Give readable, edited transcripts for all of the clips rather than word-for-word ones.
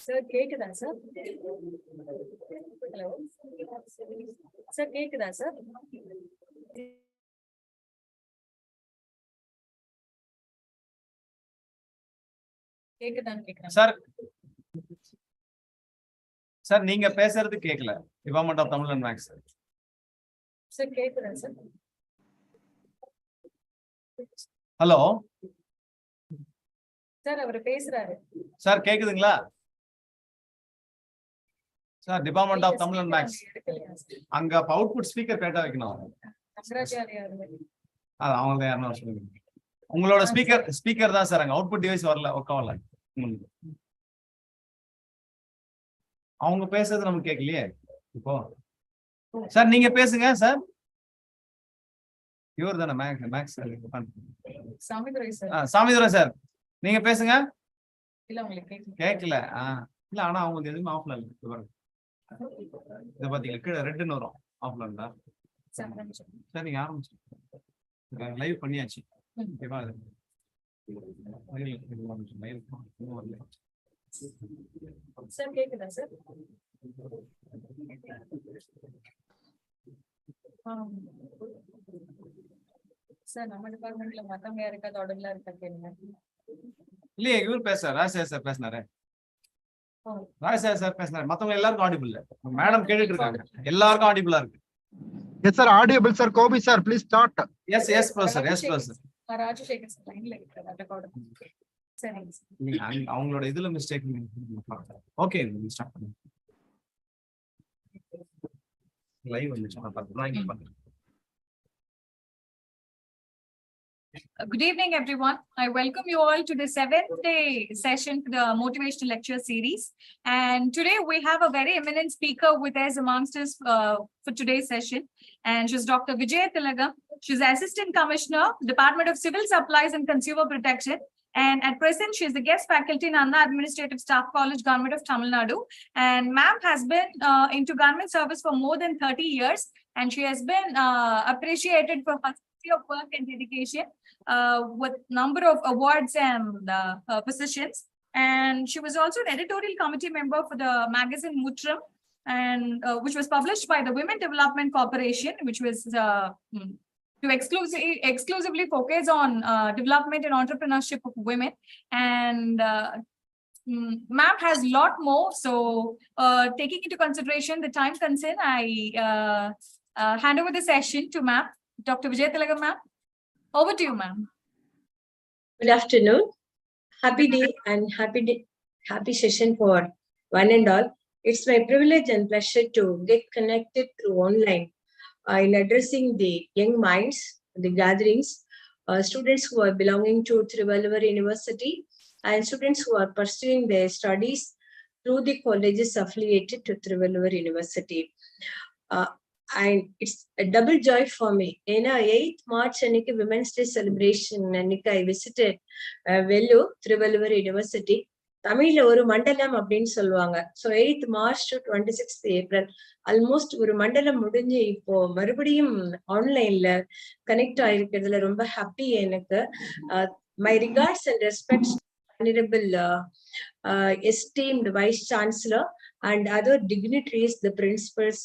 Sir கேக்குதா sir? Hello sir, கேக்குதா sir? கேக்குதான்னு கேக்குறேன் சார். சார் நீங்க பேசுறது கேட்கல. Department of Tamil and maths. Sir கேக்குதா சார்? ஹலோ சார், அவர் பேசுறாரு. சார் கேக்குதுங்களா? Sir department of Tamil and maths. அங்க அவுட்புட் ஸ்பீக்கர் கரெக்டா வைக்கணும். அவங்க யாருன்னா சொல்லுங்க. உங்களோட ஸ்பீக்கர் தான் சார், அங்க அவுட்புட் டிவைஸ் வரல, ஒர்க் ஆகல. அவங்க பேசுறது நமக்கு கேட்கலையே இப்போ. சார் நீங்க பேசுங்க சார். இவர் தானே மேக்ஸ் சாமிதுரை சார், நீங்க பேசுங்க. கேட்கல. இல்ல ஆனா அவங்க எதுவுமே ஆஃப்ல இல்ல. இதை பாத்தீங்களா, கீழே ரெட்டுன்னு வரும். ஆஃப்ல இருந்தா சார் நீங்க ஆரம்பிச்சு லைவ் பண்ணியாச்சு. ஓகேவா? சார் கேக்குதா சார்? சார் நம்ம டிபார்ட்மெண்ட்ல மத்தவங்க யாருக்காவது ஆர்டர்லாம் இருக்கா கேளுங்க. இல்லையே, இவர் பேசுறாரு, ராஜசேகர் சார் பேசினாரு. ராஜசேகர் சார் பேசினாரு. மத்தவங்க எல்லாருக்கும் ஆடிபிள் இல்ல. மேடம் கேட்டுட்டு இருக்காங்க, எல்லாருக்கும் ஆடிபிளா இருக்கு. Yes sir, audible sir. Kobi sir, please start. Yes professor. Yes professor. Rajasekar sir லைன்ல இருக்காரு. ரெக்கார்ட். சரிங்க சார். அவங்களோட இதுல மிஸ்டேக். ஓகே, ஸ்டார்ட் பண்ணுங்க. லைவ் வந்துச்சு நான் பாத்துறேன். Good evening, everyone. I welcome you all to the 7th day session for the Motivational Lecture Series. And today we have a very eminent speaker with us amongst us for today's session. And she's Dr. Vijaya Tilagam. She's Assistant Commissioner, Department of Civil Supplies and Consumer Protection. And at present, she is the guest faculty in Anna Administrative Staff College, Government of Tamil Nadu. And ma'am has been into government service for more than 30 years. And she has been appreciated for her of work and dedication with number of awards and positions. And she was also an editorial committee member for the magazine Mutram, and which was published by the Women Development Corporation, which was to exclusively focus on development and entrepreneurship of women. And ma'am has a lot more. So taking into consideration the time concern, I hand over the session to ma'am. Dr. Vijaya Tilagam, ma'am. Over to you, ma'am. Good afternoon. Happy day and happy session for one and all. It's my privilege and pleasure to get connected through online in addressing the young minds, the gatherings, students who are belonging to Trivandrum University and students who are pursuing their studies through the colleges affiliated to Trivandrum University. And it's a double joy for me. In 8th March, Women's Day celebration, I visited Vellore, Trivandrum University. Tamil oru mandalam அப்படினு சொல்வாங்க. So 8th March to 26th April, almost ஒரு மண்டலம் முடிஞ்சு இப்போ மறுபடியும் ஆன்லைன்ல connect ஆயிருக்கிறதுல ரொம்ப happy எனக்கு. My regards and respects Honorable esteemed Vice Chancellor and other dignitaries, the principals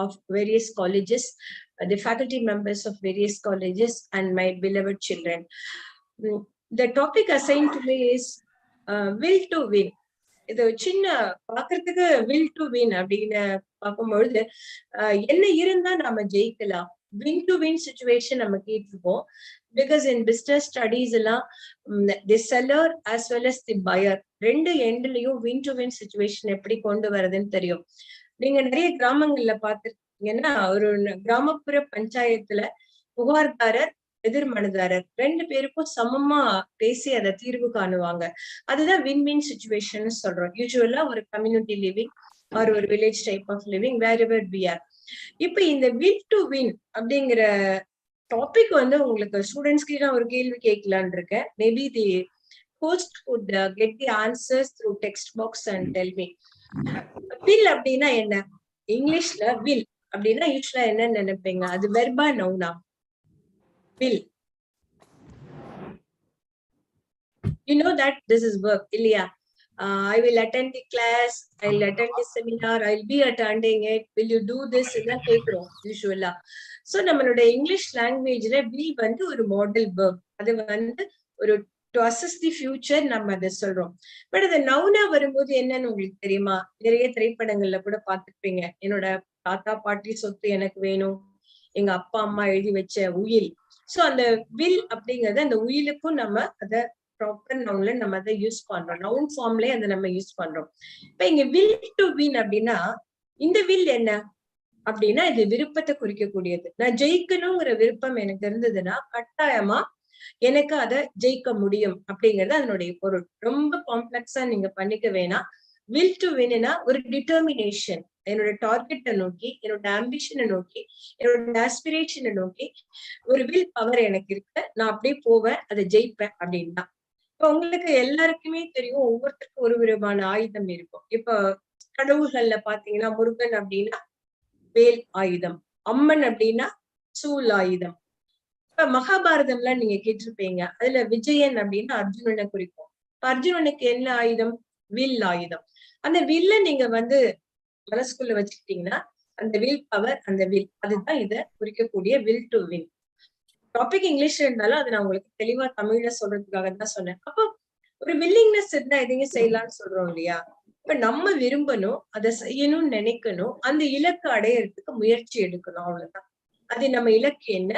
of various colleges, the faculty members of various colleges, and my beloved children. The topic assigned to me is will to win. இது சின்ன பாக்குறதுக்கு will to win அப்படின்னு பார்க்கும்பொழுது என்ன இருந்தா நம்ம ஜெயிக்கலாம், win to win situation நம்ம கேட்டிருப்போம். Because in business studies எல்லாம் the seller as well as the buyer ரெண்டு எண்ட்லயும் win to win situation எப்படி கொண்டு வரதுன்னு தெரியும். நீங்க நிறைய கிராமங்கள்ல பாத்துருக்கீங்கன்னா, ஒரு கிராமப்புற பஞ்சாயத்துல புகார்தாரர் எதிர் மனுதாரர் ரெண்டு பேருக்கும் சமமா பேசி அதை தீர்வு காணுவாங்க. அதுதான் வின் வின் சிச்சுவேஷன் சொல்றோம். யூசுவலா ஒரு கம்யூனிட்டி லிவிங் ஆர் ஒரு village type of living where we are. இப்ப இந்த வின் டு வின் அப்படிங்கிற டாபிக் வந்து உங்களுக்கு ஸ்டூடெண்ட்ஸ்க்கு நான் ஒரு கேள்வி கேட்கலான் இருக்கேன். Maybe the host would get the answers through text box and tell me. Will அப்படின்னா என்ன? இங்கிலீஷ்ல வில் அப்படின்னா யூஸ்வலா என்னன்னு நினைப்பீங்க? அது வெர்பா நவுனா? Will. You know that this is work, இல்லையா? I will attend the class, I'll attend the seminar, I'll be attending it. Will you do this? இதான் கேக்குறோம் யூஸ்வலா. சோ நம்மளோட இங்கிலீஷ் லாங்குவேஜ்ல வில் வந்து ஒரு மாடல் verb. அது வந்து ஒரு டு அசஸ் தி ஃபியூச்சர் நம்ம அதை சொல்றோம். பட் அது நவுனா வரும்போது என்னன்னு உங்களுக்கு தெரியுமா? நிறைய திரைப்படங்கள்ல கூட பார்த்திருப்பீங்க. என்னோட தாத்தா பாட்டி சொத்து எனக்கு வேணும், எங்க அப்பா அம்மா எழுதி வச்ச உயில். சோ அந்த வில் அப்படிங்கறது அந்த உயிலுக்கும் நம்ம அத ப்ராப்பர் நவுன்ல நம்ம அதை யூஸ் பண்றோம். நவுன் ஃபார்ம்லயே அதை நம்ம யூஸ் பண்றோம். இப்ப இங்க வில் டு வின் அப்படின்னா இந்த வில் என்ன அப்படின்னா இது விருப்பத்தை குறிக்கக்கூடியது. நான் ஜெயிக்கணுங்கிற விருப்பம் எனக்கு இருந்ததுன்னா கட்டாயமா எனக்கு அதை ஜெயிக்க முடியும் அப்படிங்கறது அதனுடைய பொருள். ரொம்ப காம்ப்ளெக்ஸா நீங்க பண்ணிக்க வேணாம். வில் டு வின்னா ஒரு டிட்டர்மினேஷன், என்னோட டார்கெட்டை நோக்கி, என்னோட ஆம்பிஷனை நோக்கி, என்னோட ஆஸ்பிரேஷனை நோக்கி ஒரு வில் பவர் எனக்கு இருக்கு, நான் அப்படியே போவேன், அதை ஜெயிப்பேன் அப்படின்னா. இப்ப உங்களுக்கு எல்லாருக்குமே தெரியும் ஒவ்வொருத்தருக்கும் ஒரு விதமான ஆயுதம் இருக்கும். இப்ப கடவுள்கள்ல பாத்தீங்கன்னா முருகன் அப்படின்னா வேல் ஆயுதம், அம்மன் அப்படின்னா சூல் ஆயுதம். இப்ப மகாபாரதம்லாம் நீங்க கேட்டிருப்பீங்க. அதுல விஜயன் அப்படின்னா அர்ஜுனனை குறிக்கும். அர்ஜுனனுக்கு என்ன ஆயுதம்? வில் ஆயுதம். அந்த வில்ல நீங்க வந்து மனசுக்குள்ள வச்சுக்கிட்டீங்கன்னா அந்த வில் பவர், அந்த வில், அதுதான் இதை குறிக்கக்கூடிய வில் டு வின். டாபிக் இங்கிலீஷ்ல இருந்தாலும் அதை நான் உங்களுக்கு தெளிவா தமிழ்ல சொல்றதுக்காக தான் சொன்னேன். அப்போ ஒரு வில்லிங்னஸ் இருந்தா எதையும் செய்யலாம்னு சொல்றோம் இல்லையா? இப்ப நம்ம விரும்பணும், அதை செய்யணும்னு நினைக்கணும், அந்த இலக்கு அடையறதுக்கு முயற்சி எடுக்கணும், அவ்வளவுதான். அது நம்ம இலக்கு என்ன,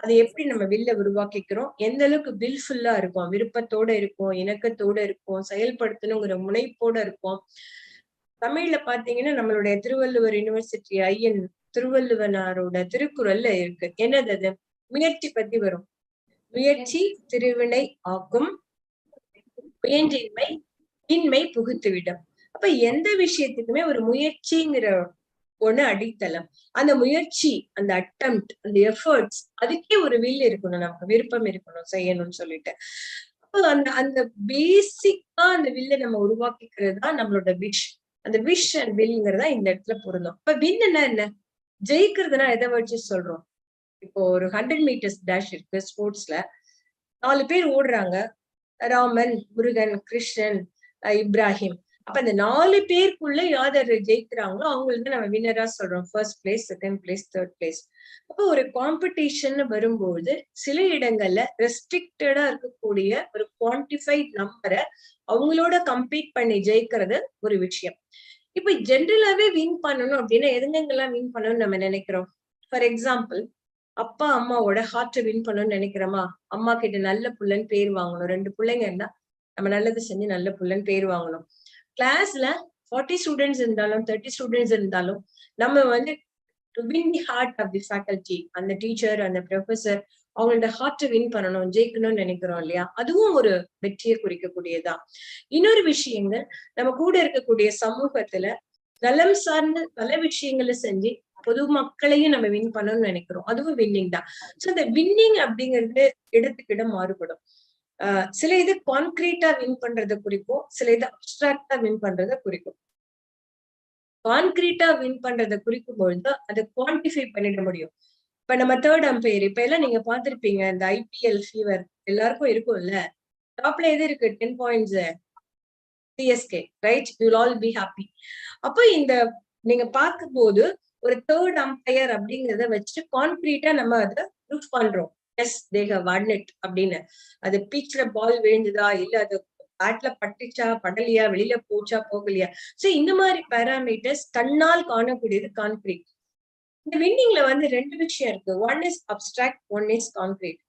அதை எப்படி நம்ம வில்ல உருவாக்கிக்கிறோம், எந்த அளவுக்கு வில்ஃபுல்லா இருக்கும், விருப்பத்தோட இருக்கும், இணக்கத்தோட இருக்கும், செயல்படுத்தணுங்கிற முனைப்போட இருக்கும். தமிழ்ல பாத்தீங்கன்னா நம்மளுடைய திருவள்ளுவர் யூனிவர்சிட்டி ஐயன் திருவள்ளுவனாரோட திருக்குறள்ல இருக்கு. என்னது அது? முயற்சி பத்தி வரும். முயற்சி திருவினை ஆக்கும், முயன்றின்மை இன்மை புகுத்துவிடும். அப்ப எந்த விஷயத்துக்குமே ஒரு முயற்சிங்கிற ஒண்ணு அடித்தளம். அந்த முயற்சி, அந்த அட்டெம்ப்ட், அந்த எஃபர்ட்ஸ், அதுக்கே ஒரு வில் இருக்கணும், நமக்கு விருப்பம் இருக்கணும் செய்யணும்னு சொல்லிட்டு. அப்போ அந்த அந்த பேசிக்கா அந்த வில்ல நம்ம உருவாக்கிக்கிறது தான் நம்மளோட விஷ். அந்த விஷ் அண்ட் வில்ங்கிறதா இந்த இடத்துல பொருந்தும். இப்ப வின் என்ன? ஜெயிக்கிறதுனா எதை வச்சு சொல்றோம்? இப்போ ஒரு 100 மீட்டர்ஸ் டேஷ் இருக்கு ஸ்போர்ட்ஸ்ல. 4 பேர் ஓடுறாங்க, ராமன், முருகன், கிருஷ்ணன், இப்ராஹிம். அப்ப அந்த 4 பேருக்குள்ள யார் ஜெயிக்கிறாங்களோ அவங்களுக்கு நம்ம வின்னரா சொல்றோம். First place, second place, third place. அப்போ ஒரு காம்படிஷன் வரும்போது சில இடங்கள்ல ரெஸ்ட்ரிக்டடா இருக்கக்கூடிய ஒரு குவான்டிஃபைட் நம்பரை அவங்களோட கம்பீட் பண்ணி ஜெயிக்கிறது ஒரு விஷயம். இப்ப ஜென்ரலாவே வின் பண்ணணும் அப்படின்னா எதுங்கெல்லாம் வின் பண்ணணும்னு நம்ம நினைக்கிறோம்? ஃபார் எக்ஸாம்பிள், அப்பா அம்மாவோட ஹார்ட்டை வின் பண்ணணும்னு நினைக்கிறோமா? அம்மா கிட்ட நல்ல புள்ளன்னு பேர் வாங்கணும். 2 பிள்ளைங்க இருந்தா நம்ம நல்லது செஞ்சு நல்ல புள்ளன்னு பேர் வாங்கணும். கிளாஸ்ல 40 ஸ்டூடெண்ட்ஸ் இருந்தாலும் 30 ஸ்டூடெண்ட்ஸ் இருந்தாலும் நம்ம வந்து to win the heart of the faculty, அந்த டீச்சர், அந்த ப்ரொஃபசர், அவங்களோட ஹார்ட்டை வின் பண்ணணும், ஜெயிக்கணும்னு நினைக்கிறோம் இல்லையா? அதுவும் ஒரு வெற்றியை குறிக்கக்கூடியதான். இன்னொரு விஷயங்கள், நம்ம கூட இருக்கக்கூடிய சமூகத்துல நலம் சார்ந்த பல விஷயங்களை செஞ்சு பொதுமக்களையும் நம்ம வின் பண்ணணும்னு நினைக்கிறோம். அதுவும் வின்னிங் தான். சோ இந்த வின்னிங் அப்படிங்கிறது இடத்துக்கு இடம் மாறுபடும். சில இது கான்கிரீட்டா வின் பண்றதை குறிக்கும், சில இது அப்டிராக்டா வின் பண்றதை குறிக்கும். கான்கிரீட்டா வின் பண்றதை குறிக்கும் பொழுது அதை குவான்டிஃபை பண்ணிட முடியும். இப்ப நம்ம தேர்ட் அம்பையர், இப்ப எல்லாம் நீங்க பாத்திருப்பீங்க, இந்த ஐபிஎல் ஃபீவர் எல்லாருக்கும் இருக்கும்ல. டாப்ல எது இருக்கு? 10 points CSK, right? You will all be happy. அப்போ இந்த நீங்க பார்க்கும்போது ஒரு தேர்ட் அம்பையர் அப்படிங்கிறத வச்சுட்டு கான்கிரீட்டா நம்ம அதை ப்ரூஃப் பண்றோம். Yes, they have won it அப்படின்னு. அது பீச்ல பால் விழுந்துதா, இல்ல அது பேட்ல பட்டுச்சா படலையா, வெளியில போச்சா போகலையா, சோ இந்த மாதிரி பேராமீட்டர்ஸ் கண்ணால் காணக்கூடியது கான்கிரீட். இந்த வின்னிங்ல வந்து 2 விஷயம் இருக்கு. One is abstract, one is concrete.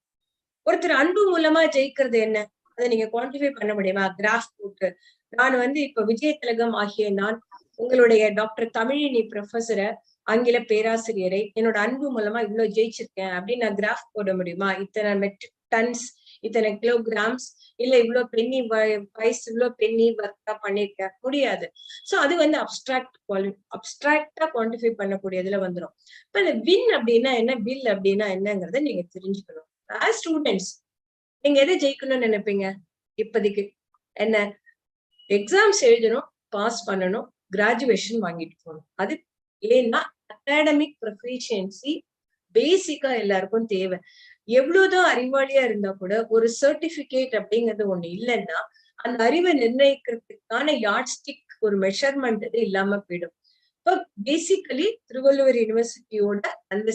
ஒருத்தர் அன்பு மூலமா ஜெயிக்கிறது என்ன? அதை நீங்க குவான்டிஃபை பண்ண முடியுமா? கிராஃப் போட்டு, நான் வந்து இப்ப விஜய திலகம் ஆகிய நான் உங்களுடைய டாக்டர் தமிழினி ப்ரொஃபஸரை, ஆங்கில பேராசிரியரை என்னோட அன்பு மூலமா இவ்வளவு ஜெயிச்சிருக்கேன் அப்படின்னு நான் கிராஃப் போட முடியுமா? இத்தனை மெட்ரிக் டன்ஸ், இத்தனை கிலோகிராம்ஸ், இல்ல இவ்வளவு பென்னி வயசு, இவ்வளவு பென்னி ஒர்க்கா பண்ணிருக்க முடியாது. சோ அது வந்து அப்டிராக்டா குவான்டிஃபை பண்ணக்கூடியதுல வந்துடும். இப்ப இந்த வின் அப்படின்னா என்ன, வில் அப்படின்னா என்னங்கிறத நீங்க தெரிஞ்சுக்கணும். ஆஸ் ஸ்டூடெண்ட்ஸ் நீங்க எதை ஜெயிக்கணும்னு நினைப்பீங்க? இப்போதைக்கு என்ன, எக்ஸாம்ஸ் எழுதணும், பாஸ் பண்ணணும், கிராஜுவேஷன் வாங்கிட்டு போகணும். அது ஏன்னா அகாடமிக் ப்ரொஃபிஷியன்சி பேசிக்கா எல்லாருக்கும் தேவை. எவ்வளவுதான் அறிவாளியா இருந்தா கூட ஒரு சர்டிபிகேட் அப்படிங்கிறது ஒண்ணு இல்லைன்னா அந்த அறிவை நிர்ணயிக்கிறதுக்கான யாட்ஸ்டிக் ஒரு மெஷர்மெண்ட் இது இல்லாம போயிடும். இப்போ பேசிக்கலி திருவள்ளுவர் யூனிவர்சிட்டியோட அந்த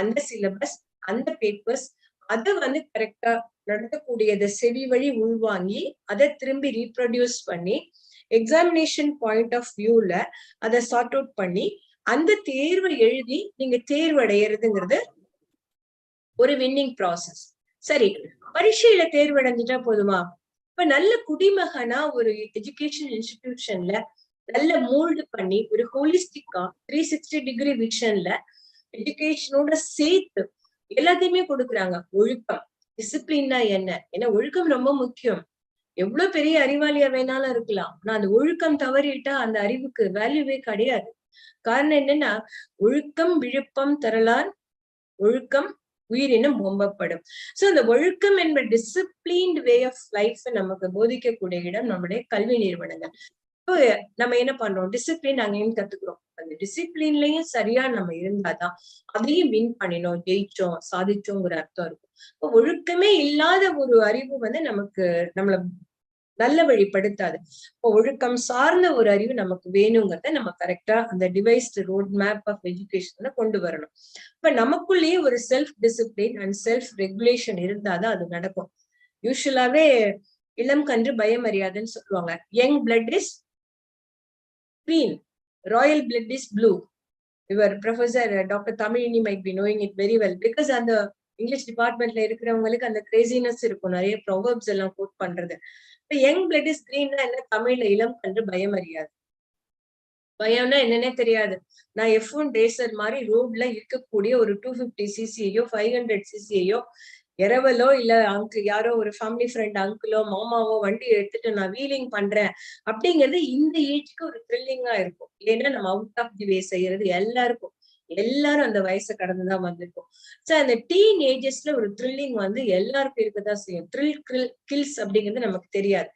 அந்த சிலபஸ், அந்த பேப்பர்ஸ் அதை வந்து கரெக்டா நடத்தக்கூடியதை செவி வழி உள்வாங்கி அதை திரும்பி ரீப்ரொடியூஸ் பண்ணி எக்ஸாமினேஷன் பாயிண்ட் ஆஃப் வியூல அதை சார்ட் அவுட் பண்ணி அந்த தேர்வை எழுதி நீங்க தேர்வு அடையிறதுங்கிறது ஒரு வின்னிங் ப்ராசஸ். சரி, பரீட்சையில தேர்வு அடைஞ்சிட்டா போதுமா? இப்ப நல்ல குடிமகனா ஒரு எஜுகேஷன் இன்ஸ்டிடியூஷன்ல நல்ல மோல்டு பண்ணி ஒரு ஹோலிஸ்டிக்கா 360 டிகிரி விஷன்ல எஜுகேஷனோட சேர்த்து எல்லாத்தையுமே கொடுக்குறாங்க. ஒழுக்கம், டிசிப்ளின்னா என்ன? ஏன்னா ஒழுக்கம் ரொம்ப முக்கியம். எவ்வளவு பெரிய அறிவாளியா வேணாலும் இருக்கலாம், ஆனா அந்த ஒழுக்கம் தவறிட்டா அந்த அறிவுக்கு வேல்யூவே கிடையாது. காரணம் என்னன்னா, ஒழுக்கம் விழுப்பம் தரலான், ஒழுக்கம் உயிரினும் ஓம்பப்படும். சோ அந்த ஒழுக்கம் என்ப டிசிப்ளின்ட் வே ஆஃப் லைஃப் நமக்கு போதிக்கக்கூடிய இடம் நம்முடைய கல்வி நிறுவனங்கள். இப்போ நம்ம என்ன பண்றோம், டிசிப்ளின் அங்கேயும் கத்துக்கிறோம். அந்த டிசிப்ளின்லயும் சரியா நம்ம இருந்தாதான் அதையும் வின் பண்ணினோம், ஜெயிச்சோம், சாதிச்சோங்கிற அர்த்தம் இருக்கும். இப்போ ஒழுக்கமே இல்லாத ஒரு அறிவு வந்து நமக்கு நம்மள நல்ல வழிப்படுத்தாது. இப்போ ஒழுக்கம் சார்ந்த ஒரு அறிவு நமக்கு வேணுங்கிறத நம்ம கரெக்டா அந்த டிவைஸ்ட் ரோட் மேப் ஆஃப் எஜுகேஷன்ல கொண்டு வரணும். இப்ப நமக்குள்ளேயே ஒரு self discipline and self regulation இருந்தாதான் அது நடக்கும். யூஸ்வலாவே இளம் கன்று பயம் அறியாதுன்னு சொல்லுவாங்க. Young blood is green, royal blood is blue. Your professor Dr. Tamilini might be knowing it very well because அந்த இங்கிலீஷ் டிபார்ட்மெண்ட்ல இருக்கிறவங்களுக்கு அந்த கிரேசினஸ் இருக்கும், நிறைய ப்ரோவர்ப்ஸ் எல்லாம் கோட் பண்றது. இப்ப யங் பிளட் இஸ் கிரீன்னா என்ன, தமிழ்ல இளம் கன்று பயம் அறியாது. பயம்னா என்னன்னே தெரியாது. நான் F1 ரேசர் மாதிரி ரோட்ல இருக்கக்கூடிய ஒரு 250 சிசியோ 500 சிசியோ இரவலோ இல்ல அங்கிள் யாரோ ஒரு ஃபேமிலி ஃப்ரெண்ட் அங்கிளோ மாமாவோ வண்டி எடுத்துட்டு நான் வீலிங் பண்றேன் அப்படிங்கிறது இந்த ஏஜ்க்கு ஒரு த்ரில்லிங்கா இருக்கும். ஏன்னா நம்ம அவுட் ஆஃப் தி வே செய்யறது எல்லாரும் அந்த வயசை கடந்துதான் வந்திருக்கோம். சோ அந்த டீன் ஏஜஸ்ல ஒரு த்ரில்லிங் வந்து எல்லாருக்கும் இருக்கதான் செய்யும். கில்ஸ் அப்படிங்கிறது நமக்கு தெரியாது.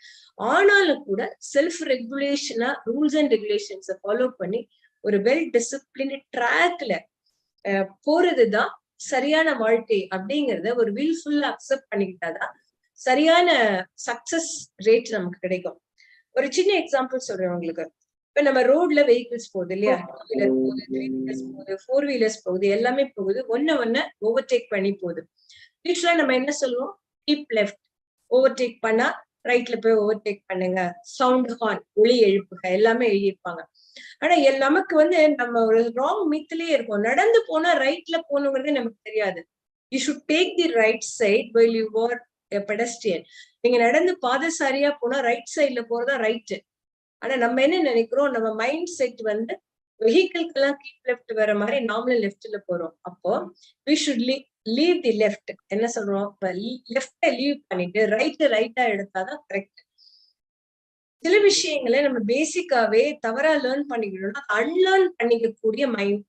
ஆனாலும் கூட செல்ஃப் ரெகுலேஷனா ரூல்ஸ் அண்ட் ரெகுலேஷன்ஸை ஃபாலோ பண்ணி ஒரு வெல் டிசிப்ளின் ட்ராக்ல போறதுதான் சரியான வாழ்க்கை அப்படிங்கறத ஒரு வில்ஃபுல்லா அக்செப்ட் பண்ணிக்கிட்டாதான் சரியான சக்சஸ் ரேட் நமக்கு கிடைக்கும். ஒரு சின்ன எக்ஸாம்பிள் சொல்றேன் உங்களுக்கு. இப்ப நம்ம ரோட்ல வெஹிக்கிள்ஸ் போகுது இல்லையா, 2 வீலர் போகுது, 3 வீலர்ஸ் போகுது, 4 வீலர்ஸ் போகுது, எல்லாமே போகுது, ஒன்ன ஓவர்டேக் பண்ணி போகுது. யூஸ்வலா நம்ம என்ன சொல்லுவோம், கீப் லெஃப்ட், ஓவர்டேக் பண்ணா ரைட்ல போய் ஓவர்டேக் பண்ணுங்க, சவுண்ட் ஹார்ன் ஒலி எழுப்புக, எல்லாமே எழுதியிருப்பாங்க. ஆனா நமக்கு வந்து நம்ம ஒரு ராங் மீத்திலே இருக்கும். நடந்து போனா ரைட்ல போகணுங்கிறதே நமக்கு தெரியாது. You should take the right side while you are a pedestrian. நீங்க நடந்து பாதசாரியா போனா ரைட் சைட்ல போறதா ரைட்டு. ஆனா நம்ம என்ன நினைக்கிறோம், நம்ம மைண்ட் செட் வந்து வெஹிக்கிள்க்கு எல்லாம் கீப் லெஃப்ட் வர மாதிரி நாமளும் லெஃப்ட்ல போறோம். அப்போ we should leave the left. என்ன சொல்றோம், லெஃப்ட லீவ் பண்ணிட்டு ரைட்டா எடுத்தாதான் கரெக்ட். சில விஷயங்களை நம்ம பேசிக்காவே தவறா லேர்ன் பண்ணிக்கணும்னா அன்லேர்ன் பண்ணிக்கக்கூடிய மைண்ட்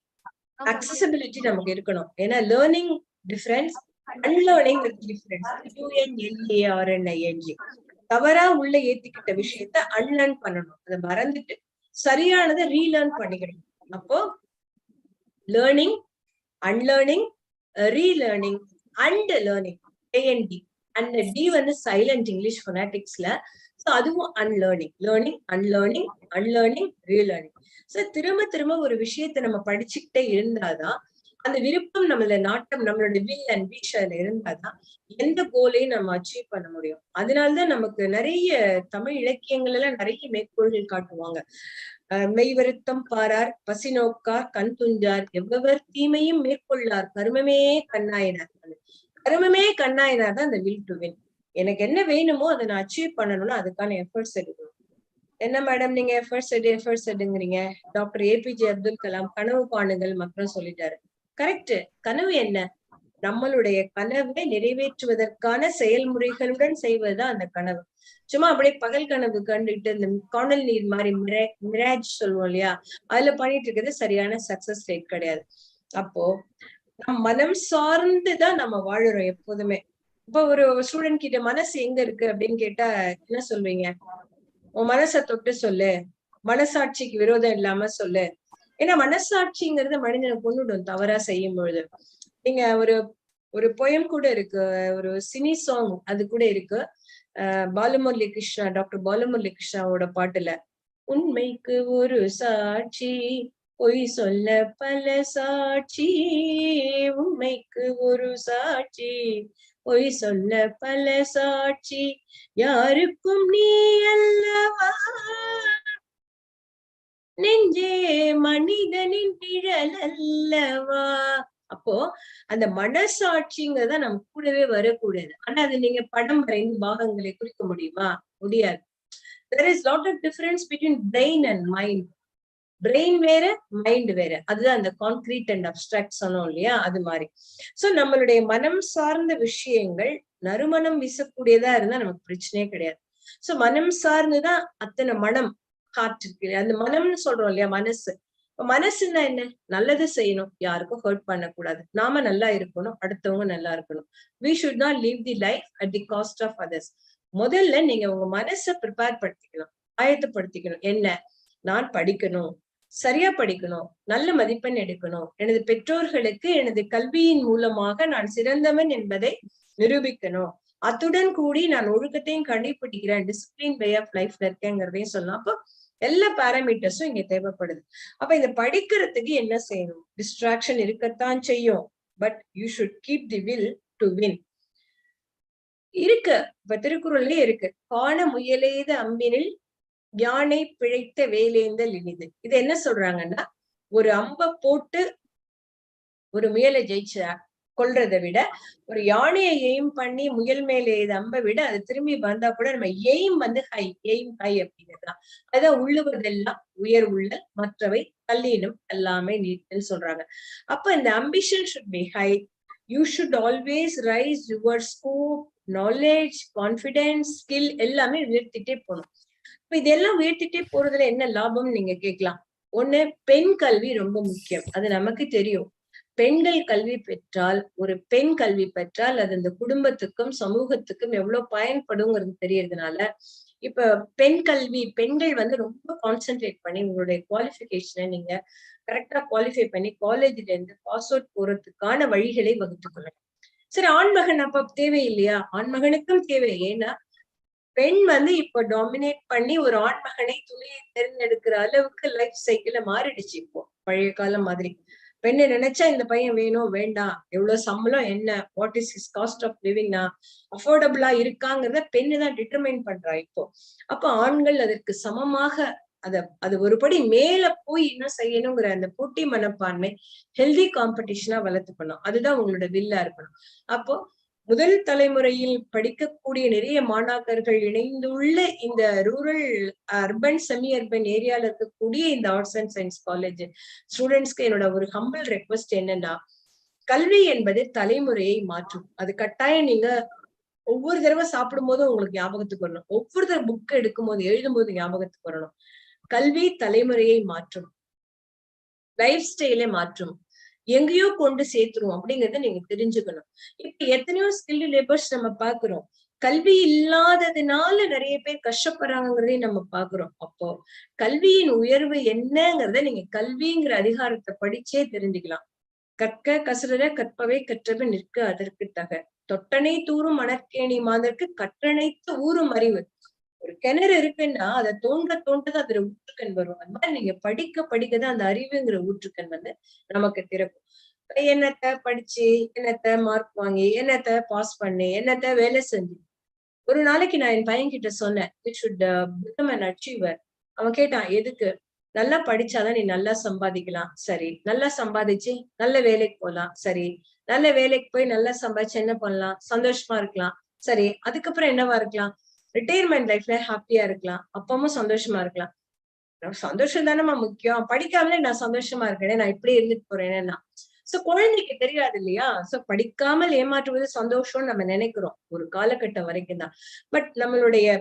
அக்சசிபிலிட்டி நமக்கு இருக்கணும். ஏன்னா learning difference, unlearning difference. UNLEARNING. தவறா உள்ள ஏத்திக்கிட்ட விஷயத்த அன்லேர்ன் பண்ணணும். அதை மறந்துட்டு சரியானதை ரீலேர்ன் பண்ணிக்கணும். அப்போ learning, unlearning, relearning and learning, AND. அந்த டி வந்து சைலண்ட் இங்கிலீஷ் ஃபொனாட்டிக்ஸ்ல. சோ அதுவும் unlearning, learning, unlearning, relearning. So திரும்ப ஒரு விஷயத்த நம்ம படிச்சுக்கிட்டே இருந்தாதான் அந்த விருப்பம் நம்மள நாட்டம், நம்மளோட வில் அண்ட் விஷன் இருந்தாதான் எந்த கோலையும் நம்ம அச்சீவ் பண்ண முடியும். அதனாலதான் நமக்கு நிறைய தமிழ் இலக்கியங்கள் எல்லாம் நிறைய மேற்கோள்கள் காட்டுவாங்க. மெய் வருத்தம் பாரார், பசி நோக்கார், கண் துஞ்சார், எவ்வவர் தீமையும் மேற்கொள்ளார், கருமமே கண்ணாயினார். கருமமே கண்ணாயினார் தான் அந்த வில் டு வின். எனக்கு என்ன வேணுமோ அதை நான் அச்சீவ் பண்ணணும்னா அதுக்கான எஃபர்ட்ஸ் எடுக்கணும். என்ன மேடம் நீங்க எஃபர்ட்ஸ் எடுங்கிறீங்க? டாக்டர் APJ அப்துல் கலாம் கனவு காணுங்கள் மக்கள் சொல்லிட்டாரு. கரெக்ட். கனவு என்ன, நம்மளுடைய கனவை நிறைவேற்றுவதற்கான செயல்முறைகளுடன் செய்வதுதான் அந்த கனவு. சும்மா அப்படியே பகல் கனவு கண்டுட்டு இந்த காணல் நீர் மாதிரி மிராஜ் சொல்லுவோம் இல்லையா, அதுல பண்ணிட்டு இருக்கிறது சரியான சக்சஸ் ரேட் கிடையாது. அப்போ நம் மனம் சார்ந்துதான் நம்ம வாழுறோம் எப்போதுமே. இப்ப ஒரு ஸ்டூடெண்ட் கிட்ட மனசு எங்க இருக்கு அப்படின்னு கேட்டா என்ன சொல்வீங்க? உன் மனசை தொட்டு சொல்லு, மனசாட்சிக்கு விரோதம் இல்லாம சொல்லு, ஏன்னா மனசாட்சிங்கிறது மனிதனை கொண்டுடும் தவறா செய்யும் பொழுது. நீங்க ஒரு பொயம் கூட இருக்கு, ஒரு சினி சாங் அது கூட இருக்கு. பாலமுரளி கிருஷ்ணா, டாக்டர் பாலமுரளி கிருஷ்ணாவோட பாட்டுல, உண்மைக்கு ஒரு சாட்சி பொய் சொல்ல பல சாட்சி, உண்மைக்கு ஒரு சாட்சி பொய் சொல்ல பல சாட்சி, யாருக்கும் நீ அல்லவா நெஞ்சே மனிதனின் நிழல் அல்லவா. அப்போ அந்த மனசாட்சிங்கிறத நம்ம கூடவே வரக்கூடாது. ஆனா அது நீங்க படம் வரைந்து பாகங்களை குறிக்க முடியுமா? முடியாது. There is lot of difference between brain and mind. Brain வேற, மைண்ட் வேற. அதுதான் அந்த கான்கிரீட் அண்ட் அப்டிராக்ட் சொன்னோம் இல்லையா, அது மாதிரி. சோ நம்மளுடைய மனம் சார்ந்த விஷயங்கள் நறுமணம் வீசக்கூடியதா இருந்தா நமக்கு பிரச்சனையே கிடையாது. சோ மனம் சார்ந்துதான் அத்தனை மனம் காற்று. அந்த மனம்னு சொல்றோம் இல்லையா, மனசு. மனசுன்னா என்ன? நல்லது செய்யணும், யாருக்கும் ஹர்ட் பண்ணக்கூடாது, நாம நல்லா இருக்கணும், அடுத்தவங்க நல்லா இருக்கணும். we should not live the life at the cost of others. முதல்ல நீங்க உங்க மனசை ப்ரிப்பேர் படுத்திக்கணும், ஆயத்தப்படுத்திக்கணும். என்ன? நான் படிக்கணும், சரியா படிக்கணும், நல்ல மதிப்பெண் எடுக்கணும், எனது பெற்றோர்களுக்கு எனது கல்வியின் மூலமாக நான் சிறந்தவன் என்பதை நிரூபிக்கணும், அத்துடன் கூடி நான் ஒழுக்கத்தையும் கடைபிடிக்கிறேன், டிசிப்ளின் வே ஆஃப் லைஃப்ல இருக்கேங்கிறதையும் சொல்லலாம். அப்போ எல்லா பேராமீட்டர்ஸும் இங்க தேவைப்படுது. அப்ப இந்த படிக்கிறதுக்கு என்ன செய்யணும்? டிஸ்ட்ராக்ஷன் இருக்கத்தான் செய்யும், but you should keep they will do win. இருக்கு, இப்ப திருக்குறள்லயே இருக்கு, காண முயலேத அம்பினில் யானை பிழைத்த வேலேந்தல் இனிது. இது என்ன சொல்றாங்கன்னா, ஒரு அம்ப போட்டு ஒரு முயலை ஜெயிச்ச கொல்றதை விட, ஒரு யானையை எய்ம் பண்ணி முயல் மேலே அம்பை விட அது திரும்பி வந்தா கூட நம்ம எய்ம் வந்து ஹை, எய்ம் ஹை அப்படிங்கிறதுதான். அதான் உள்ளுவதெல்லாம் உயர் உள்ளல், மற்றவை கல்லீனம் எல்லாமே நீட்டுன்னு சொல்றாங்க. அப்ப இந்த ambition should be high. You should always raise your scope, knowledge, confidence, skill எல்லாமே உயர்த்திட்டே போகணும். இப்ப இதெல்லாம் உயர்த்திட்டே போறதுல என்ன லாபம் நீங்க கேட்கலாம். ஒண்ணு, பெண் கல்வி ரொம்ப முக்கியம், அது நமக்கு தெரியும். பெண்கள் கல்வி பெற்றால், ஒரு பெண் கல்வி பெற்றால் அது இந்த குடும்பத்துக்கும் சமூகத்துக்கும் எவ்வளவு பயன்படுங்கிறது தெரியறதுனால இப்ப பெண் கல்வி, பெண்கள் வந்து ரொம்ப கான்சென்ட்ரேட் பண்ணி உங்களுடைய குவாலிஃபிகேஷனை நீங்க கரெக்டா குவாலிஃபை பண்ணி காலேஜ்ல இருந்து பாஸ் அவுட் போறதுக்கான வழிகளை வகுத்துக் கொள்ளணும். சரி, ஆண்மகன் அப்ப தேவையில்லையா? ஆண்மகனுக்கும் தேவை. ஏன்னா பெண் வந்து இப்ப டாமினேட் பண்ணி ஒரு ஆண்மகனை துணையை தேர்ந்தெடுக்கிற அளவுக்கு லைஃப் சைக்கிள மாறிடுச்சு. இப்போ பழைய காலம் மாதிரி பெண்ணை நினைச்சா இந்த பையன் வேணும் வேண்டாம், எவ்வளவு சம்பளம், என்ன, what is his cost of லிவிங்னா, அஃபோர்டபுளா இருக்காங்கிறத பெண்ணு தான் டிட்டர்மைன் பண்றா இப்போ. அப்ப ஆண்கள் அதற்கு சமமாக அது ஒருபடி மேல போய் என்ன செய்யணுங்கிற அந்த போட்டி மனப்பான்மை ஹெல்தி காம்படிஷனா வளர்த்துக்கணும். அதுதான் உங்களோட வில்லா இருக்கணும். அப்போ முதல் தலைமுறையில் படிக்கக்கூடிய நிறைய மாணாக்கர்கள் இணைந்துள்ள இந்த ரூரல், அர்பன், செமி அர்பன் ஏரியால இருக்கக்கூடிய இந்த ஆர்ட்ஸ் அண்ட் சயின்ஸ் காலேஜ் ஸ்டூடெண்ட்ஸ்க்கு என்னோட ஒரு ஹம்பிள் ரெக்வஸ்ட் என்னன்னா, கல்வி என்பது தலைமுறையை மாற்றும். அது கட்டாயம் நீங்க ஒவ்வொரு தடவை சாப்பிடும் போதும் உங்களுக்கு ஞாபகத்துக்கு வரணும், ஒவ்வொரு தடவை புக் எடுக்கும் போது எழுதும் போது ஞாபகத்துக்கு வரணும். கல்வி தலைமுறையை மாற்றும், லைஃப் ஸ்டைலை மாற்றும், எங்கேயோ கொண்டு சேர்த்துரும் அப்படிங்கறத நீங்க தெரிஞ்சுக்கணும். இப்ப எத்தனையோ ஸ்கில்டு லேபர்ஸ் நம்ம பாக்குறோம், கல்வி இல்லாததுனால நிறைய பேர் கஷ்டப்படுறாங்கிறதையும் நம்ம பாக்குறோம். அப்போ கல்வியின் உயர்வு என்னங்கிறத நீங்க கல்விங்கிற அதிகாரத்தை படிச்சே தெரிஞ்சுக்கலாம். கற்க கசடர கற்பவை கற்றவை நிற்க அதற்கு தக, தொட்டனை தூரும் மணற்கேணி மாதற்கு கற்றனைத்து ஊரும் அறிவு. ஒரு கிணறு இருக்குன்னா அதை தோண்ட தோண்டதான் அதுல ஊற்றுக்கண் வரும். அது மாதிரி நீங்க படிக்க படிக்கதான் அந்த அறிவுங்கிற ஊற்றுக்கண் வந்து நமக்கு திறக்கும். என்னத்த படிச்சு, என்னத்த மார்க் வாங்கி, என்னத்த பாஸ் பண்ணி, என்னத்த வேலை செஞ்சு. ஒரு நாளைக்கு நான் என் பையன் கிட்ட சொன்னேன், you should become an achiever. அவன் கேட்டான், எதுக்கு? நல்லா படிச்சாதான் நீ நல்லா சம்பாதிக்கலாம். சரி, நல்லா சம்பாதிச்சு நல்ல வேலைக்கு போகலாம். சரி, நல்ல வேலைக்கு போய் நல்லா சம்பாதிச்சு என்ன பண்ணலாம்? சந்தோஷமா இருக்கலாம். சரி, அதுக்கப்புறம் என்னவா இருக்கலாம்? ரிட்டையர்மெண்ட் லைஃப்ல ஹாப்பியா இருக்கலாம், அப்பவும் சந்தோஷமா இருக்கலாம். சந்தோஷம் தானேமா முக்கியம், படிக்காமலே நான் சந்தோஷமா இருக்கேன், நான் இப்படியே இருந்துட்டு போறேன்னா. சோ குழந்தைக்கு தெரியாது இல்லையா? சோ படிக்காமல் ஏமாற்றுவது சந்தோஷம்னு நம்ம நினைக்கிறோம் ஒரு காலகட்டம் வரைக்கும் தான். பட் நம்மளுடைய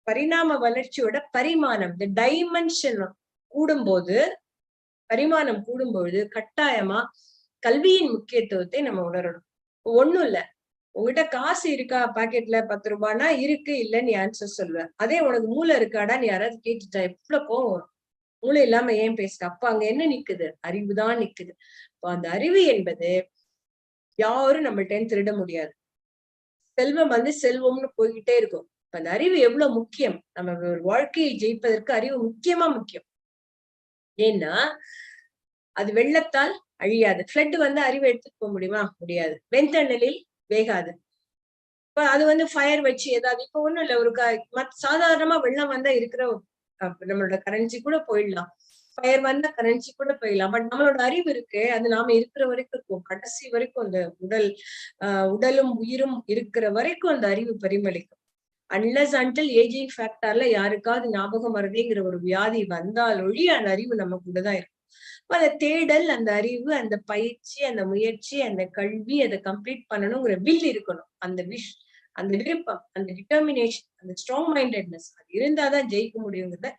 பரிணாம வளர்ச்சியோட பரிமாணம், இந்த டைமென்ஷன் கூடும்போது, பரிமாணம் கூடும்பொழுது கட்டாயமா கல்வியின் முக்கியத்துவத்தை நம்ம உணரணும். ஒண்ணும் இல்ல, உங்ககிட்ட காசு இருக்கா பாக்கெட்ல 10 ரூபாய்னா இருக்கு, இல்லன்னு நீ ஆன்சர் சொல்லுவ. அதே உனக்கு மூளை இருக்காடா நீ யாராவது கேட்டுட்டா எவ்வளவு கோவம் வரும். மூளை இல்லாம ஏன் பேசுற? அப்ப அங்க என்ன நிக்குது? அறிவு தான் நிக்குது. அப்ப அந்த அறிவு என்பது யாரும் நம்மள்ட்ட திருட முடியாது. செல்வம் வந்து செல்வம்னு போய்கிட்டே இருக்கும். அந்த அறிவு எவ்வளவு முக்கியம். நம்ம ஒரு வாழ்க்கையை ஜெயிப்பதற்கு அறிவு முக்கியம். ஏன்னா அது வெள்ளத்தால் அழியாது. ஃப்ளட் வந்து அறிவை எடுத்துட்டு போக முடியுமா? முடியாது. வெண்தண்ணலில் வேகாது. இப்ப அது வந்து ஃபயர் வச்சு ஏதாவது இப்ப ஒண்ணும் இல்ல, ஒரு சாதாரணமா வெள்ளம் வந்தா இருக்கிற நம்மளோட கரன்சி கூட போயிடலாம். ஃபயர் வந்தா கரன்சி கூட போயிடலாம். பட் நம்மளோட அறிவு இருக்கு, அது நாம இருக்கிற வரைக்கும் இருக்கும். கடைசி வரைக்கும் அந்த உடலும் உயிரும் இருக்கிற வரைக்கும் அந்த அறிவு பரிமளிக்கும். அன்லஸ் அன்டில் ஏஜிங் ஃபேக்டர்ல யாருக்காவது ஞாபகம் வருதுங்கிற ஒரு வியாதி வந்தால் ஒழி அந்த அறிவு நம்ம கூடதான் இருக்கும். அந்த தேடல், அந்த அறிவு, அந்த பயிற்சி, அந்த முயற்சி, அந்த கல்வி, அதை கம்ப்ளீட் பண்ணணுங்கிற வில் இருக்கணும். அந்த அந்த விருப்பம், அந்த டிட்டர்மினேஷன், அந்த ஸ்ட்ராங் மைண்டட்னஸ் அது இருந்தாதான் ஜெயிக்க முடியுங்கிறத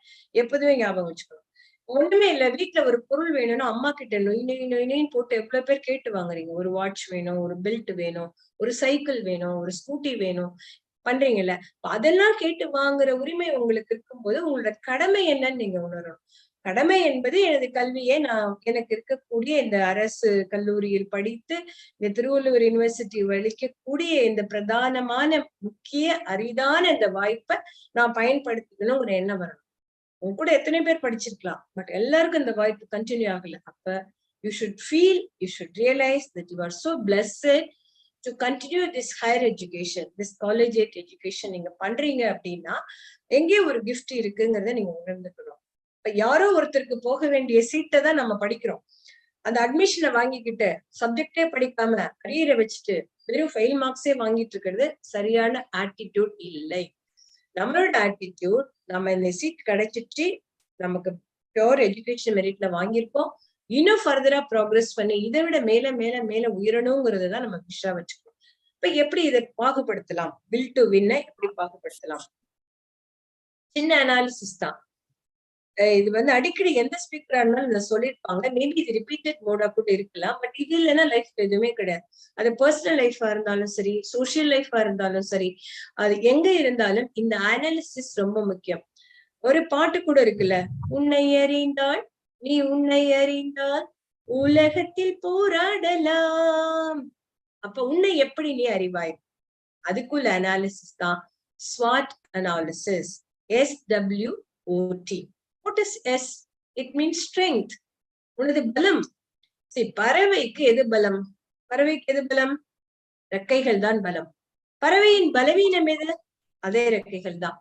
எப்போதுமே ஞாபகம் வச்சுக்கணும். ஒண்ணுமே இல்ல, வீட்டுல ஒரு பொருள் வேணும்னா அம்மா கிட்ட நொய் போட்டு எவ்வளவு பேர் கேட்டு வாங்குறீங்க. ஒரு வாட்ச் வேணும், ஒரு பெல்ட் வேணும், ஒரு சைக்கிள் வேணும், ஒரு ஸ்கூட்டி வேணும் பண்றீங்கல்ல. அதெல்லாம் கேட்டு வாங்குற உரிமை உங்களுக்கு இருக்கும்போது உங்களோட கடமை என்னன்னு நீங்க உணரணும். கடமை என்பது எனது கல்வியை எனக்கு இருக்கக்கூடிய இந்த அரசு கல்லூரியில் படித்து இந்த திருவள்ளுவர் யூனிவர்சிட்டி வலிக்கக்கூடிய இந்த பிரதானமான முக்கிய அரிதான இந்த வாய்ப்பை நான் பயன்படுத்திக்கணுங்கிற எண்ணம் வரணும். உங்க கூட எத்தனை பேர் படிச்சிருக்கலாம், பட் எல்லாருக்கும் இந்த வாய்ப்பு கண்டினியூ ஆகல. அப்ப you should feel, you should realise that you are so blessed to continue this higher education, this college education நீங்க பண்றீங்க அப்படின்னா எங்கேயும் ஒரு கிஃப்ட் இருக்குங்கிறத நீங்க உணர்ந்துக்கணும். இப்ப யாரோ ஒருத்தருக்கு போக வேண்டிய சீட்டை தான் நம்ம படிக்கிறோம். அந்த அட்மிஷனை வாங்கிக்கிட்டு சப்ஜெக்டே படிக்காம அரியரை வச்சுட்டு வெறும் ஃபெயில் மார்க்ஸே வாங்கிட்டு இருக்கிறது சரியான ஆட்டிடியூட் இல்லை. நம்மளோட ஆட்டிடியூட், நம்ம இந்த சீட் கிடைச்சிச்சு, நமக்கு பியூர் எஜுகேஷன் மெரிட்ல வாங்கியிருக்கோம், இன்னும் ஃபர்தரா ப்ராக்ரஸ் பண்ணி இதை விட மேல மேல மேல உயரணுங்கிறதுதான் நம்ம விஷா வச்சுக்கணும். இப்ப எப்படி இதை பாகுபடுத்தலாம்? வில் டு வின்னை எப்படி பாகுபடுத்தலாம்? சின்ன அனாலிசிஸ் தான். இது வந்து அடிக்கடி எந்த ஸ்பீக்கரா இருந்தாலும் இதை சொல்லியிருப்பாங்க. மேபி இது ரிப்பீட்டட் மோடா கூட இருக்கலாம். பட் இது இல்லைன்னா லைஃப் எதுவுமே கிடையாது. அது பர்சனல் லைஃபா இருந்தாலும் சரி, சோசியல் லைஃபா இருந்தாலும் சரி, அது எங்க இருந்தாலும் இந்த அனாலிசிஸ் ரொம்ப முக்கியம். ஒரு பாட்டு கூட இருக்குல்ல, உன்னை அறிந்தால் நீ உன்னை அறிந்தால் உலகத்தில் போராடலாம். அப்ப உன்னை எப்படி நீ அறிவாய்? அதுக்குள்ள அனாலிசிஸ் தான் ஸ்வாட் analysis. SWOT. What is S? It means strength. உனது பலம். சரி, பறவைக்கு எது பலம்? பறவைக்கு எது பலம்? ரெக்கைகள் தான் பலம். பறவையின் பலவீனம் எது? அதே ரெக்கைகள் தான்.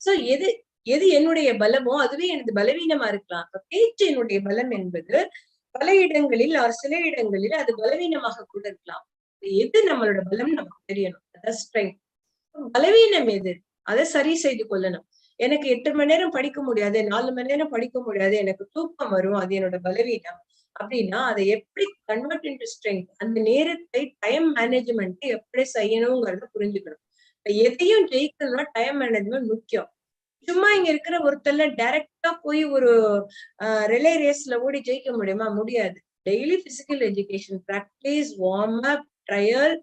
சோ எது எது என்னுடைய பலமோ அதுவே எனது பலவீனமா இருக்கலாம். பேச்சு என்னுடைய பலம் என்பது பல இடங்களில் சில இடங்களில் அது பலவீனமாக கூட இருக்கலாம். எது நம்மளோட பலம் நமக்கு தெரியணும். அதான் ஸ்ட்ரென்த். பலவீனம் எது? அதை சரி செய்து கொள்ளணும். எனக்கு 8 மணி நேரம் படிக்க முடியாது, 4 மணி நேரம் படிக்க முடியாது, எனக்கு தூக்கம் வரும், அது என்னோட பலவீனம் அப்படின்னா அதை எப்படி கன்வெர்ட் இன்டு ஸ்ட்ரென்த், அந்த நேரத்தை டைம் மேனேஜ்மெண்ட் எப்படி செய்யணுங்கிறத புரிஞ்சுக்கணும். எதையும் ஜெயிக்கணும்னா டைம் மேனேஜ்மெண்ட் முக்கியம். சும்மா இங்க இருக்கிற ஒருத்தர்ல டைரக்டா போய் ஒரு ரிலே ரேஸ்ல ஓடி ஜெயிக்க முடியுமா? முடியாது. Daily physical education, practice, warm up, trial,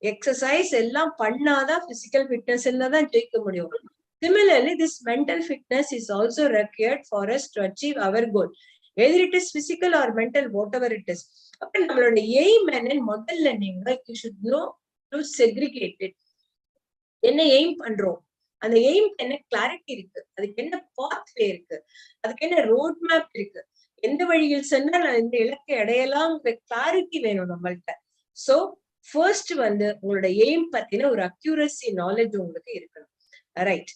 exercise எல்லாம் பண்ணாதான் பிசிக்கல் ஃபிட்னஸ் தான் ஜெயிக்க முடியும். Similarly, this mental fitness is also required for us to achieve our goal. Whether it is physical or mental, whatever it is. அப்ப நம்மளோட aim என்னன்னு முதல்ல நீங்க you should know to segregate it. என்ன aim பண்றோம்? அந்த எய்ம் என்ன clarity இருக்கு? அதுக்கு என்ன பாத்வே இருக்கு? அதுக்கு என்ன ரோட் மேப் இருக்கு? எந்த வழியில் சென்னா நான் இந்த இலக்கை அடையலாம்ங்கிற கிளாரிட்டி வேணும் நம்மள்கிட்ட. சோ ஃபர்ஸ்ட் வந்து உங்களோட எய்ம் பத்தின ஒரு அக்யூரசி நாலேஜ் உங்களுக்கு இருக்கணும். ரைட்.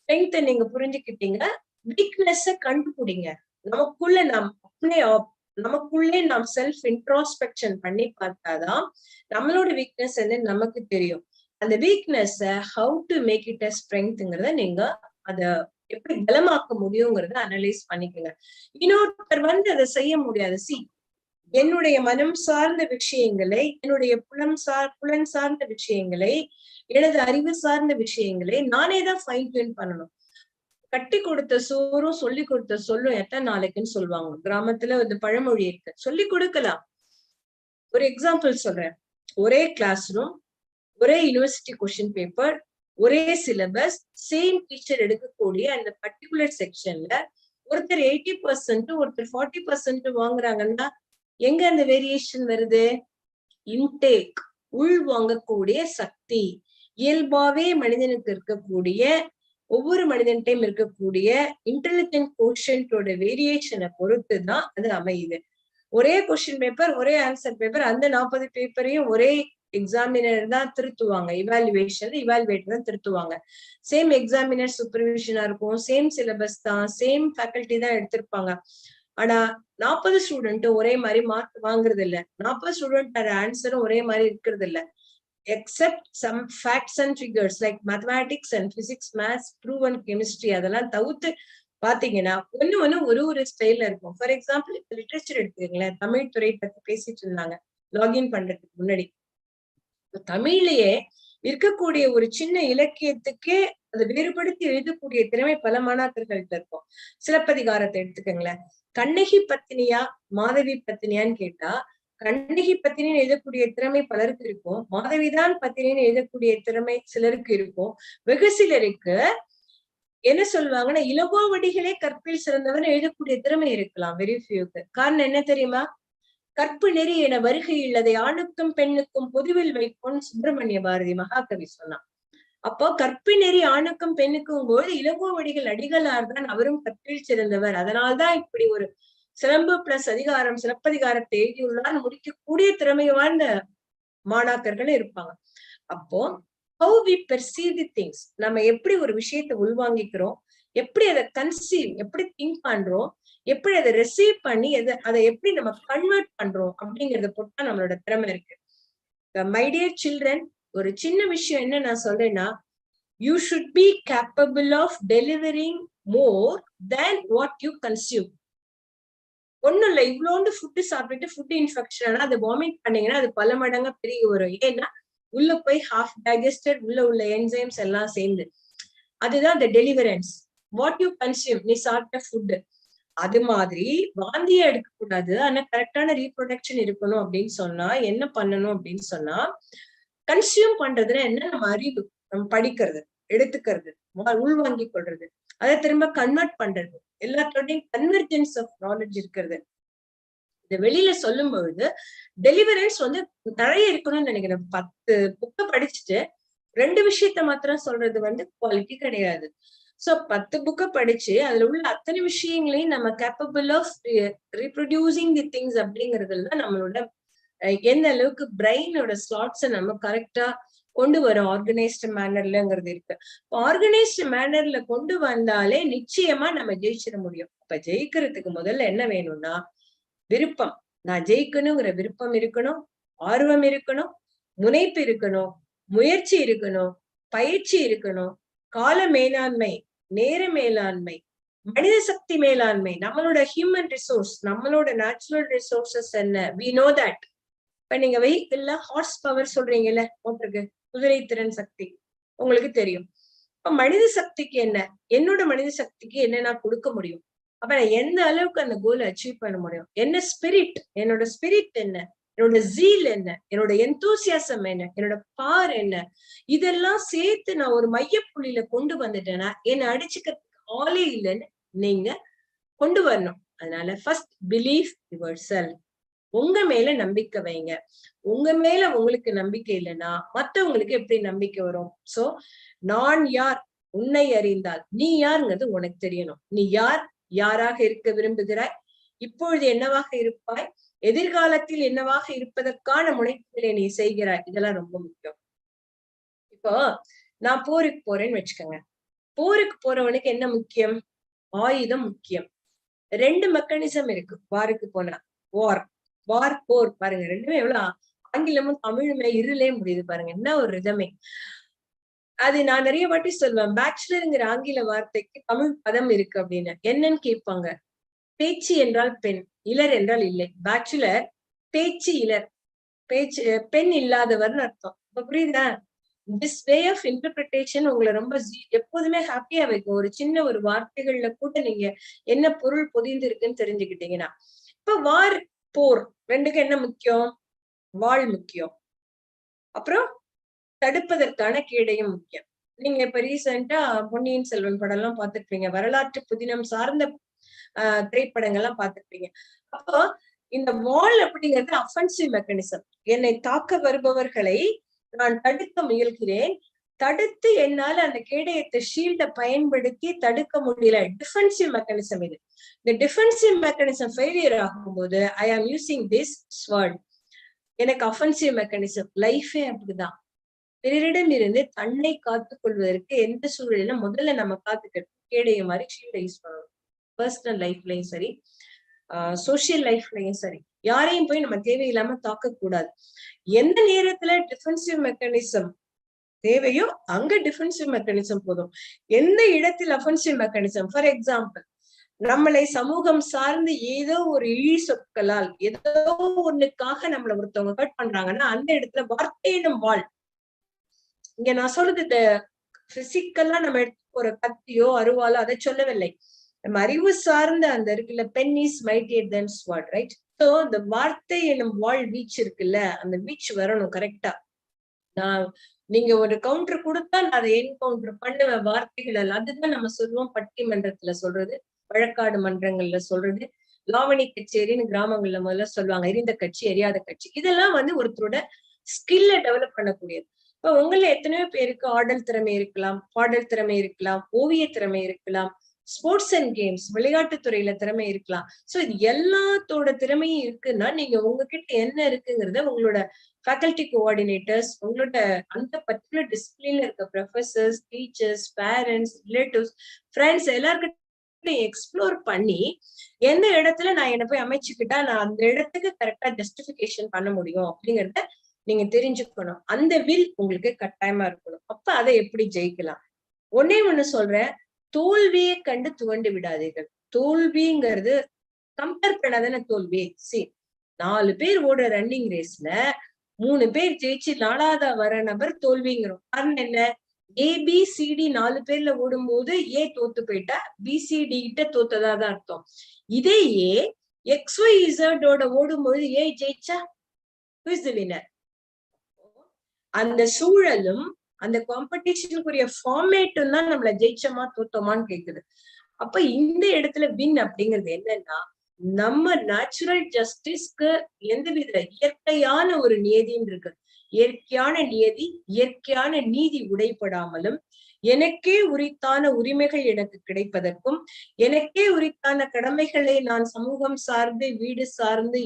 ஸ்ட்ரென்த் நீங்க புரிஞ்சுக்கிட்டீங்க. வீக்னஸ் கண்டுபிடிங்க. நமக்குள்ளே நாம் செல்ஃப் இன்ட்ரோஸ்பெக்ஷன் பண்ணி பார்த்தாதான் நம்மளோட வீக்னஸ் நமக்கு தெரியும். அந்த weakness how to make it a ஸ்ட்ரென்த்ங்கிறத நீங்க அத எப்படி பலமாக்க முடியுங்கிறத அனலைஸ் பண்ணிக்கோங்க. இன்னொருத்தர் வந்து அதை செய்ய முடியாது. என்னுடைய மனம் சார்ந்த விஷயங்களை, என்னுடைய புலன் சார்ந்த விஷயங்களை, எனது அறிவு சார்ந்த விஷயங்களை நானே தான் ஃபைன் டியூன் பண்ணணும். கட்டி கொடுத்த சோறும் சொல்லி கொடுத்த சொல்லும் எத்தனை நாளைக்குன்னு சொல்லுவாங்க. கிராமத்துல ஒரு பழமொழி இருக்கு. சொல்லி கொடுக்கலாம். ஒரு எக்ஸாம்பிள் சொல்றேன். ஒரே கிளாஸ் ரூம், ஒரே யூனிவர்சிட்டி கொஸ்டின் பேப்பர், ஒரே சிலபஸ், சேம் டீச்சர் எடுக்கக்கூடிய அந்த பர்டிகுலர் செக்ஷன்ல ஒருத்தர் 80%, ஒருத்தர் 40% வாங்குறாங்கன்னா எங்க அந்த வேரியேஷன் வருது? இன்டேக், உள் வாங்கக்கூடிய சக்தி. இயல்பாவே மனிதனுக்கு இருக்கக்கூடிய, ஒவ்வொரு மனிதன்டையும் இருக்கக்கூடிய இன்டெலிஜென்ட் கோஷன்டோட வேரியேஷனை பொறுத்துதான் அது அமையுது. ஒரே கொஸ்டின் பேப்பர், ஒரே ஆன்சர் பேப்பர், அந்த 40 பேப்பரையும் ஒரே எக்ஸாமினர் தான் திருத்துவாங்க. இவாலுவேட்டர் தான் திருத்துவாங்க. சேம் எக்ஸாமினர் சூப்பர்விஷனா இருக்கும், சேம் சிலபஸ் தான், சேம் ஃபேக்கல்டி தான் எடுத்திருப்பாங்க. ஆனா 40 ஸ்டூடெண்ட் ஒரே மாதிரி மார்க் வாங்குறது இல்ல. 40 ஸ்டூடெண்ட் ஆன்சரும் ஒரே மாதிரி இருக்கிறது இல்ல. Except some facts and figures like mathematics and physics, maths, proven chemistry, அதெல்லாம் தவிர்த்து பாத்தீங்கன்னா ஒண்ணு ஒரு ஸ்டைல்ல இருக்கும். ஃபார் எக்ஸாம்பிள் இப்ப லிட்ரேச்சர் எடுத்துக்கங்களேன். தமிழ் துறை பத்தி பேசிட்டு இருந்தாங்க லாகின் பண்றதுக்கு முன்னாடி. தமிழ்லயே இருக்கக்கூடிய ஒரு சின்ன இலக்கியத்துக்கே அதை வேறுபடுத்தி எழுதக்கூடிய திறமை பல மாணாக்கர்கள்ட்ட இருக்கும். சிலப்பதிகாரத்தை எடுத்துக்கங்களேன். கண்ணகி பத்தினியா மாதவி பத்தினியான்னு கேட்டா, கண்ணகி பத்தினின்னு எழுதக்கூடிய திறமை பலருக்கு இருக்கும், மாதவிதான் பத்தினின்னு எழுதக்கூடிய திறமை சிலருக்கு இருக்கும். வெகு சிலருக்கு என்ன சொல்லுவாங்கன்னா, இளங்கோவடிகளே கற்பில் சிறந்தவன் எழுதக்கூடிய திறமை இருக்கலாம் வெரி ஃபியூக்கு. காரணம் என்ன தெரியுமா? கற்பு நெறி என வருகை இல்லதை ஆணுக்கும் பெண்ணுக்கும் பொதுவில் வைப்போம் சுப்பிரமணிய பாரதி மகாகவி சொன்னான். அப்போ கற்பு நெறி ஆணுக்கும் பெண்ணுக்கும் போது இளங்கோவடிகள் அடிகளார் தான் அவரும் கற்பில் சிறந்தவர். அதனால்தான் இப்படி ஒரு சிலம்பு பிளஸ் அதிகாரம், சிலப்பதிகாரத்தை எழுதியுள்ளார் முடிக்கக்கூடிய திறமை வாழ்ந்த மாணாக்கர்கள் இருப்பாங்க. அப்போ how we perceive the things, நம்ம எப்படி ஒரு விஷயத்தை உள்வாங்கிக்கிறோம், எப்படி அதை கன்சீவ், எப்படி திங்க் பண்றோம், எப்படி அதை ரிசீவ் பண்ணி அதை எப்படி நம்ம கன்வெர்ட் பண்றோம் அப்படிங்கறத பொறுத்தா நம்மளோட திறமை இருக்கு. மை டியர் சில்ட்ரன், ஒரு சின்ன விஷயம் என்ன நான் சொல்றேன்னா, you should be capable of delivering more than what you consume. ஒண்ணும் இல்ல, இவ்வளோண்டு ஃபுட்டு சாப்பிட்டுட்டு ஃபுட் இன்ஃபெக்ஷன் அதை வாமிட் பண்ணீங்கன்னா அது பல மடங்கா பெரிய வரும். ஏன்னா உள்ள போய் ஹாஃப் டைஜஸ்டட் உள்ள என்சைம்ஸ் எல்லாம் சேர்ந்து, அதுதான் the deliverance. what you consume, நீ சாப்பிட்ட ஃபுட். அது மாதிரி வாந்தியா எடுக்கக்கூடாது, ஆனா கரெக்டான ரீப்ரொடக்ஷன் இருக்கணும் அப்படின்னு சொன்னா என்ன பண்ணணும் அப்படின்னு சொன்னா, கன்சியூம் பண்றதுன்னா என்ன? நம்ம அறிவு, நம்ம படிக்கிறது, எடுத்துக்கிறது, உள்வாங்கிக் கொள்றது, அதை திரும்ப கன்வெர்ட் பண்றது, எல்லாத்தோடையும் கன்வெர்ஜென்ஸ் ஆஃப் நாலேஜ் இருக்கிறது. இதை வெளியில சொல்லும் பொழுது டெலிவரன்ஸ் நிறைய இருக்கணும்னு நினைக்கிறேன். 10 புக்கை படிச்சுட்டு 2 விஷயத்த மாத்திரம் சொல்றது குவாலிட்டி கிடையாது. சோ 10 புக்கை படிச்சு அதுல உள்ள அத்தனை விஷயங்களையும் நம்ம capable of reproducing the things அப்படிங்கறதுல நம்மளோட எந்த அளவுக்கு பிரெயினோட ஸ்லாட்ஸை நம்ம கரெக்டா கொண்டு வரும் ஆர்கனைஸ்டு மேனர்லங்கிறது இருக்கு. ஆர்கனைஸ்டு மேனர்ல கொண்டு வந்தாலே நிச்சயமா நம்ம ஜெயிச்சிட முடியும். அப்ப ஜெயிக்கிறதுக்கு முதல்ல என்ன வேணும்னா விருப்பம். நான் ஜெயிக்கணுங்கிற விருப்பம் இருக்கணும், ஆர்வம் இருக்கணும், முனைப்பு இருக்கணும், முயற்சி இருக்கணும், பயிற்சி இருக்கணும், கால மேலாண்மை, நேர மேலாண்மை, மனித சக்தி மேலாண்மை, நம்மளோட ஹியூமன் ரிசோர்ஸ், நம்மளோட நேச்சுரல் ரிசோர்சஸ் என்ன, we know that. இப்ப நீங்க வெஹிக்கிள்ல ஹார்ஸ் பவர் சொல்றீங்கல்ல, மோட்டருக்கு குதிரை திறன் சக்தி உங்களுக்கு தெரியும். இப்ப மனித சக்திக்கு என்ன, என்னோட மனித சக்திக்கு என்ன நான் கொடுக்க முடியும், அப்ப நான் எந்த அளவுக்கு அந்த கோலை அச்சீவ் பண்ண முடியும், என்ன ஸ்பிரிட், என்னோட ஸ்பிரிட் என்ன, என்னோட ஜீல் என்ன, என்னோட எந்தூசியாசம் என்ன, என்னோட பார் என்ன, இதெல்லாம் சேர்த்து நான் ஒரு மையப்புள்ளியில கொண்டு வந்துட்டேன்னா என்னை அடிச்சுக்கிறதுக்கு ஆளே இல்லைன்னு நீங்க கொண்டு வரணும். அதனால ஃபர்ஸ்ட் பிலீவ் யுவர் செல்ஃப். உங்க மேல நம்பிக்கை வைங்க. உங்க மேல உங்களுக்கு நம்பிக்கை இல்லைன்னா மத்தவங்களுக்கு எப்படி நம்பிக்கை வரும்? சோ நான் யார், உன்னை அறிந்தால் நீ யாருங்கிறது உனக்கு தெரியணும். நீ யார், யாராக இருக்க விரும்புகிறாய், இப்பொழுது என்னவாக இருப்பாய், எதிர்காலத்தில் என்னவாக இருப்பதற்கான முனைப்புகளை நீ செய்கிறாய், இதெல்லாம் ரொம்ப முக்கியம். இப்போ நான் போருக்கு போறேன்னு வச்சுக்கோங்க. போருக்கு போறவனுக்கு என்ன முக்கியம்? ஆயுதம் முக்கியம். 2 மெக்கானிசம் இருக்கு வாருக்கு போனா. வார் போர் பாருங்க, ரெண்டுமே எவ்வளவு ஆங்கிலமும் தமிழுமே இருளே முடியுது பாருங்க, என்ன ஒரு ரிதமே. அது நான் நிறைய வாட்டி சொல்லுவேன், பேச்சுலருங்கிற ஆங்கில வார்த்தைக்கு தமிழ் பதம் இருக்கு அப்படின்னு. என்னன்னு கேட்பாங்க. பேச்சு என்றால் பெண், இலர் என்றால் இல்லை. பேச்சுலர் பேச்சு, இலர் பேச்சு, பெண் இல்லாதவர்னு அர்த்தம். இப்ப புரியுதா? திஸ் வே ஆஃப் இன்டர்பிரிட்டேஷன் உங்களை ரொம்ப எப்போதுமே ஹாப்பியா வைக்கும். ஒரு சின்ன ஒரு வார்த்தைகள்ல கூட நீங்க என்ன பொருள் பொதிந்து இருக்குன்னு தெரிஞ்சுக்கிட்டீங்கன்னா. இப்ப வார் போர் ரெண்டுக்கு என்ன முக்கியம்? வாழ் முக்கியம், அப்புறம் தடுப்பதற்கான கேடயம் முக்கியம். நீங்க இப்ப ரீசெண்டா பொன்னியின் செல்வன் படம் எல்லாம் பார்த்துருப்பீங்க. வரலாற்று புதினம் சார்ந்த திரைப்படங்கள்லாம் பார்த்திருப்பீங்க. அப்போ இந்த வால் அப்படிங்கிறது அஃபென்சிவ் மெக்கானிசம். என்னை தாக்க வருபவர்களை நான் தடுக்க முயல்கிறேன். தடுத்து என்னால அந்த கேடயத்தை ஷீல்ட பயன்படுத்தி தடுக்க முடியல. டிஃபென்சிவ் மெக்கானிசம் இது. இந்த டிஃபென்சிவ் மெக்கானிசம் ஃபெயிலியர் ஆகும்போது ஐ ஆம் யூசிங் திஸ் ஸ்வர்ட். எனக்கு அஃபென்சிவ் மெக்கானிசம். லைஃபே அப்படிதான். பிறரிடம் இருந்து தன்னை காத்துக் கொள்வதற்கு எந்த சூழலிலும் முதல்ல நம்ம காத்துக்கிறது கேடயம் மாதிரி ஷீல்ட யூஸ் பண்ணணும். பர்சனல் லைஃப்லயும் சரி, சோசியல் லைஃப்லயும் சரி, யாரையும் போய் நம்ம தேவையில்லாம தாக்க கூடாது. எந்த நேரத்துல டிஃபென்சிவ் மெக்கானிசம் தேவையோ அங்க டிஃபென்சிவ் மெக்கானிசம் போதும். எந்த இடத்தில் அஃபென்சிவ் மெக்கானிசம், ஃபார் எக்ஸாம்பிள், நம்மளை சமூகம் சார்ந்து ஏதோ ஒரு இழி சொற்களால் ஏதோ ஒண்ணுக்காக நம்மள ஒருத்தவங்க ஹர்ட் பண்றாங்கன்னா அந்த இடத்துல வார்த்தையிடும் வாள். இங்க நான் சொல்றது இந்த பிசிக்கலா நம்ம எடுத்து ஒரு கத்தியோ அருவாலோ அதை சொல்லவில்லை. நம்ம அறிவு சார்ந்த அந்த இருக்குல்ல, pen is mightier than sword, right? So இந்த வார்த்தை என்னும் வாள் வீச்சு இருக்குல்ல, அந்த வீச்சு வரணும் கரெக்டா. நான் நீங்க ஒரு கவுண்டர் கொடுத்தா நான் அதை என்கவுண்டர் பண்ணுவேன் வார்த்தைகள் எல்லாம். அதுதான் நம்ம சொல்லுவோம் பட்டிமன்றத்துல சொல்றது, வழக்காடு மன்றங்கள்ல சொல்றது, லாவணி கச்சேரின்னு கிராமங்கள்ல முதல்ல சொல்லுவாங்க, எரிந்த கட்சி எரியாத கட்சி. இதெல்லாம் ஒருத்தரோட ஸ்கில்ல டெவலப் பண்ணக்கூடியது. இப்ப உங்கள எத்தனையோ பேருக்கு ஆடல் திறமை இருக்கலாம், பாடல் திறமை இருக்கலாம், ஓவிய திறமை இருக்கலாம், ஸ்போர்ட்ஸ் அண்ட் கேம்ஸ் விளையாட்டு துறையில திறமை இருக்கலாம். சோ இது எல்லாத்தோட திறமையும் இருக்குன்னா நீங்க உங்ககிட்ட என்ன இருக்குங்கிறத உங்களோட ஃபேக்கல்டி கோஆர்டினேட்டர்ஸ், உங்களோட அந்த பர்டிகுலர் டிசிப்ளின்ல இருக்க professors, teachers, parents, relatives, friends எல்லாருக்கிட்ட எக்ஸ்ப்ளோர் பண்ணி எந்த இடத்துல நான் என்ன போய் அமைச்சுக்கிட்டா நான் அந்த இடத்துக்கு கரெக்டா ஜஸ்டிபிகேஷன் பண்ண முடியும் அப்படிங்கறத நீங்க தெரிஞ்சுக்கணும். அந்த வில் உங்களுக்கு கட்டாயமா இருக்கணும். அப்ப அதை எப்படி ஜெயிக்கலாம்? ஒன்னே ஒண்ணு சொல்றேன், தோல்வியை கண்டு துவண்டு விடாதீர்கள். தோல்விங்கிறது கம்பேர் பண்ணாதானே தோல்வி. சரி, 4 பேர் ஓடுற ரன்னிங் ரேஸ்ல 3 பேர் ஜெயிச்சு 4ஆவதா வர நபர் தோல்விங்கிறோம். காரணம் என்ன? ABCD 4 பேர்ல ஓடும்போது A தோத்து போயிட்டா BCD கிட்ட தோத்ததாதான் அர்த்தம். இதையே XYZ ஓடும்போது A ஜெயிச்சா who is the winner? அந்த சூழலும் அந்த காம்படிஷனுக்குரிய ஃபார்மேட்டும் தான் நம்மள ஜெயிச்சோமா தோத்தோமான்னு கேக்குது. அப்ப இந்த இடத்துல வின் அப்படிங்கிறது என்னன்னா, நம்ம நேச்சுரல் ஜஸ்டிஸ்க்கு எந்தவித இயற்கையான ஒரு நியதின்னு இருக்கு. இயற்கையான நியதி, இயற்கையான நீதி உடைப்படாமலும், எனக்கே உரித்தான உரிமைகள் எனக்கு கிடைப்பதற்கும், எனக்கே உரித்தான கடமைகளை நான் சமூகம் சார்ந்து, வீடு சார்ந்து,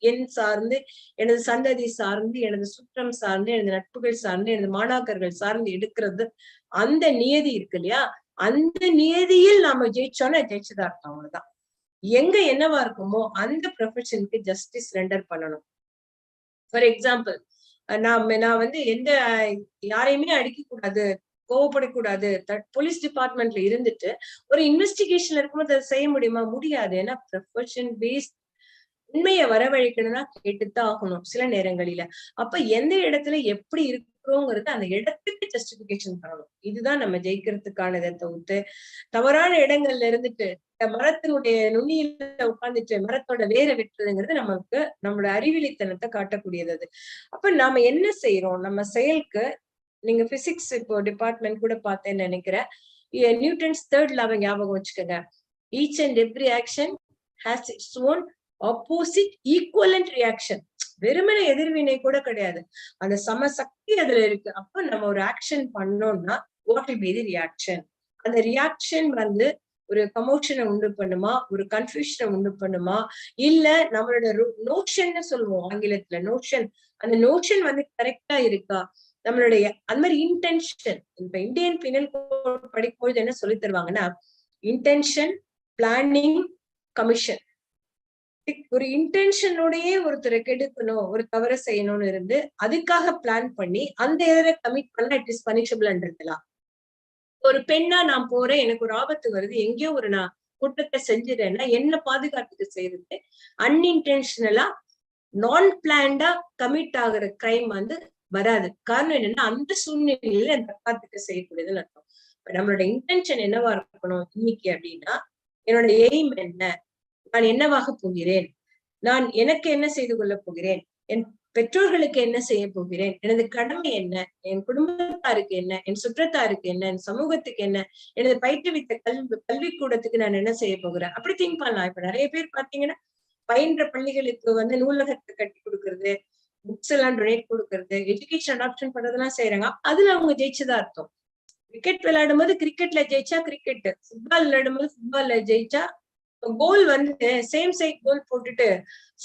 என் சார்ந்து, எனது சந்ததி சார்ந்து, எனது சுற்றம் சார்ந்து, எனது நட்புகள் சார்ந்து, எனது மாணாக்கர்கள் சார்ந்து எடுக்கிறது அந்த நியதி இருக்கு இல்லையா, அந்த நியதியில் நாம ஜெயிச்சோன்னா ஜெயிச்சதா அர்த்தம். அவ்வளவுதான். எங்க என்னவா இருக்குமோ அந்த ப்ரொஃபஷனுக்கு ஜஸ்டிஸ் ரெண்டர் பண்ணணும். ஃபார் எக்ஸாம்பிள், நான் எந்த யாரையுமே அடிக்க கூடாது, கோவப்படக்கூடாது, போலீஸ் டிபார்ட்மெண்ட்ல இருந்துட்டு ஒரு இன்வெஸ்டிகேஷன்ல இருக்கும்போது அதை செய்ய முடியுமா? முடியாது. ஏன்னா ப்ரொஃபஷன் பேஸ்ட் உண்மையை வரவழைக்கணும்னா கேட்டுத்தான் ஆகணும் சில நேரங்களில. அப்ப எந்த இடத்துல எப்படி இருக்கிறோங்கிறது அந்த இடத்துக்கு ஜஸ்டிபிகேஷன் பண்ணணும். இதுதான் நம்ம ஜெயிக்கிறதுக்கானதை தவிர்த்து தவறான இடங்கள்ல இருந்துட்டு மரத்தினுடைய நுனியில உட்கார்ந்துட்டு மரத்தோட வேற வெட்டுறதுங்கிறது நமக்கு நம்மளோட அறிவிலித்தனத்தை காட்டக்கூடியது. அது அப்ப நாம என்ன செய்யறோம்? நம்ம செயலுக்கு நீங்க பிசிக்ஸ் இப்போ டிபார்ட்மெண்ட் கூட பார்த்தேன்னு நினைக்கிறேன். நியூட்டன்ஸ் 3rd law ஞாபகம் வச்சுக்கோங்க. Each and every action has its own opposite equivalent reaction. வெறுமன எதிர்வினை கூட கிடையாது, அந்த சமசக்தி அதுல இருக்கு. அப்ப நம்ம ஒரு ஆக்ஷன் பண்ணோம்னா what will be the reaction? அந்த ரியாக்ஷன் ஒரு கமோஷனை உண்டு பண்ணுமா, ஒரு கன்ஃபியூஷனை உண்டு பண்ணுமா, இல்ல நம்மளோட நோஷன் சொல்லுவோம் ஆங்கிலத்துல, நோஷன், அந்த நோஷன் கரெக்டா இருக்கா, நம்மளுடைய அந்த மாதிரி இன்டென்ஷன். இப்ப இந்தியன் பீனல் கோட் படிக்கும்போது என்ன சொல்லி தருவாங்கன்னா, இன்டென்ஷன், பிளானிங், கமிஷன். ஒரு இன்டென்ஷனோடயே ஒருத்தரை கெடுக்கணும், ஒரு தவறு செய்யணும்னு இருந்து அதுக்காக பிளான் பண்ணி அந்த எதிர கமிட் பண்ணா இட் இஸ் பனிஷபிள்ன்றதுலாம். ஒரு பெண்ணா நான் போறேன், எனக்கு ஒரு ஆபத்து வருது, எங்கேயோ ஒரு நான் குற்றத்தை செஞ்சிடறேன்னா என்ன பாதுகாத்துக்கு செய்யறது அன்இன்டென்ஷனலா நான் பிளான்டா கமிட் ஆகுற கிரைம் வராது. காரணம் என்னன்னா அந்த சூழ்நிலையில தற்காத்துக்கு செய்யக்கூடியதுன்னு அர்த்தம். நம்மளோட இன்டென்ஷன் என்னவா இருக்கணும் இன்னைக்கு அப்படின்னா, என்னோட எய்ம் என்ன, நான் என்னவாக போகிறேன், நான் எனக்கு என்ன செய்து கொள்ள போகிறேன், என் பெற்றோர்களுக்கு என்ன செய்ய போகிறேன், எனது கடமை என்ன, என் குடும்பத்தாருக்கு என்ன, என் சுற்றத்தாருக்கு என்ன, என் சமூகத்துக்கு என்ன, எனது பயிற்றுவித்த கல்விக்கூடத்துக்கு நான் என்ன செய்ய போகிறேன், அப்படி திங்க் பண்ணலாம். இப்ப நிறைய பேர் பாத்தீங்கன்னா பயின்ற பள்ளிகளுக்கு நூலகத்தை கட்டி கொடுக்கறது, புக்ஸ் எல்லாம் டொனேட் கொடுக்கறது, எஜுகேஷன் அடாப்ஷன் பண்றதெல்லாம் செய்யறாங்க. அதுல அவங்க ஜெயிச்சுதான் அர்த்தம். கிரிக்கெட் விளையாடும் போது கிரிக்கெட்ல ஜெயிச்சா கிரிக்கெட், ஃபுட்பால் விளையாடும் போது ஃபுட்பால்ல ஜெயிச்சா, கோல் சேம் சைட் கோல் போட்டுட்டு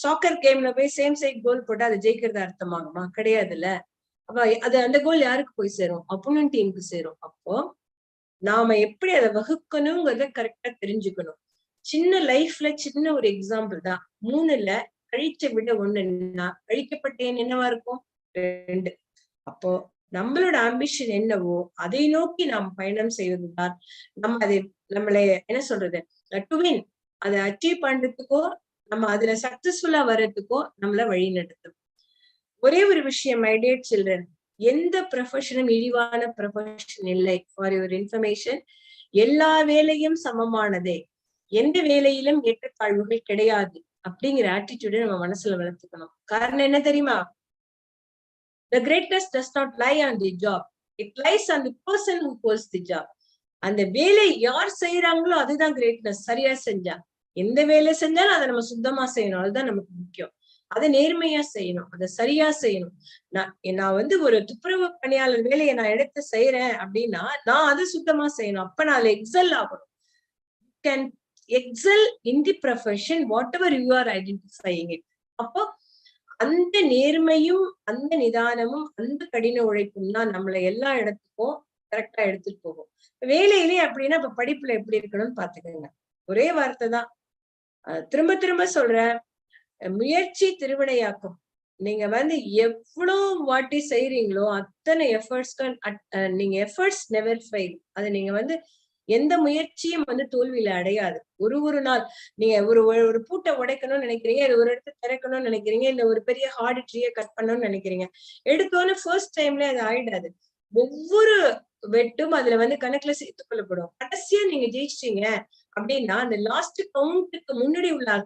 சாக்கர் கேம்ல போய் சேம் சைட் கோல் போட்டு அதை ஜெயிக்கிறது அர்த்தமாகுமா? கிடையாதுல்ல. அப்ப அந்த கோல் யாருக்கு போய் சேரும்? அப்போனன்ட் டீமுக்கு சேரும். அப்போ நாம எப்படி அதை வகுக்கணுங்கிறத கரெக்டா தெரிஞ்சுக்கணும். சின்ன லைஃப்ல சின்ன ஒரு எக்ஸாம்பிள் தான். 3ல கழிச்ச விட 1ன்னா கழிக்கப்பட்டேன் என்னவா இருக்கும்? 2. அப்போ நம்மளோட ஆம்பிஷன் என்னவோ அதை நோக்கி நாம் பயணம் செய்வதுதான் நம்மளை என்ன சொல்றது, டு வின், அதை அச்சீவ் பண்றதுக்கோ நம்ம அதுல சக்சஸ்ஃபுல்லா வர்றதுக்கோ நம்மள வழி நடத்தும். ஒரே ஒரு விஷயம், மை டியர் சில்ட்ரன், எந்த ப்ரொஃபஷனும் இழிவான ப்ரொஃபஷன் இல்லை. ஃபார் யுவர் இன்ஃபர்மேஷன், எல்லா வேலையும் சமமானதே, எந்த வேலையிலும் ஏற்றத்தாழ்வுகள் கிடையாது அப்படிங்கிற ஆட்டிடியூட நம்ம மனசுல வளர்த்துக்கணும். காரணம் என்ன தெரியுமா? The greatness does not lie on the job. It lies on the person who holds the job. அந்த வேலை யார் செய்யறாங்களோ அதுதான் கிரேட்னஸ். சரியா செஞ்சா, எந்த வேலை செஞ்சாலும் அதை நம்ம சுத்தமா செய்யணும். அதுதான் நமக்கு முக்கியம். அதை நேர்மையா செய்யணும், அதை சரியா செய்யணும். நான் ஒரு துப்புரவு பணியாளர் வேலையை நான் எடுத்து செய்யறேன் அப்படின்னா நான் அதை சுத்தமா செய்யணும். அப்ப நான் எக்ஸல் ஆகணும். Can XL in the profession what ever you are identifying it. அப்போ அந்த நேர்மையும் அந்த நிதானமும் அந்த கடின உழைப்பும் தான் நம்மளை எல்லா இடத்துக்கும் கரெக்டா எடுத்துட்டு போகும். வேலையிலேயே அப்படின்னா இப்ப படிப்புல எப்படி இருக்கணும்னு பாத்துக்கோங்க. ஒரே வார்த்தை தான், திரும்ப திரும்ப சொல்றேன், முயற்சி திருவினையாக்கும். நீங்க எவ்வளவு வாட்டி செய்யறீங்களோ அத்தனை எஃபர்ட்ஸ்க்கு நீங்க எஃபர்ட்ஸ் நெவர் ஃபெயில். அது நீங்க எந்த முயற்சியும் தோல்வியில அடையாது. ஒரு நாள் நீங்க ஒரு பூட்டை உடைக்கணும்னு நினைக்கிறீங்க, இல்ல ஒரு இடத்த திறக்கணும்னு நினைக்கிறீங்க, இல்ல ஒரு பெரிய ஹார்ட் ட்ரீயை கட் பண்ணணும்னு நினைக்கிறீங்க. எடுத்தோன்னு ஃபர்ஸ்ட் டைம்ல அது ஆயிடாது. ஒவ்வொரு வெட்டும் அதுல கணக்குல சேர்த்துக் கொள்ளப்படும். கடைசியா நீங்க ஜெயிச்சிட்டீங்க அப்படின்னா அந்த லாஸ்ட் கவுண்ட்டுக்கு முன்னாடி உள்ள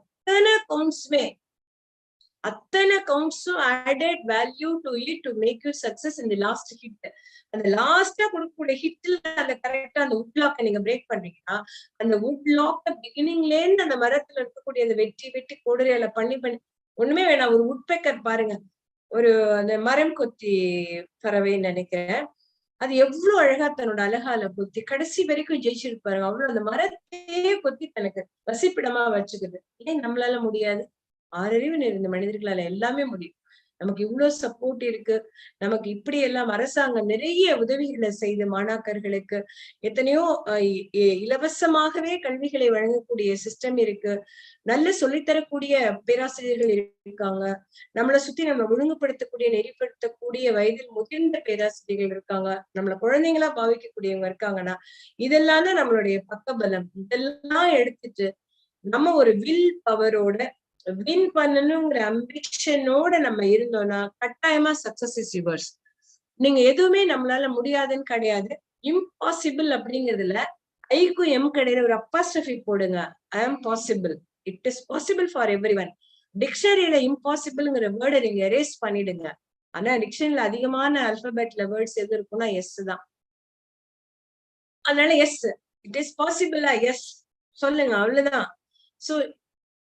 அத்தனை கவுண்ட்ஸும் added value to it to make you success in the last hit. அந்த லாஸ்டா கொடுக்கக்கூடிய ஹிட்ல அந்த கரெக்டா அந்த வுட் லாக்க நீங்க பிரேக் பண்றீங்கன்னா, அந்த வுட் லாக்க பிகினிங்ல இருந்து அந்த மரத்துல இருக்கக்கூடிய அந்த வெட்டி கோடுறையில பண்ணி ஒண்ணுமே வேணாம். ஒரு வுட் பேக்கர் பாருங்க, அந்த மரம் கொத்தி பறவைன்னு நினைக்கிறேன், அது எவ்வளவு அழகா தன்னோட அழகால கொத்தி கடைசி வரைக்கும் ஜெயிச்சிருப்பாரு. அவ்வளவு அந்த மரத்தையே கொத்தி தனக்கு வசிப்பிடமா வச்சுக்குது. ஏன் நம்மளால முடியாது? 6 அறிவு நிறைந்த மனிதர்களால எல்லாமே முடியும். நமக்கு இவ்வளவு சப்போர்ட் இருக்கு. நமக்கு இப்படி எல்லாம் அரசாங்கம் நிறைய உதவிகளை செய்து மாணாக்கர்களுக்கு எத்தனையோ இலவசமாகவே கல்விகளை வழங்கக்கூடிய சிஸ்டம் இருக்கு. நல்ல சொல்லித்தரக்கூடிய பேராசிரியர்கள் இருக்காங்க. நம்மளை சுத்தி நம்ம ஒழுங்குபடுத்தக்கூடிய நெறிப்படுத்தக்கூடிய வயதில் முதிர்ந்த பேராசிரியர்கள் இருக்காங்க. நம்மள குழந்தைங்களா பாவிக்கக்கூடியவங்க இருக்காங்கன்னா இதெல்லாம் தான் நம்மளுடைய பக்கபலம். இதெல்லாம் எடுத்துட்டு நம்ம ஒரு வில் பவரோட வின் பண்ணணுங்கிற அம்பிஷனோட நம்ம இருந்தோம்னா கட்டாயமா சக்சஸ் இஸ் யுவர்ஸ். நீங்க எதுவுமே நம்மளால முடியாதுன்னு கிடையாது. இம்பாசிபிள் அப்படிங்கிறதுல ஐக்கும் எம் கிடையாது, ஒரு அப்பாஸ்ட்ரஃபி போடுங்க. I am possible, it is possible for everyone. டிக்ஷனரியில இம்பாசிபிள்ங்கிற வேர்டை நீங்க எரேஸ் பண்ணிடுங்க. ஆனா டிக்ஷனரியில அதிகமான அல்பபெட்ல வேர்ட்ஸ் எது இருக்குன்னா எஸ் தான். அதனால எஸ், இட் இஸ் பாசிபிளா, எஸ் சொல்லுங்க, அவ்வளவுதான். சோ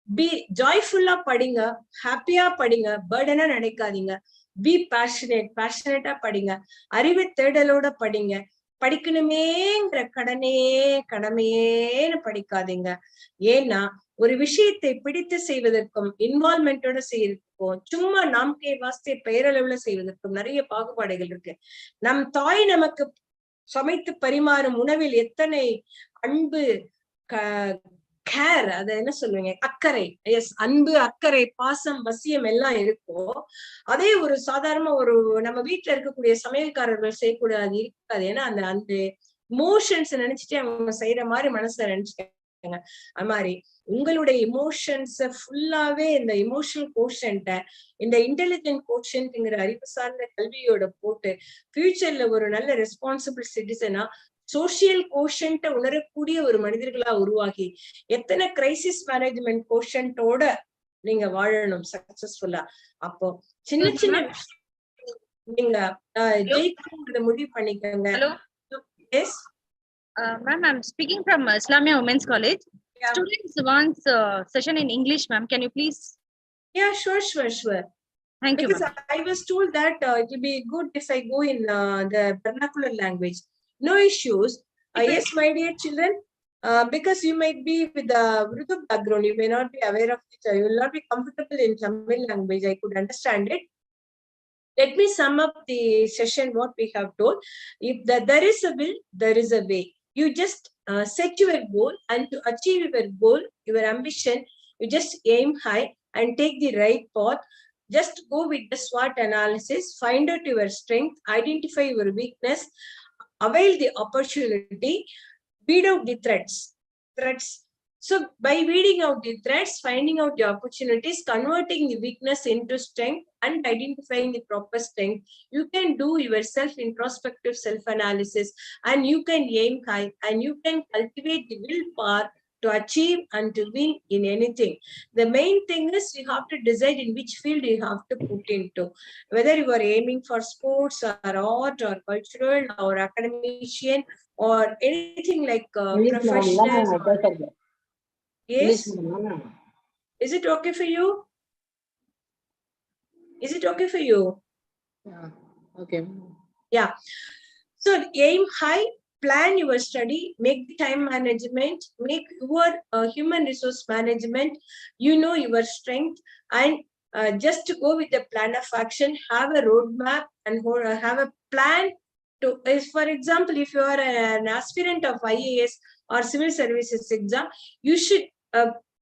பி ஜாய்ஃபுல்லா படிங்க, ஹாப்பியா படிங்க, பர்டனா நினைக்காதீங்க. பி பேஷனேட்டா படிங்க, அறிவு தேடலோட படிங்க. படிக்கணுமேங்கிற கடமையேன்னு படிக்காதீங்க. ஏன்னா ஒரு விஷயத்தை பிடித்து செய்வதற்கும் இன்வால்மெண்டோட செய்யறதுக்கும் சும்மா நாம்கே வாஸ்தே பெயரளவுல செய்வதற்கும் நிறைய பாகுபாடுகள் இருக்கு. நம் தாய் நமக்கு சமைத்து பரிமாறும் உணவில் எத்தனை அன்பு, கேர், அதை என்ன சொல்லுவீங்க, அக்கறை, எஸ், அன்பு, அக்கறை, பாசம், வசியம் எல்லாம் இருக்கும். அதே ஒரு சாதாரண நம்ம வீட்டுல இருக்கக்கூடிய சமையல்காரர்கள் செய்யக்கூடாது இருக்காது. ஏன்னா அந்த இமோஷன்ஸ் நினைச்சிட்டு அவங்க செய்யற மாதிரி மனசுல நினைச்சுட்டாங்க. அது மாதிரி உங்களுடைய இமோஷன்ஸ ஃபுல்லாவே இந்த இமோஷனல் கோஷன்ட்ட இந்த இன்டெலிஜென்ட் கோஷன்ட்ங்கிற அறிவு சார்ந்த கல்வியோட போட்டு ஃபியூச்சர்ல ஒரு நல்ல ரெஸ்பான்சிபிள் சிட்டிசனா சோசியல் கோஷன்ட்ட உணரக்கூடிய ஒரு மனிதர்களா உருவாகி எத்தனை கிரைசிஸ் மேனேஜ்மெண்ட் கோஷன்ட்டோட நீங்க வாழணும் சக்சஸ்ஃபுல்லா. அப்போ சின்ன சின்ன நீங்க ஜெயிக்கணும்ன்றத முடிவு பண்ணிக்கோங்க. Hello. Yes. Ma'am, I'm speaking from Islamia Women's College. Yeah. Students wants session in English, ma'am. Can you please? Yeah, sure. Thank you, Because ma'am. I was told that it will be good if I go in the vernacular language. No issues. Yes, my dear children. Because you might be with the Urdu background, you may not be aware of it. You will not be comfortable in Tamil language. I could understand it. Let me sum up the session, what we have told. If there is a will, there is a way. You just set your goal, and to achieve your goal, your ambition, you just aim high and take the right path. Just go with the SWOT analysis, find out your strength, identify your weakness, avail the opportunity, weed out the threats. So by weeding out the threats, finding out the opportunities, converting the weakness into strength, and identifying the proper strength, you can do your introspective self-analysis, and you can aim high, and you can cultivate the willpower to achieve and to win in anything. The main thing is you have to decide in which field you have to put into. Whether you are aiming for sports or art or cultural or academician or anything like professional. Yes. Is it okay for you? Is it okay for you? Yeah. Okay. Yeah. So aim high, plan your study, make the time management, make your human resource management, you know your strength, and just to go with the plan of action, have a roadmap and have a plan to, if for example, if you are an aspirant of IAS or civil services exam, you should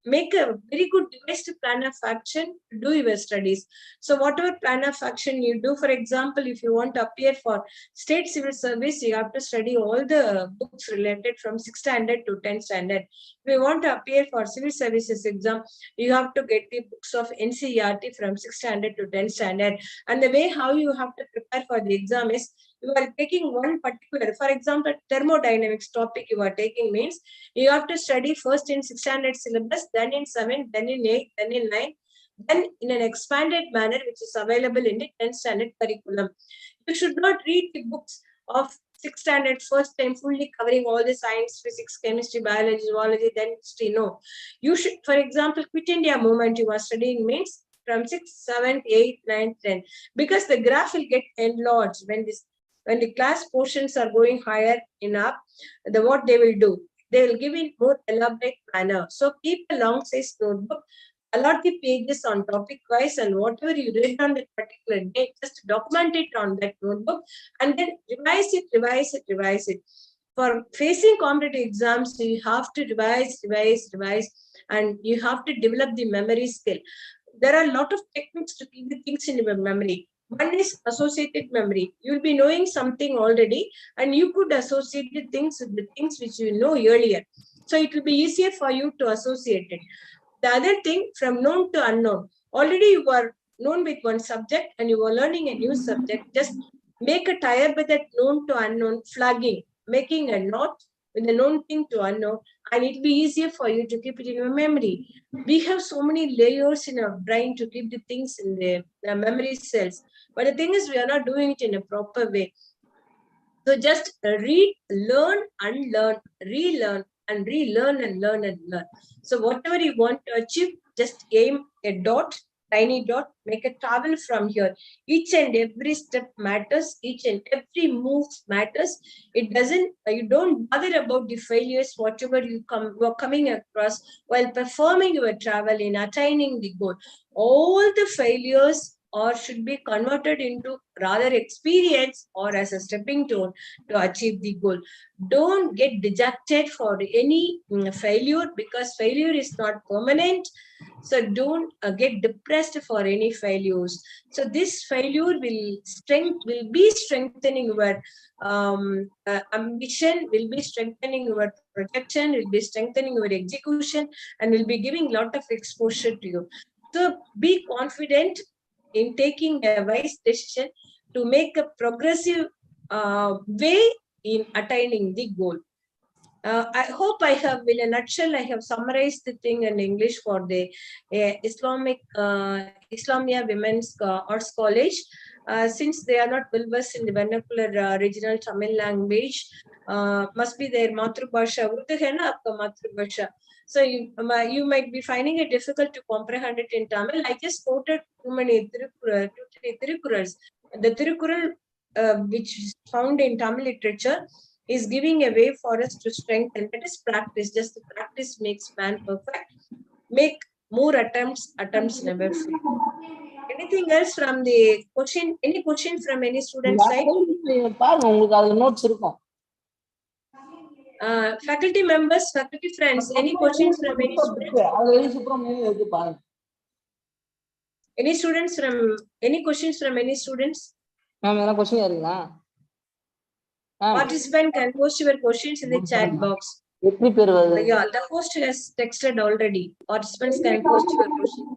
make a very good devised plan of action to do your studies. So whatever plan of action you do, for example, if you want to appear for state civil service, you have to study all the books related from 6th standard to 10th standard. If you want to appear for civil services exam, you have to get the books of NCERT from 6th standard to 10th standard. And the way how you have to prepare for the exam is, you are taking one particular, for example, thermodynamics topic you are taking means, you have to study first in 6th standard syllabus, then in 7th, then in 8th, then in 9th, then in an expanded manner which is available in the 10th standard curriculum. You should not read the books of 6th standard first time fully covering all the science, physics, chemistry, biology, zoology, then history. No. You should, for example, Quit India movement you are studying means from 6th, 7th, 8th, 9th, 10th, because the graph will get enlarged when the class portions are going higher enough. What they will do, they will give in more elaborate manner. So keep a long size notebook, allot the pages on topic wise, and whatever you read on that particular day, just document it on that notebook, and then revise it. For facing competitive exams, you have to revise, and you have to develop the memory skill. There are a lot of techniques to keep the things in your memory. One is associated memory. You'll be knowing something already, and you could associate the things with the things which you know earlier. So it will be easier for you to associate it. The other thing, from known to unknown. Already you are known with one subject and you are learning a new subject. Just make a tie-up with that known to unknown, flagging, making a knot with the known thing to unknown, and it will be easier for you to keep it in your memory. We have so many layers in our brain to keep the things in the memory cells. But the thing is, we are not doing it in a proper way. So just read, learn, unlearn, relearn, and relearn and learn and learn. So whatever you want to achieve, just aim a dot, tiny dot, make a travel from here. Each and every step matters. Each and every move matters. It doesn't, you don't bother about the failures, whatever you are coming across while performing your travel in attaining the goal. All the failures or should be converted into rather experience or as a stepping stone to achieve the goal. Don't get dejected for any failure, because failure is not permanent. So don't get depressed for any failures. So this failure will be strengthening your ambition, will be strengthening your projection, will be strengthening your execution, and will be giving lot of exposure to you. So be confident in taking a wise decision to make a progressive way in attaining the goal. I hope I have, in a nutshell, I have summarized the thing in English for the Islamia Women's Arts College. Since they are not well versed in the vernacular regional Tamil language, must be their Matrubhasha. Urdu hai na aapka Matrubhasha. So you might be finding it difficult to comprehend it in Tamil. I just quoted too many Tirukurals. The Tirukural, which is found in Tamil literature, is giving a way for us to strengthen. That is practice. Just the practice makes man perfect. Make more attempts never fail. Anything else from the question? Any question from any student side? Faculty members, faculty friends, any questions from any students? Any students from any questions from any students? Participant can post your questions in the chat box. Yeah, the host has texted already. Participants can post your questions.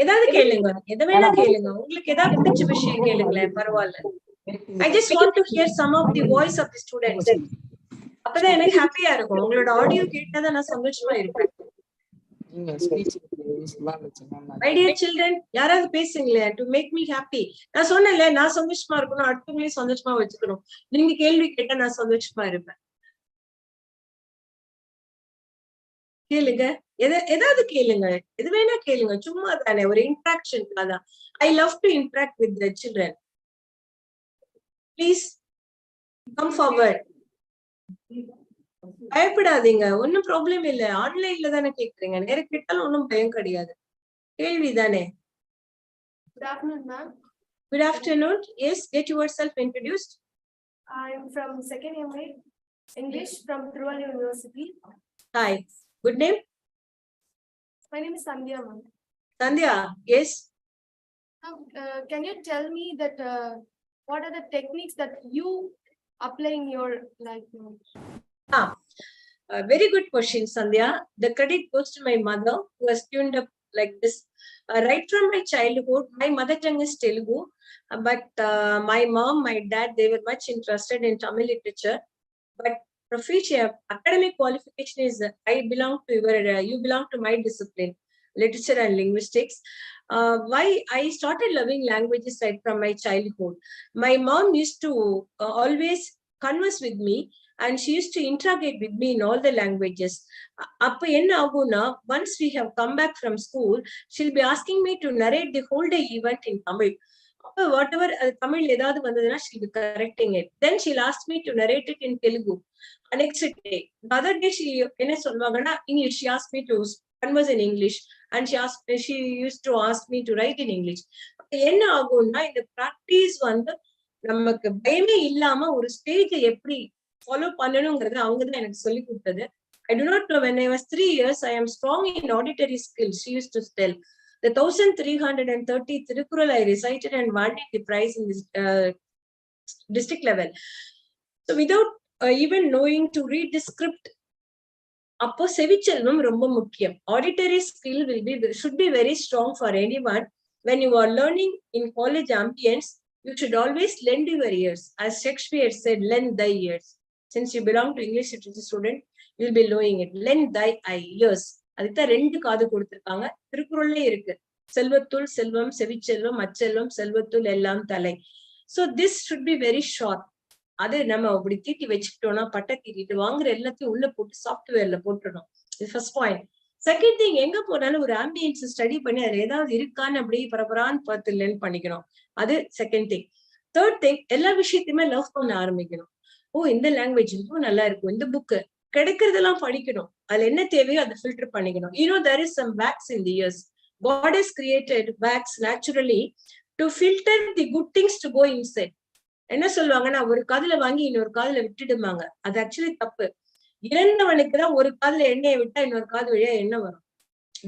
ஏதாவது கேளுங்க எதை வேணா கேளுங்க உங்களுக்கு ஏதாவது பிடிச்ச விஷயம் கேளுங்களேன் பரவாயில்ல. I just want to hear some of the voice of the students. அப்பதான் எனக்கு ஹாப்பியா இருக்கும். உங்களோட ஆடியோ கேட்டாதான் நான் சந்தோஷமா இருப்பேன். My dear children, யாராவது பேசுங்களேன் to make me happy. நான் சொன்னேன்ல நான் சந்தோஷமா இருக்கணும், அடுத்தவங்களையும் சந்தோஷமா வச்சுக்கணும். நீங்க கேள்வி கேட்டா நான் சந்தோஷமா இருப்பேன். கேளுங்க ஏதாவது கேளுங்க எது வேணா கேளுங்க சும்மா தானே ஒரு இன்ட்ராக்ஷன் தான். I love to interact with the children. Please come forward. பயப்படாதீங்க ஒன்னும் ப்ராப்ளம் இல்ல. ஆன்லைன்ல தானே கேக்குறீங்க, நேர கேட்டாலும் ஒன்னும் பயம் கிடையாது. கேள்வி தானே. Good afternoon, ma'am. Good afternoon. Yes, get yourself introduced. I am from second MA English from Trivandrum University. Hi. Good name? My name is Sandhya, ma'am. Sandhya, yes. Can you tell me that what are the techniques that you apply in your life? Very good question, Sandhya. The credit goes to my mother who has tuned up like this. Right from my childhood, my mother tongue is Telugu, but my mom, my dad, they were much interested in Tamil literature. But proficient academic qualification is you belong to my discipline, literature and linguistics. Why I started loving languages right from my childhood. My mom used to always converse with me, and she used to interrogate with me in all the languages. Appa enna aguna, once we have come back from school, she'll be asking me to narrate the whole day event in Tamil. Whatever Tamil edavadhu vandaduna, she'll be correcting it. Then she'll ask me to narrate it in Telugu. Next day, the other day she enna solvagana English. She asked me to converse in English, and she used to ask me to write in English. Enna aguna in the practice vandu நமக்கு பயமே இல்லாம ஒரு stage எப்படி follow பண்ணணும்ங்கறது அவங்க தான் எனக்கு சொல்லி கொடுத்தது. I do not know, when I was 3 years, I am strong in auditory skills. She used to tell. The 1330 Tirukural I recited and won the prize in this district level. So without even knowing to read the script, appo sevichellum romba mukkiyam. Auditory skill should be very strong for anyone. When you are learning in college ambience, you should always lend your ears. As Shakespeare said, lend thy ears. Since you belong to English literature student, you'll be knowing it. Lend thy ears. அதுதான் 2 காது கொடுத்திருக்காங்க. திருக்குறள்லயே இருக்கு. செல்வத்துள் செல்வம் செவிச்செல்வம் அச்செல்வம் செல்வத்துள் எல்லாம் தலை. So this should be very short. அது நம்ம அப்படி தீட்டி வச்சுக்கிட்டோம்னா பட்டை தீட்டிட்டு வாங்குற எல்லாத்தையும் உள்ள போட்டு சாஃப்ட்வேர்ல போட்டுடணும். இது ஃபர்ஸ்ட் பாயிண்ட். செகண்ட் திங், எங்க போனாலும் ஒரு ஆம்பியன்ஸ் ஸ்டடி பண்ணி அதுல ஏதாவது இருக்கான்னு அப்படியே பரபரான்னு பார்த்து லேர்ன் பண்ணிக்கணும். அது செகண்ட் திங். தேர்ட் திங், எல்லா விஷயத்தையுமே லவ் பண்ண ஆரம்பிக்கணும். இந்த லாங்குவேஜ் ரொம்ப நல்லா இருக்கும், இந்த புக்கு கிடைக்கிறதெல்லாம் படிக்கணும். அதுல என்ன தேவையோ அதை ஃபில்டர் பண்ணிக்கணும். there is some wax in the ears. God has created wax naturally to filter the good things to go inside. என்ன சொல்லுவாங்கன்னா, ஒரு காதுல வாங்கி இன்னொரு காதுல விட்டுடுமாங்க. அது ஆக்சுவலி தப்பு. இறந்தவனுக்கு தான் ஒரு காதுல எண்ணெயை விட்டா இன்னொரு காது வழியா எண்ணெய் வரும்.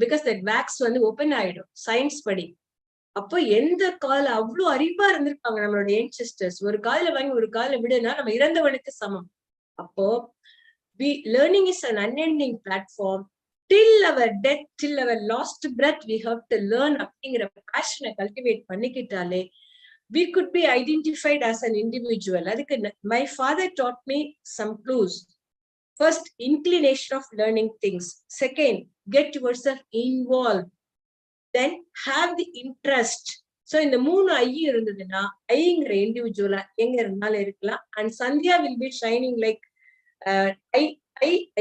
பிகாஸ் தட் வேக்ஸ் வந்து ஓபன் ஆயிடும் சயின்ஸ் படி. அப்போ எந்த கால அவ்வளவு அறிவா இருந்திருப்பாங்க நம்மளோட ஏன்செஸ்டர்ஸ். ஒரு காதுல வாங்கி ஒரு காதுல விடுனா நம்ம இறந்தவனுக்கு சமம். அப்போ learning is an unending platform. Till our death, till our last breath, we have to learn அப்படிங்கிற பேஷனை cultivate பண்ணிக்கிட்டாலே we could be identified as an individual. My father taught me some clues. First, inclination of learning things. Second, get yourself involved. Then have the interest. So in the 3 I இருந்ததுன்னா ஐங்கிற இண்டிவிஜுவலா எங்க இருந்தாலும் இருக்கலாம். And Sandhya will be shining like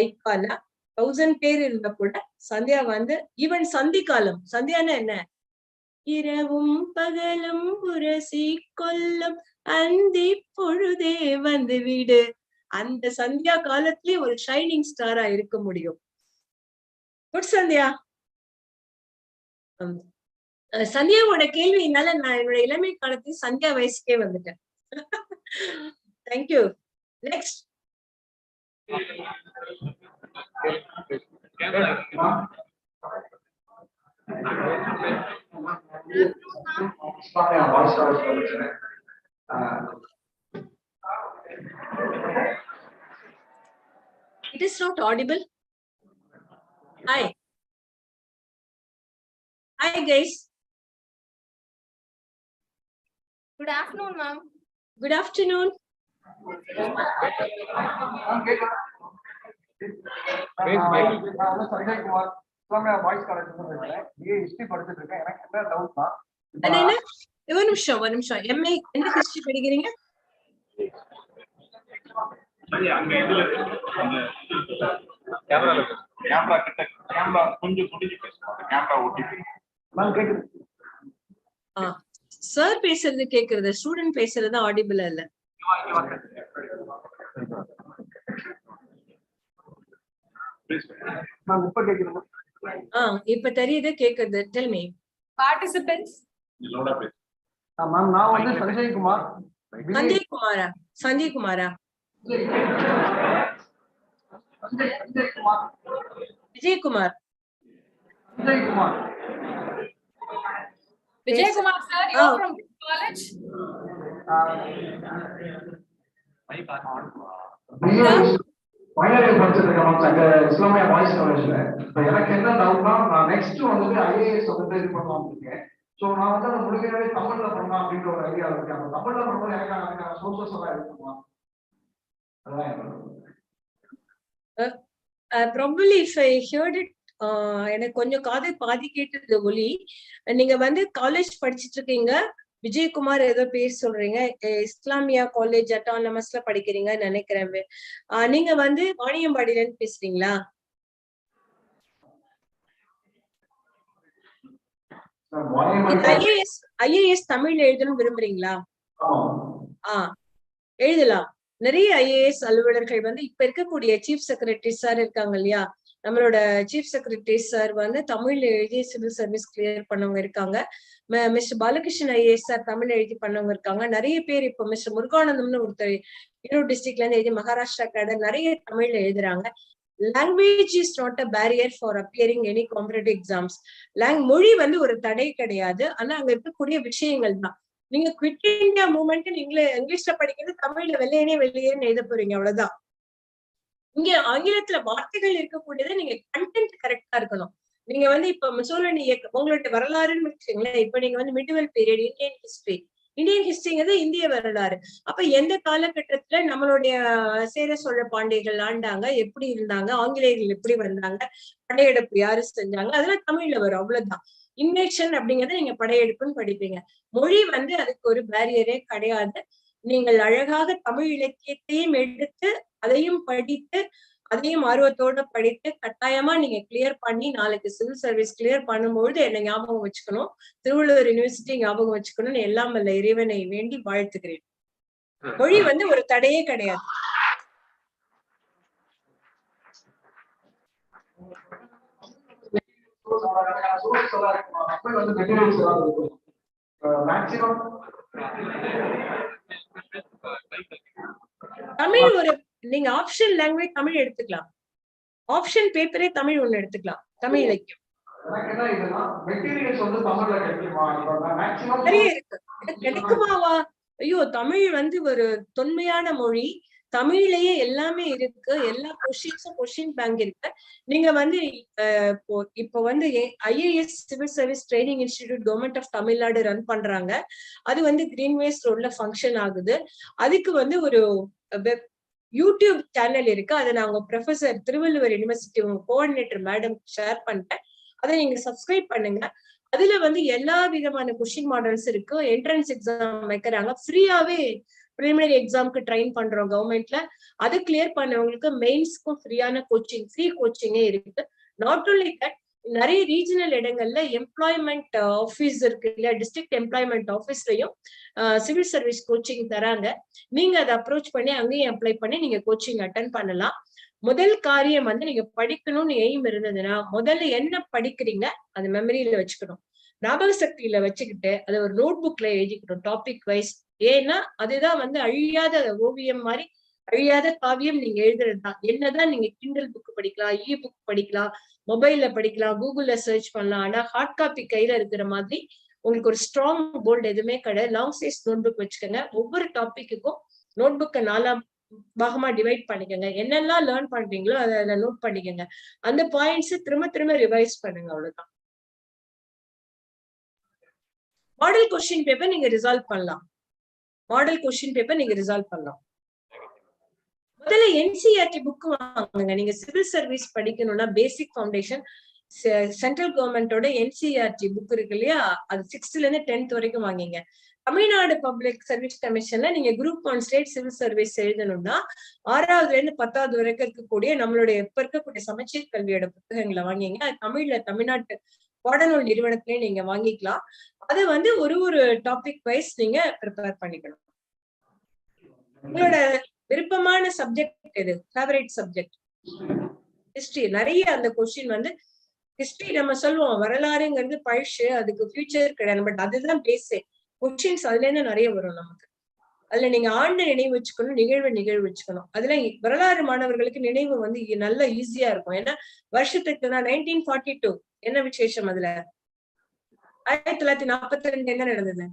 ஐக்கானா 1000 பேர் இருந்த கூட சந்தியா வந்து even சந்தி காலம். சந்தியானா என்ன? இரவும் பகலும் புரசி கொல்லும் அந்தி பொழுதே வந்து வீடு. அந்த சந்தியா காலத்திலே ஒரு ஷைனிங் ஸ்டாரா இருக்க முடியும். குட் சந்தியா. சந்தியாவோட கேள்வியினால நான் என்னோட இளமை காலத்தில் சந்தியா வயசுக்கே வந்துட்டேன். Thank you. Next. It is not audible. Hi. Hi guys. Good afternoon, ma'am. Good afternoon. ஒரு நிமிஷம் எம்ஏ எந்த ஹிஸ்டரி படிக்கிறீங்க? சார் பேசுறது கேக்குறது, ஸ்டூடெண்ட் பேசுறது ஆடிபிள் இல்ல. இப்ப தெரியுது, கேக்குது. Tell me. Participants. மேம் நான் வந்து சஞ்சய் குமார். சஞ்சய் குமாரா? Vijayakumar. Vijaykumar sir, you are from which college? Final year படிச்சிருக்கேன் மேம் அங்க இஸ்லாமியா பாய்ஸ் காலேஜ்ல. இப்போ எனக்கு என்ன டவுட்னா, நான் நெக்ஸ்ட் வந்துட்டு ஐஏஎஸ் வந்து இது பண்ணலாம்னு இருக்கேன். ஸோ நான் வந்து அதை முடிஞ்சவே தமிழ்ல பண்ணலாம் அப்படின்ற ஒரு ஐடியா இருக்கு. அந்த தமிழ்ல பண்ணும்போது எனக்கு அதுக்கான சோர்சஸ் எல்லாம் இருக்குமா? Probably if I heard it, எனக்கு கொஞ்சம் காதை பாதி கேட்டது ஒலி. நீங்க வந்து காலேஜ் படிச்சிட்டு இருக்கீங்க, விஜயகுமார் ஏதோ பேர் சொல்றீங்க, இஸ்லாமியா காலேஜ் அட்டானமஸ்ல படிக்கிறீங்கன்னு நினைக்கிறேன். நீங்க வந்து வாணியம்பாடியில இருந்து பேசுறீங்களா? ஐஏஎஸ் தமிழ்ல எழுதணும் விரும்புறீங்களா? எழுதலாம். நிறைய ஐஏஎஸ் அலுவலர்கள் வந்து இப்ப இருக்கக்கூடிய சீஃப் செக்ரட்டரி சார் இருக்காங்க இல்லையா, நம்மளோட சீஃப் செக்ரட்டரி சார் வந்து தமிழ்ல எழுதி சிவில் சர்வீஸ் கிளியர் பண்ணவங்க இருக்காங்க. Mister Balakrishnan IAS sir Tamil எழுதி பண்ணவங்க இருக்காங்க. நிறைய பேர் இப்ப மிஸ்டர் முருகானந்தம்னு ஒருத்தர் ஈரோடு டிஸ்ட்ரிக்ட்ல இருந்து எழுதி மகாராஷ்டிரா கேடர் நிறைய தமிழ்ல எழுதுறாங்க. Language is not a barrier for appearing any competitive exams. மொழி வந்து ஒரு தடை கிடையாது, ஆனா அங்க இருக்கக்கூடிய விஷயங்கள் தான். நீங்க குவிட் இந்தியா மூவ்மெண்ட் இங்கிலீஷ்ல படிக்கிறது, தமிழ்ல வெளியேன்னு எழுத போறீங்க, அவ்வளவுதான். இங்க ஆங்கிலத்துல வார்த்தைகள் இருக்கக்கூடியது, நீங்க கண்டென்ட் கரெக்டா இருக்கணும். நீங்க வந்து இப்ப முசோலினி உங்களுடைய வரலாறுன்னு வச்சுங்களேன். இப்ப நீங்க வந்து மிடிவல் பீரியட், இந்தியன் ஹிஸ்டரிங்கிறது இந்திய வரலாறு. அப்ப எந்த காலகட்டத்துல நம்மளுடைய சேர சோழ பாண்டியர்கள் ஆண்டாங்க, எப்படி இருந்தாங்க, ஆங்கிலேயர்கள் எப்படி வந்தாங்க, படையெடுப்பு யாரு செஞ்சாங்க, அதெல்லாம் தமிழ்ல வரும், அவ்வளவுதான். இன்வேஷன் அப்படிங்கறத நீங்க படையெடுப்புன்னு படிப்பீங்க. மொழி வந்து அதுக்கு ஒரு பேரியரே கிடையாது. நீங்கள் அழகாக தமிழ் இலக்கியத்தையும் எடுத்து அதையும் படித்து அதையும் ஆர்வத்தோட படித்து கட்டாயமா நீங்க கிளியர் பண்ணி நாளைக்கு சிவில் சர்வீஸ் கிளியர் பண்ணும்பொழுது என்ன ஞாபகம் வச்சுக்கணும், திருவள்ளுவர் யூனிவர்சிட்டி ஞாபகம் வச்சுக்கணும்னு எல்லாம் வல்ல இறைவனை வேண்டி வாழ்த்துக்கிறேன். மொழி வந்து ஒரு தடையே கிடையாது. தமிழ் ஒரு நீங்க ஆப்ஷன் லாங்குவேஜ் தமிழ் எடுத்துக்கலாம், ஆப்ஷன் பேப்பரே தமிழ் ஒண்ணு எடுத்துக்கலாம், தமிழ் இலக்கியம் நிறைய இருக்கு. கிடைக்குமாவா? ஐயோ, தமிழ் வந்து ஒரு தொன்மையான மொழி. தமிழ்லயே எல்லாமே இருக்கு. எல்லா கொஸ்டின்ஸும் கொஸ்டின் பேங்க் இருக்கு. நீங்க வந்து இப்போ வந்து IAS civil service training institute government of Tamil Nadu run பண்றாங்க. அது வந்து கிரீன்வேஸ் ரோட்ல ஃபங்க்ஷன் ஆகுது. அதுக்கு வந்து ஒரு யூடியூப் சேனல் இருக்கு. அதை நான் உங்க ப்ரொஃபசர் திருவள்ளுவர் யூனிவர்சிட்டி உங்க கோஆர்டினேட்டர் மேடம் ஷேர் பண்ணிட்டேன். அதை நீங்க சப்ஸ்கிரைப் பண்ணுங்க. அதுல வந்து எல்லா விதமான கொஸ்டின் மாடல்ஸ் இருக்கு. என்ட்ரன்ஸ் எக்ஸாம் வைக்கிறாங்க. ஃப்ரீயாவே பிரிலிமினரி எக்ஸாம்க்கு ட்ரைன் பண்றோம் கவர்மெண்ட்ல. அதை கிளியர் பண்ணவங்களுக்கு மெயின்ஸ்க்கும் ஃப்ரீயான கோச்சிங், ஃப்ரீ கோச்சிங்கே இருக்கு. நாட் ஓன்லி தட், நிறைய ரீஜனல் இடங்கள்ல எம்ப்ளாய்மெண்ட் ஆஃபீஸ் இருக்கு இல்ல, டிஸ்ட்ரிக்ட் எம்ப்ளாய்மெண்ட் ஆஃபீஸ்லயும் சிவில் சர்வீஸ் கோச்சிங் தராங்க. நீங்க அதை அப்ரோச் பண்ணி அங்கேயும் அப்ளை பண்ணி நீங்க கோச்சிங் அட்டன் பண்ணலாம். முதல் காரியம் வந்து நீங்க படிக்கணும்னு எய்ம் இருந்ததுன்னா முதல்ல என்ன படிக்கிறீங்க அது மெமரியில வச்சுக்கணும். ஞாபக சக்தியில வச்சுக்கிட்டு அதை ஒரு நோட் புக்ல எழுதிக்கணும் டாபிக் வைஸ். ஏன்னா அதுதான் வந்து அழியாத ஓவியம் மாதிரி அழியாத காவியம் நீங்க எழுதுறதுதான். என்னதான் நீங்க கிண்டல் புக் படிக்கலாம், புக் படிக்கலாம், மொபைல்ல படிக்கலாம், கூகுள்ல சர்ச் பண்ணலாம். ஆனா ஹார்ட் காப்பி கையில இருக்கிற மாதிரி உங்களுக்கு ஒரு ஸ்ட்ராங் போல்டு எதுவுமே கிடையாது. லாங் சைஸ் நோட் புக் வச்சுக்கோங்க. ஒவ்வொரு டாபிக்குக்கும் நோட் புக்கை 4 பாகமா டிவைட் பண்ணிக்கோங்க. என்னெல்லாம் லேர்ன் பண்றீங்களோ அதை நோட் பண்ணிக்கோங்க. அந்த பாயிண்ட்ஸ் திரும்ப திரும்ப ரிவைஸ் பண்ணுங்க. அவ்வளவுதான். மாடல் கொஸ்டின் பேப்பர் நீங்க ரிசால்வ் பண்ணலாம். மாடல் கொஸ்டின் பேப்பர் நீங்க ரிசால்வ் பண்ணலாம். முதல்ல NCERT புக் வாங்குங்க. நீங்க சிவில் சர்வீஸ் படிக்கணும்னா பேசிக் ஃபவுண்டேஷன் சென்ட்ரல் கவர்மெண்டோட NCERT புக் இருக்கு இல்லையா, அது 6th ல இருந்து 10th வரைக்கும் வாங்கிங்க. தமிழ்நாடு பப்ளிக் சர்வீஸ் கமிஷன்ல நீங்க குரூப் 1 ஸ்டேட் சிவில் சர்வீஸ் எழுதணும்னா 6வது இருந்து 10வது வரைக்கும் இருக்கக்கூடிய நம்மளுடைய இப்ப இருக்கக்கூடிய சமச்சீர் கல்வியோட புத்தகங்களை வாங்கிங்க. அது தமிழ்ல தமிழ்நாட்டு பாடநூல் நிறுவனத்திலேயே நீங்க வாங்கிக்கலாம். அதை வந்து ஒரு டாபிக் வைஸ் நீங்க ப்ரிப்பேர் பண்ணிக்கணும். உங்களோட விருப்பமான சப்ஜெக்ட் எது? Favourite subject history. நிறைய அந்த கொஸ்டின் வந்து ஹிஸ்டரி நம்ம சொல்லுவோம் வரலாறுங்கிறது பழசு, அதுக்கு ஃபியூச்சர் கிடையாது. பட் அதுதான் பேஸ். கொஸ்டின்ஸ் அதுல இருந்து நிறைய வரும் நமக்கு. அதுல நீங்க ஆண்டு நினைவு வச்சுக்கணும், நிகழ்வு வச்சுக்கணும். அதுல வரலாறு மாணவர்களுக்கு நினைவு வந்து நல்ல ஈஸியா இருக்கும். ஏன்னா வருஷத்துக்கு தான் 1942 என்ன விசேஷம்? அதுல 1942 என்ன நடந்தது?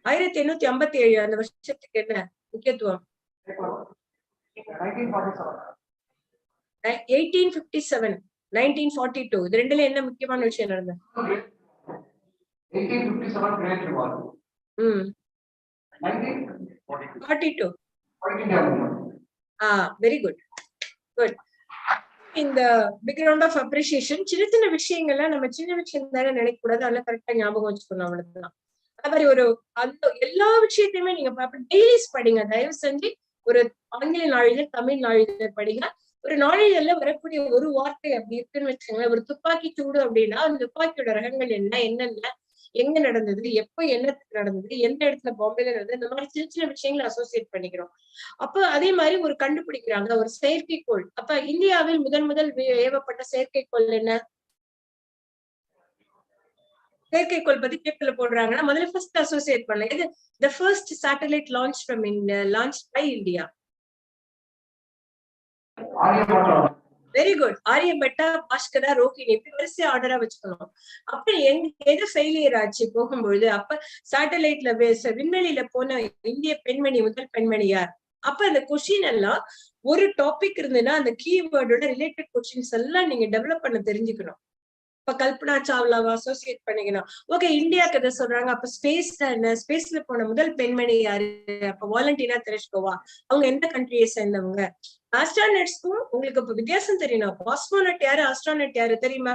1857 அந்த வருஷத்துக்கு என்ன முக்கியத்துவம்? 1857 1942 இது ரெண்டுல என்ன முக்கியமான விஷயம் நடந்தது? 1857 கிரேட் ரிவார்ட். 1942 very good. இந்த பிக் ரவுண்ட் ஆஃப் அப்ரிசியேஷன். சின்ன சின்ன விஷயங்கள்லாம் நம்ம சின்ன விஷயம் தானே நினைக்க கூடாது, அதெல்லாம் கரெக்டா ஞாபகம் வச்சுக்கணும். அவ்வளவுதான். அது மாதிரி அந்த எல்லா விஷயத்தையுமே நீங்க டெய்லிஸ் படிங்க. தயவு செஞ்சு ஒரு ஆங்கில நாளிதழ், தமிழ் நாளிதழ் படிங்க. ஒரு நாளிதழ்ல வரக்கூடிய ஒரு வார்த்தை அப்படி இருக்குன்னு வச்சுக்கோங்களேன். ஒரு துப்பாக்கி சூடு அப்படின்னா அந்த துப்பாக்கியோட ரகங்கள் என்னென்ன, எங்க நடந்தது, எப்ப என்னத்துக்கு நடந்தது, எந்த இடத்துல பாம்பேல நடந்தது, இந்த மாதிரி சின்ன சின்ன விஷயங்களை அசோசியேட் பண்ணிக்கிறோம். அப்ப அதே மாதிரி ஒரு கண்டுபிடிக்கிறாங்க ஒரு செயற்கைக்கோள். அப்ப இந்தியாவில் முதல் ஏவப்பட்ட செயற்கைக்கோள் என்ன? செயற்கைக்கோள் பத்தி பேப்பர்ல போடுறாங்கன்னா முதல்ல ஃபர்ஸ்ட் அசோசியேட் பண்ண இது the first satellite launched from India, launched by India. Very good. Aryabhata, Bhaskara, Rohini இப்படி வரிசை ஆர்டரா வச்சுக்கணும். அப்ப எது ஃபெயிலியர் ஆச்சு போகும்பொழுது, அப்ப சேட்டலைட்ல விண்வெளியில போன இந்திய பெண்மணி முதல் பெண்மணி யார்? அப்ப அந்த கொஸ்டின் எல்லாம் ஒரு டாபிக் இருந்ததுன்னா அந்த கீவேர்டோட ரிலேட்டட் கொஸ்டின்ஸ் எல்லாம் நீங்க டெவலப் பண்ண தெரிஞ்சுக்கணும். இப்ப கல்பனா சாவ்லாவை அசோசியேட் பண்ணிக்கணும். ஓகே, இந்தியாவுக்கு எதை சொல்றாங்க? அப்ப ஸ்பேஸ்ல போன முதல் பெண்மணி யாரு? அப்ப வாலண்டினா தெரஷ்கோவா. அவங்க எந்த கண்ட்ரியை சேர்ந்தவங்க? ஆஸ்ட்ரானட்ஸ்க்கும் உங்களுக்கு இப்ப வித்தியாசம் தெரியணும். காஸ்மோனட் யாரு, ஆஸ்ட்ரானட் யாரு தெரியுமா?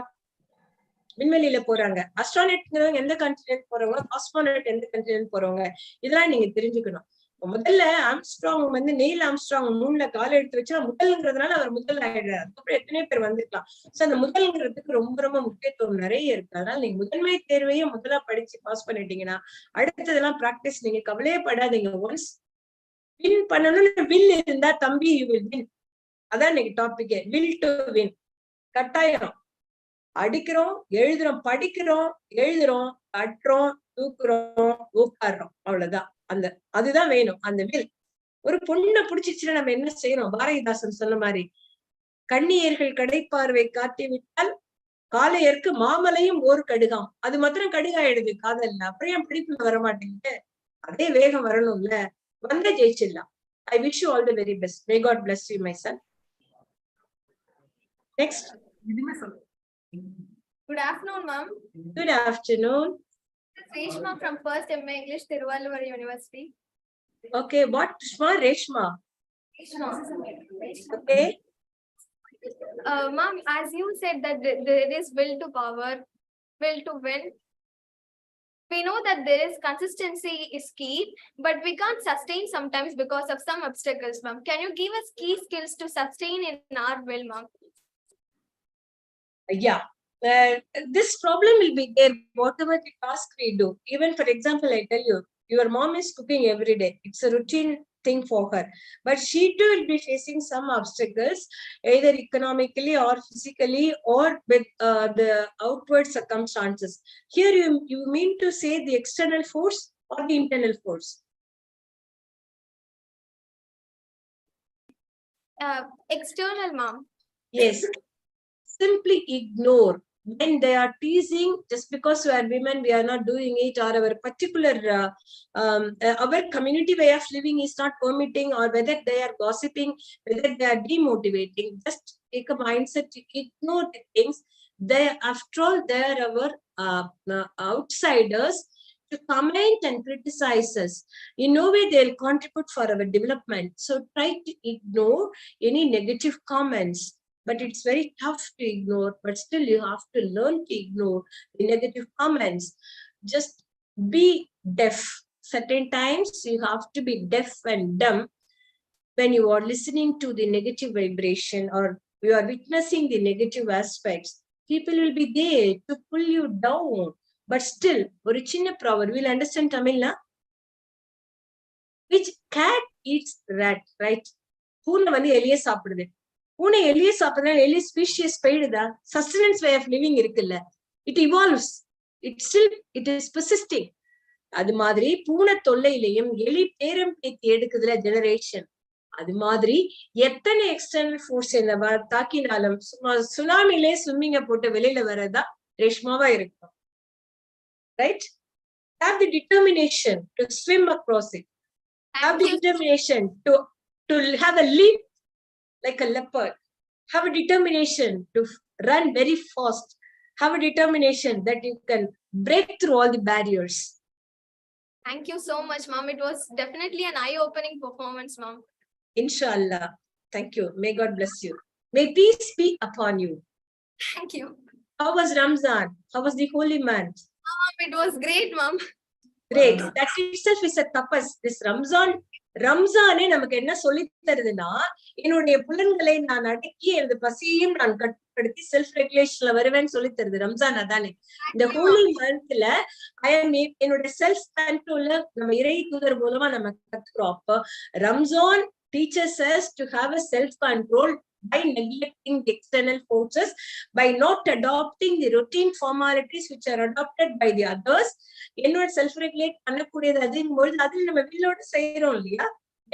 விண்வெளியில போறாங்க. ஆஸ்ட்ரானட்ங்கிறவங்க எந்த கண்ட்ரில இருந்து போறவங்க, காஸ்மோனட் எந்த கண்ட்ரில இருந்து போறவங்க, இதெல்லாம் நீங்க தெரிஞ்சுக்கணும். முதல்ல ஆம்ஸ்ட்ராங் வந்து நெயில் ஆம்ஸ்ட்ராங் 3ல கால எடுத்து வச்சா முதல்ங்கிறதுனால அவர் முதல் ஆயிடுறாரு. அதுக்கப்புறம் எத்தனையோ பேர் வந்துருக்கலாம். சோ அந்த முதல்ங்கிறதுக்கு ரொம்ப ரொம்ப முக்கியத்துவம் நிறைய இருக்கு. அதனால நீங்க முதன்மை தேர்வையும் முதலா படிச்சு பாஸ் பண்ணிட்டீங்கன்னா அடுத்ததெல்லாம் பிராக்டிஸ். நீங்க கவலையே படாதீங்க. ஒன்ஸ் வின் பண்ணணும்னு வில் இருந்தா தம்பி யூ வில் வின். அதான் இன்னைக்கு டாபிக். Will do win. கட்டாயம். அடிக்கிறோம், எழுதுறோம், படிக்கிறோம், எழுதுறோம், கட்டுறோம், தூக்குறோம், உட்காடுறோம். அவ்வளவுதான். அதுதான் வேணும். அந்த வில். ஒரு பொண்ணை பிடிச்சிச்சுன்னா நம்ம என்ன செய்யறோம்? பாரதிதாசன் சொன்ன மாதிரி கண்ணியர்கள் கடைப்பார்வை காட்டிவிட்டால் காளையருக்கு மாமலையும் ஓர் கடுகாம். அது மாத்திரம் கடுகாயிடுது காதல்ல. அப்புறம் ஏன் பிடிப்புல வரமாட்டேங்குது? அதே வேகம் வரணும்ல. வந்த ஜெயிச்சிடலாம். I wish you all the very best. May God bless you, my son. Next. Good afternoon, ma'am. Good afternoon. Reshma from First MA English, Tiruvalluvar University. Okay, what? Reshma. Reshma. Okay. Ma'am, as you said that there is will to power, will to win. We know that there is consistency is key, but we can't sustain sometimes because of some obstacles, ma'am. Can you give us key skills to sustain in our will, ma'am? Yeah. This problem will be there whatever the task we do. Even for example, I tell you, your mom is cooking every day. It's a routine thing for her, but she too will be facing some obstacles, either economically or physically or with the outward circumstances. Here you mean to say the external force or the internal force? External, ma'am. Yes. Simply ignore when they are teasing. Just because we are women, we are not doing it, or our particular our community way of living is not permitting, or whether they are gossiping, whether they are demotivating. Just take a mindset to ignore the things. They, after all, they are our outsiders to comment and criticize us. In no way they'll contribute for our development. So try to ignore any negative comments. But it's very tough to ignore, but still you have to learn to ignore the negative comments. Just be deaf. Certain times you have to be deaf and dumb when you are listening to the negative vibration or you are witnessing the negative aspects. People will be there to pull you down. But still, ஒரு சின்ன proverb, we'll understand Tamil, na? Which cat eats rat, right? பூனை வந்து எலிய சாப்பிடுது. பூனை எலிய சாப்பிடுறதுனால எலி species போயிடுதா? சஸ்டெனன்ஸ் வே ஆஃப் லிவிங் இருக்குல்ல, it evolves, it is persisting. அது மாதிரி பூனை தொல்லையிலையும் எலி பேரம் பேத்தி எடுக்குதுல ஜெனரேஷன். அது மாதிரி எத்தனை எக்ஸ்டர்னல் ஃபோர்ஸ் என்ன தாக்கினாலும் சுனாமிலே ஸ்விம்மிங்க போட்டு வெளியில வர்றதா ரேஷ்மாவா இருக்கும். Right? Have the determination to swim across it. Have the determination to have a leap like a leopard. Have a determination to run very fast. Have a determination that you can break through all the barriers. Thank you so much, ma'am. It was definitely an eye-opening performance, ma'am. Inshallah. Thank you. May God bless you. May peace be upon you. Thank you. How was Ramzan? How was the holy month? It was great, ma'am. Great. That itself is a tapas. This ரம்ஜானே நமக்கு என்ன சொல்லி தருதுன்னா, என்னுடைய புலன்களை நான் அடக்கி எனது பசியையும் நான் கட்டுப்படுத்தி செல்ஃப் ரெகுலேஷன்ல வருவேன்னு சொல்லி தருது. ரம்ஜான் அதானே. இந்த ஹோலி மந்த்ல என்னோட செல்ஃப் கண்ட்ரோல்ல நம்ம இறை தூதர் மூலமா நம்ம கத்துக்கிறோம். அப்போ Ramzan teaches us to have a self control by neglecting the external forces, by not adopting the routine formalities which are adopted by the others. என்னோட செல்ஃப் ரெகுலேட் பண்ணக்கூடியது அதுங்கும்போது அதில் நம்ம வீலோட செய்யறோம் இல்லையா?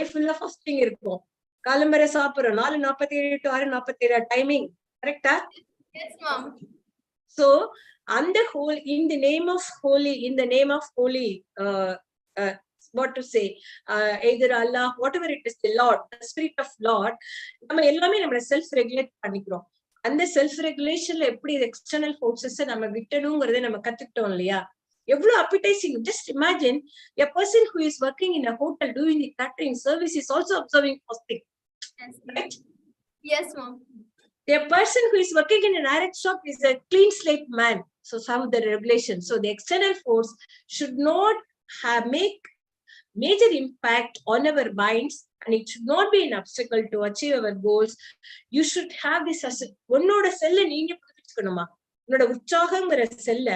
ஃபுல்லா ஃபாஸ்டிங் இருக்கும். காலம்பரை சாப்பிடுறோம். 4:47 to 6:47 டைமிங். கரெக்டா? Yes, ma'am. So on the whole, in the name of holy, what to say, either Allah, whatever it is, the Lord, the spirit of Lord, நம்ம எல்லாமே நம்ம செல்ஃப் ரெகுலேட் பண்ணிக்கிறோம். அந்த செல்ஃப் ரெகுலேஷன்ல எப்படி external forces நம்ம விட்டணும்ங்கறதை நம்ம கத்துக்கிட்டோம் இல்லையா? எவ்வளவு appetizing. Just imagine a person who is working in a hotel doing the catering service is also observing fasting. Yes, right? Yes, ma'am. A person who is working in an iron shop is a clean slate man. So some of the regulations. So the external force should not make major impact on our minds, and it should not be an obstacle to achieve our goals. You should have this as உன்னோட செல்ல நீங்க புதுப்பிச்சுக்கணுமா? உன்னோட உற்சாகங்கிற செல்ல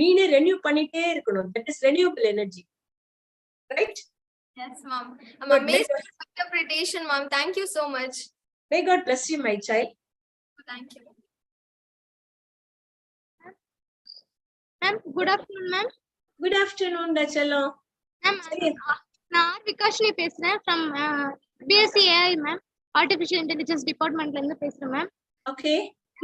நீனே renew பண்ணிட்டே இருக்கணும். That is renewable energy. Right? Yes, ma'am. I'm amazed with the interpretation, ma'am. Thank you so much. May God bless you, my child. Thank you. Ma'am, good afternoon, ma'am. Good afternoon, Dachalom. Ma'am, நான் விகாஷினி பேசுறேன் from BSc AI ma'am, artificial intelligence டிபார்ட்மெண்ட்ல இருந்து பேசுறேன் ma'am. Okay.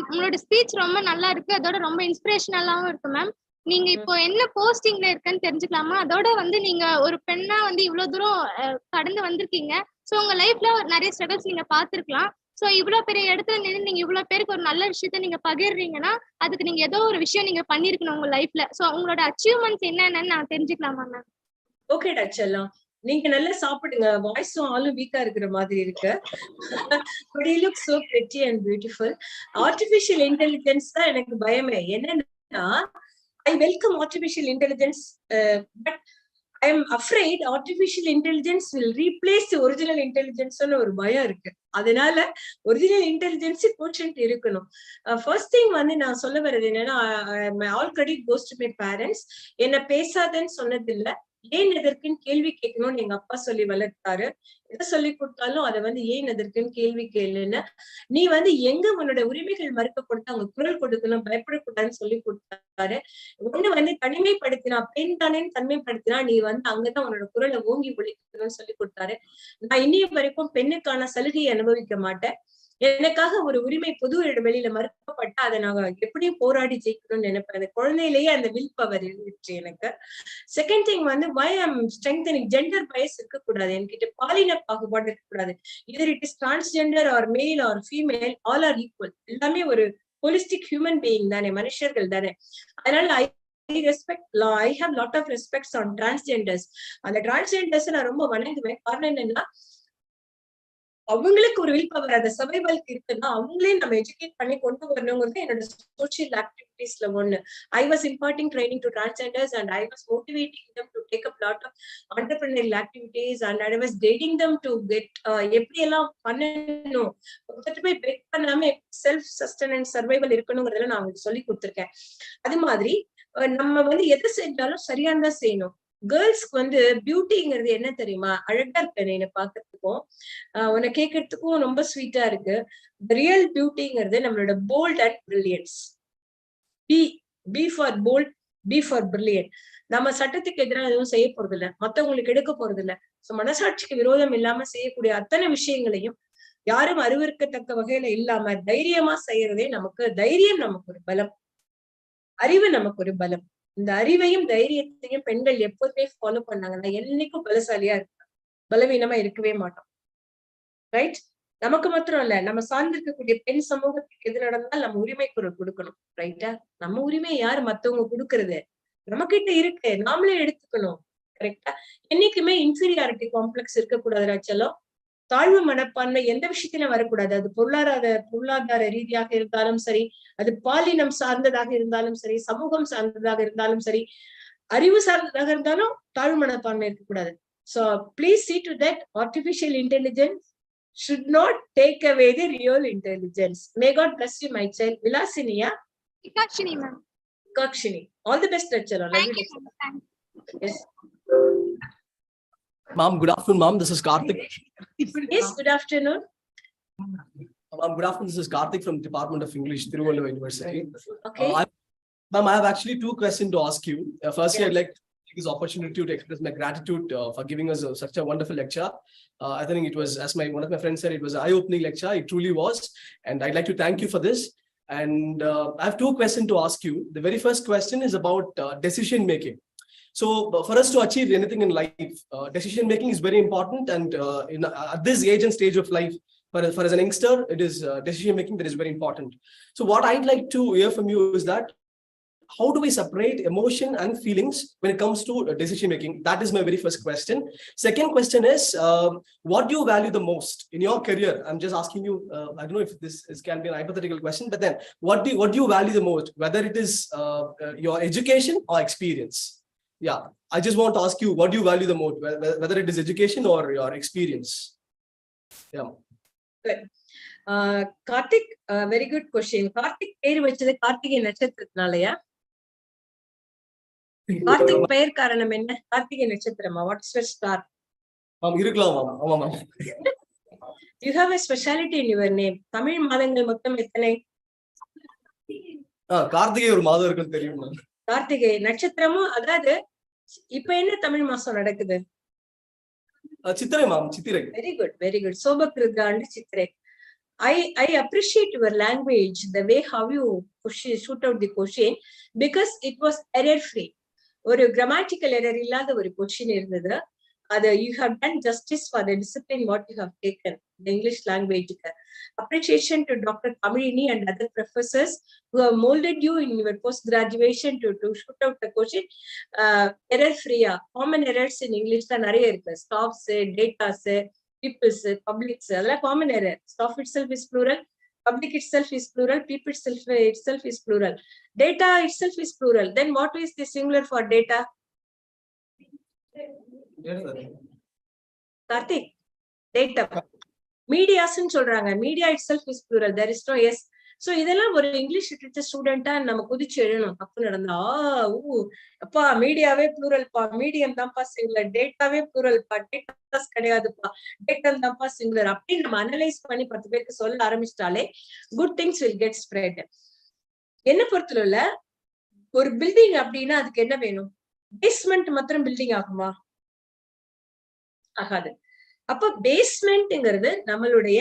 உங்களோட speech ரொம்ப நல்லா இருக்கு, அதோட ரொம்ப இன்ஸ்பிரேஷனலாவும் இருக்கு மேம். நீங்க இப்போ என்ன போஸ்டிங்ல இருக்குன்னு தெரிஞ்சுக்கலாமா? அதோட வந்து நீங்க ஒரு பெண்ணா வந்து இவ்வளவு தூரம் கடந்து வந்திருக்கீங்க. ஸோ உங்க லைஃப்ல நிறைய ஸ்ட்ரகிள்ஸ் நீங்க பார்த்துருக்கலாம். ஸோ இவ்வளோ பெரிய இடத்துல நின்று நீங்க இவ்வளோ பேருக்கு ஒரு நல்ல விஷயத்த நீங்க பகிர்றீங்கன்னா அதுக்கு நீங்க ஏதோ ஒரு விஷயம் நீங்க பண்ணிருக்கணும் உங்க லைஃப்ல. ஸோ உங்களோட அச்சீவ்மெண்ட்ஸ் என்னென்னு நான் தெரிஞ்சுக்கலாமா மேம்? ஓகேடா செல்லம், நீங்க நல்லா சாப்பிடுங்க. வாய்ஸும் ஆளும் வீக்கா இருக்கிற மாதிரி இருக்கு. But you look so pretty and beautiful. Artificial intelligence தான் எனக்கு பயமே. என்னன்னா I welcome artificial intelligence, but I am afraid artificial intelligence will replace the original intelligence ன்னு ஒரு பயம் இருக்கு. அதனால ஒரிஜினல் இன்டெலிஜென்ஸ் கோஷன்ட் இருக்கணும். ஃபர்ஸ்ட் திங் வந்து நான் சொல்ல வர்றது என்னன்னா, all credit goes to my parents. என்ன பேசாதன்னு சொன்னதில்லை, ஏன் எதற்குன்னு கேள்வி கேட்கணும்னு எங்க அப்பா சொல்லி வளர்த்தாரு. எதை சொல்லி கொடுத்தாலும் அதை வந்து ஏன் எதற்குன்னு கேள்வி கேளுன்னு, நீ வந்து எங்க உன்னோட உரிமைகள் மறுக்கப்படுத்த அவங்க குரல் கொடுக்கணும், பயப்படக்கூடாதுன்னு சொல்லி கொடுத்தாரு. ஒண்ணு வந்து தனிமைப்படுத்தினா, பெண் தானேன்னு தனிமைப்படுத்தினா நீ வந்து அங்கதான் உன்னோட குரலை ஓங்கி ஒழிக்கணும்னு சொல்லி கொடுத்தாரு. நான் இன்னைய வரைக்கும் பெண்ணுக்கான சலுகையை அனுபவிக்க மாட்டேன். எனக்காக ஒரு உரிமை பொது வெளியில மறுக்கப்பட்டா அதை நான் எப்படியும் போராடி ஜெயிக்கணும்னு நினைப்பேன். அந்த குழந்தையிலேயே அந்த வில் பவர் இருந்துச்சு எனக்கு. செகண்ட் திங் வந்து why I'm strengthening gender bias இருக்கக்கூடாது, என்கிட்ட பாலின பாகுபாடு இருக்கக்கூடாது. Either it is transgender or male or female, all are equal. எல்லாமே ஒரு ஹோலிஸ்டிக் ஹியூமன் பீயிங் தானே, மனுஷர்கள் தானே. அதனால I have lot of respects on transgenders. அந்த டிரான்ஸ்ஜெண்டர்ஸ் நான் ரொம்ப வணங்குவேன். காரணம் என்னன்னா, அவங்களுக்கு ஒரு வில் பவர், அந்த சர்வைவலுக்கு இருக்குன்னா அவங்களே நம்ம எஜுகேட் பண்ணி கொண்டு வரணுங்கிறது என்னோட சோசியல் ஆக்டிவிட்டீஸ்ல ஒண்ணு. I was imparting training to transgenders and I was motivating them to take up lot of entrepreneurial activities and I was guiding them to get எப்படி எல்லாம் பண்ணணும், போய் பெக் பண்ணாம செல்ஃப் சஸ்டெனன்ஸ் சர்வைவல் இருக்கணுங்கிறதுல நான் அவங்களுக்கு சொல்லி கொடுத்துருக்கேன். அது மாதிரி நம்ம வந்து எது செஞ்சாலும் சரியானதான் செய்யணும். கேர்ள்ஸ்க்கு வந்து பியூட்டிங்கிறது என்ன தெரியுமா, அழகா இருக்க என்ன பாக்குறதுக்கும் உன்னை கேட்கறதுக்கும் ரொம்ப ஸ்வீட்டா இருக்கு. ரியல் பியூட்டிங்கிறது நம்மளோட bold and brilliance. B for bold, B for brilliant. நம்ம சட்டத்துக்கு எதிராக எதுவும் செய்ய போறது இல்லை, மத்தவங்களுக்கு எடுக்க போறது இல்லை. மனசாட்சிக்கு விரோதம் இல்லாம செய்யக்கூடிய அத்தனை விஷயங்களையும் யாரும் அறிவிற்கத்தக்க வகையில இல்லாம தைரியமா செய்யறதே நமக்கு தைரியம், நமக்கு ஒரு பலம். அறிவு நமக்கு ஒரு பலம். இந்த அறிவையும் தைரியத்தையும் பெண்கள் எப்போதுமே ஃபாலோ பண்ணாங்கன்னா என்னைக்கும் பலசாலியா இருப்பாங்க, பலவீனமா இருக்கவே மாட்டோம். ரைட்? நமக்கு மாத்திரம் இல்ல, நம்ம சார்ந்திருக்கக்கூடிய பெண் சமூகத்துக்கு எது நடந்தாலும் நம்ம உரிமை குரல் கொடுக்கணும். ரைட்டா? நம்ம உரிமை யாரு மத்தவங்க கொடுக்கறது, நம்ம கிட்ட இருக்கு, நாமளே எடுத்துக்கணும். கரெக்டா? என்னைக்குமே இன்ஃபீரியாரிட்டி காம்ப்ளெக்ஸ் இருக்கக்கூடாது ராச்சலம். தாழ்வு மனப்பான்மை எந்த விஷயத்திலும் வரக்கூடாது. அது பொருளாதார ரீதியாக இருந்தாலும் சரி, அது பாலினம் சார்ந்ததாக இருந்தாலும் சரி, சமூகம் சார்ந்ததாக இருந்தாலும் சரி, அறிவு சார்ந்ததாக இருந்தாலும் தாழ்வு மனப்பான்மை இருக்கக்கூடாது. So please see to that artificial intelligence should not take away the real intelligence. May God bless you, my child. Vilasiniya? Vikashini ma'am. Vikashini. All the best, Rachel. Thank you, ma'am. Yes. Ma'am, good afternoon, ma'am. This is Karthik. Yes, good afternoon. Ma'am, good afternoon. This is Karthik from Department of English, Tiruvallur University. Okay. Ma'am, I have actually two questions to ask you. Firstly, I'd like to take this opportunity to express my gratitude for giving us such a wonderful lecture. I think it was, as one of my friends said, it was an eye-opening lecture. It truly was. And I'd like to thank you for this. And I have two questions to ask you. The very first question is about decision making. So for us to achieve anything in life, decision making is very important. And at this age and stage of life, for as an youngster, it is decision making that is very important. So what I'd like to hear from you is that how do we separate emotion and feelings when it comes to decision making? That is my very first question. Second question is, what do you value the most in your career? I'm just asking you, I don't know if this can be an hypothetical question, but then what do you value the most, whether it is your education or experience? Yeah, I just want to ask you, what do you value the most, whether it is education or your experience? Yeah. Good. Karthik, very good question. Karthik பேர் வச்சது கார்த்திகை நட்சத்திரத்தினாலயா? கார்த்திக் பெயர் காரணம் என்ன? Karthigai நட்சத்திரமா? What's your star? இருக்கலாம் ma'am. ஆமா ma'am. You have a speciality in your name. Tamil மாதங்கள் மொத்தம் எத்தனை? கார்த்திகை ஒரு மாதம் இருக்குன்னு தெரியும் மேம். கார்த்திகை நட்சத்திரமும், அதாவது இப்ப என்ன தமிழ் மாசம் நடக்குது? சித்திரை மேம், Chithirai. Very good, very good. சோபகிருதாண்டு Chithirai. I appreciate your language, the way how you shoot out the question, because it was error free. ஒரு grammatical error இல்லாத ஒரு question இருந்தது. you have done justice for the discipline what you have taken, the English language. Appreciation to Dr. Kamini and other professors who have molded you in your post-graduation to shoot out the question. Error-free, common errors in English தான் நிறைய இருக்கு. Stops, datas, peoples, publics, அதெல்லாம் common error. Stop itself is plural. Public itself is plural. People itself is plural. Data itself is plural. Then what is the singular for data? Karthik, data. Medias ன்னு சொல்றாங்க. Media itself is plural. There is no yes. So இதெல்லாம் ஒரு English literature ஸ்டூடெண்டா நம்ம குதிச்சு எழுதணும். தப்பு நடந்தா அப்பா மீடியாவே ப்ளூரல்ப்பா, மீடியம் தான்ப்பா சிங்குலர், டேட்டாவே ப்ளூரல்ப்பா, டேட்டாஸ் கிடையாதுப்பா, டேட்டா தான்ப்பா சிங்குலர் அப்படின்னு நம்ம அனலைஸ் பண்ணி 10 பேருக்கு சொல்ல ஆரம்பிச்சிட்டாலே good things will get spread. என்ன பொறுத்தல ஒரு பில்டிங் அப்படின்னா அதுக்கு என்ன வேணும்? பேஸ்மெண்ட் மாத்திரம் பில்டிங் ஆகுமா? ஆகாது. அப்ப பேஸ்மெண்ட்ங்கிறது நம்மளுடைய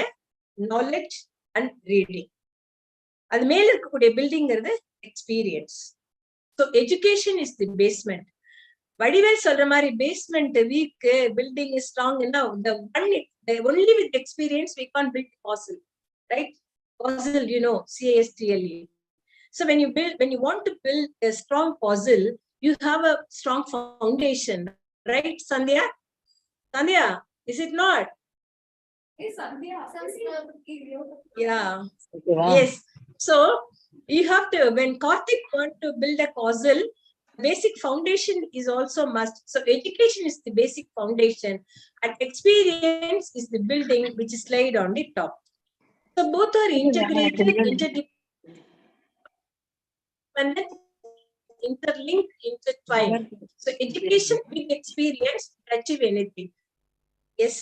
நாலேஜ் அண்ட் ரீடிங். அது மேல இருக்கக்கூடிய பில்டிங்கிறது experience. So education is the basement. Vadivel சொல்ற மாதிரி பேஸ்மெண்ட் வீக், பில்டிங் இஸ் ஸ்ட்ராங்னா only with experience we can't build castle, right? Castle, you know, CASTLE. So when you want to build a strong puzzle, you have a strong foundation, right, Sandhya? Sandhya, is it not? Yes, Sandhya. Yeah. Yes. So you have to, when Karthik want to build a puzzle, basic foundation is also must. So education is the basic foundation and experience is the building which is laid on the top. So both are integrated, interlinked, intertwined. So education with experience achieve anything. Yes.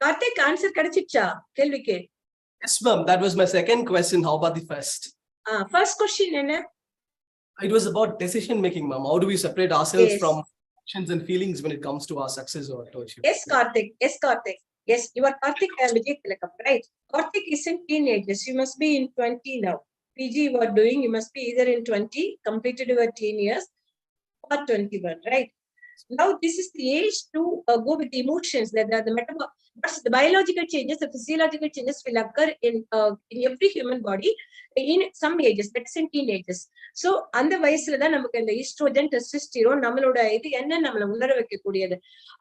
Karthik, answer kadichicha kelvike? Yes, ma'am. That was my second question. How about the first? First question enna? It was about decision making, ma'am. How do we separate ourselves from actions and feelings when it comes to our success or to achieve? Yes, Karthik. Yes, Karthik. Yes, you are Karthik and Vijay Tilakam, right? Karthik is in teenagers. You must be in 20 now. PG you are doing, you must be either in 20, completed your teen years, or 21, right? Now this is the age to go with the emotions, that the biological changes, the physiological changes will occur in every human body in some ages, that's in teenagers. So அந்த வயசுல தான் நமக்கு அந்த oestrogen, testosterone நம்மளோட இது என்ன நம்மள உணர வைக்கக்கூடியது.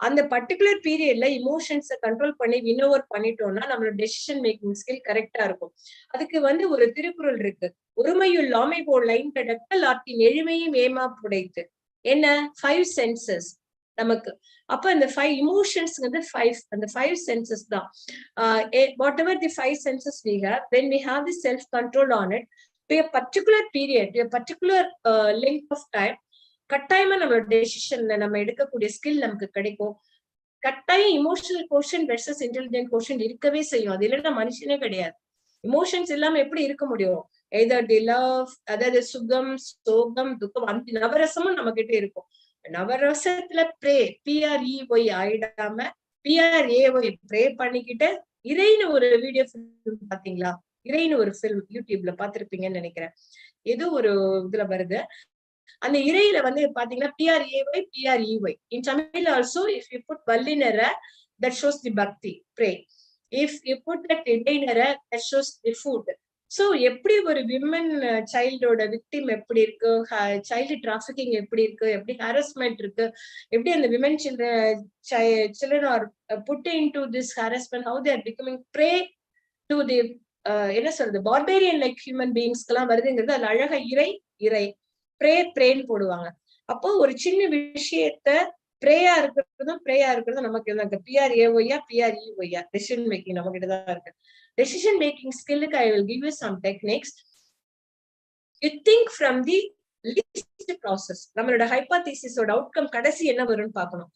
அந்த பர்டிகுலர் பீரியட்ல இமோஷன்ஸை கண்ட்ரோல் பண்ணி வினோவர் பண்ணிட்டோம்னா நம்மளோட டெசிஷன் மேக்கிங் ஸ்கில் கரெக்டா இருக்கும். அதுக்கு ஒரு திருக்குறள் இருக்கு, ஒருமையுள் ஆமை போல் லைன் கடக்கல் ஆற்றின் எழுமையும் ஏமா புடைத்து. என்ன? 5 senses நமக்கு. அப்ப அந்த 5 emotions அந்த 5 senses தான். Whatever the 5 senses we have, when we have the self control on it to a particular period, to a particular length of time, கட்டாயமா நம்மளோட டெசிஷன்ல நம்ம எடுக்கக்கூடிய ஸ்கில் நமக்கு கிடைக்கும். கட்டாயம் இமோஷனல் கோஷன் வெர்சஸ் இன்டெலிஜென்ட் கோஷன் இருக்கவே செய்யும். அது இல்லைன்னா மனுஷனே கிடையாது. இமோஷன்ஸ் இல்லாம எப்படி இருக்க முடியும்? either the love, அதாவது சுகம், சோகம், துக்கம், அந்த நவரசமும் நம்ம கிட்ட இருக்கும். நவரசத்துல ப்ரே, PREY ஆயிடாம PRAY ப்ரே பண்ணிக்கிட்டு இறைன்னு ஒரு வீடியோ ஃபிலிம் பாத்தீங்களா? இறைன்னு ஒரு ஃபிலிம் யூடியூப்ல பாத்திருப்பீங்கன்னு நினைக்கிறேன். ஏதோ ஒரு இதுல வருது. அந்த இறையில பாத்தீங்கன்னா PRAY. In Tamil also, if you put Vallinara, that shows the bhakti, pray. If you put that Idainara, that shows the food. So எப்படி ஒரு விமன் சைல்டோட விக்டிம் எப்படி இருக்கு, சைல்டு டிராபிகிங் எப்படி இருக்கு, எப்படி ஹாரஸ்மெண்ட் இருக்கு, எப்படி அந்த women children are put into this harassment, how they are becoming prey to the என்ன சொல்றது, பார்பேரியன் லைக் ஹியூமன் பீயிங்ஸ்க்கு எல்லாம் வருதுங்கிறது. அதுல அழகா இறை பிரேன்னு போடுவாங்க. அப்போ ஒரு சின்ன விஷயத்த பிரேயா இருக்கிறதும் நமக்கு PRAY டெசிஷன் மேக்கிங் நம்ம கிட்டதான் இருக்கு. Decision making skill, I will give you some techniques. You think from the least process. நம்மளோட ஹைபோதீசிஸ் ஓட அவுட்கம் கடைசி என்ன வரும்னு பார்க்கணும்.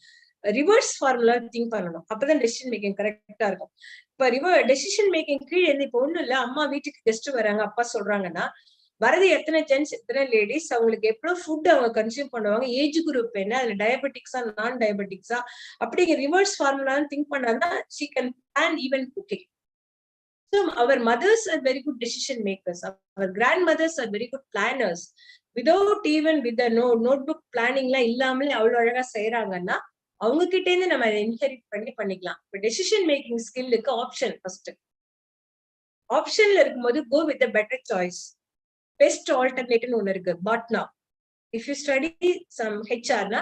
ரிவர்ஸ் ஃபார்முலா திங்க் பண்ணணும். அப்பதான் டெசிஷன் மேக்கிங் கரெக்டா இருக்கும். இப்ப டெசிஷன் மேக்கிங் கீழே இப்ப ஒண்ணும் இல்ல, அம்மா வீட்டுக்கு கெஸ்ட் வராங்க, அப்பா சொல்றாங்கன்னா வரது எத்தனை ஜென்ஸ் எத்தனை லேடிஸ், அவங்களுக்கு எவ்வளவு ஃபுட் அவங்க கன்சியூம் பண்ணுவாங்க, ஏஜ் குரூப் என்ன, அதுல டயபெட்டிக்ஸா நான் டயபெட்டிக்ஸா, அப்படிங்கிற ரிவர்ஸ் ஃபார்முலான்னு திங்க் பண்ணாதான் she can plan even cooking. So our mothers are very good decision makers. Our grandmothers are very good planners. Without even with the notebook planning la illamale avlo alaga seiranga அவங்க கிட்ட இருந்து நம்ம inherit பண்ணிக்கலாம். இப்போ decision making ஸ்கில்லுக்கு option first ஆப்ஷன்ல இருக்கும்போது go with the better choice. Best ஆல்டர்னேட்னு ஒண்ணு இருக்கு பாட்னா. இஃப் யூ ஸ்டடி சம் ஹெச்ஆர்னா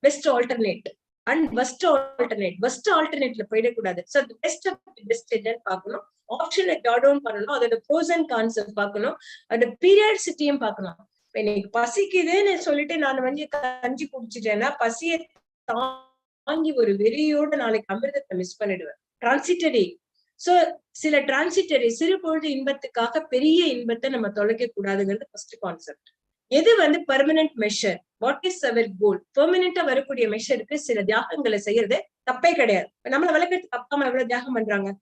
பெஸ்ட் ஆல்டர்னேட் அண்ட் பெஸ்ட் ஆல்டர்னேட்ல போயிடக்கூடாது. ஸோ பெஸ்ட் என்னன்னு பார்க்கணும், ஆப்ஷனை ஜாட் டவுன் பண்ணணும், அதோட ப்ரோஸ் அண்ட் கான்ஸ் பார்க்கணும், அதோட பீரியாடிசிட்டியும் பார்க்கணும். எனக்கு பசிக்குதுன்னு சொல்லிட்டு நான் வந்து கஞ்சி குடிச்சிட்டேன்னா பசியை வாங்கி ஒரு வெறியோட நாளைக்கு அமிர்தத்தை மிஸ் பண்ணிடுவேன். டிரான்சிட்டரி. சோ சில டிரான்சிட்டரி சிறு பொழுது இன்பத்துக்காக பெரிய இன்பத்தை நம்ம தொலைக்க கூடாதுங்கிறது ஃபர்ஸ்ட் கான்செப்ட். எது வந்து பெர்மனன்ட் மெஷர், வாட் இஸ் அவர் கோல்? பெர்மனண்டா வரக்கூடிய மெஷருக்கு சில தியாகங்களை செய்யறது தப்பே கிடையாது. நம்மள வளர்க்கறதுக்கு அப்பா அம்மா எவ்வளவு தியாகம் பண்றாங்க,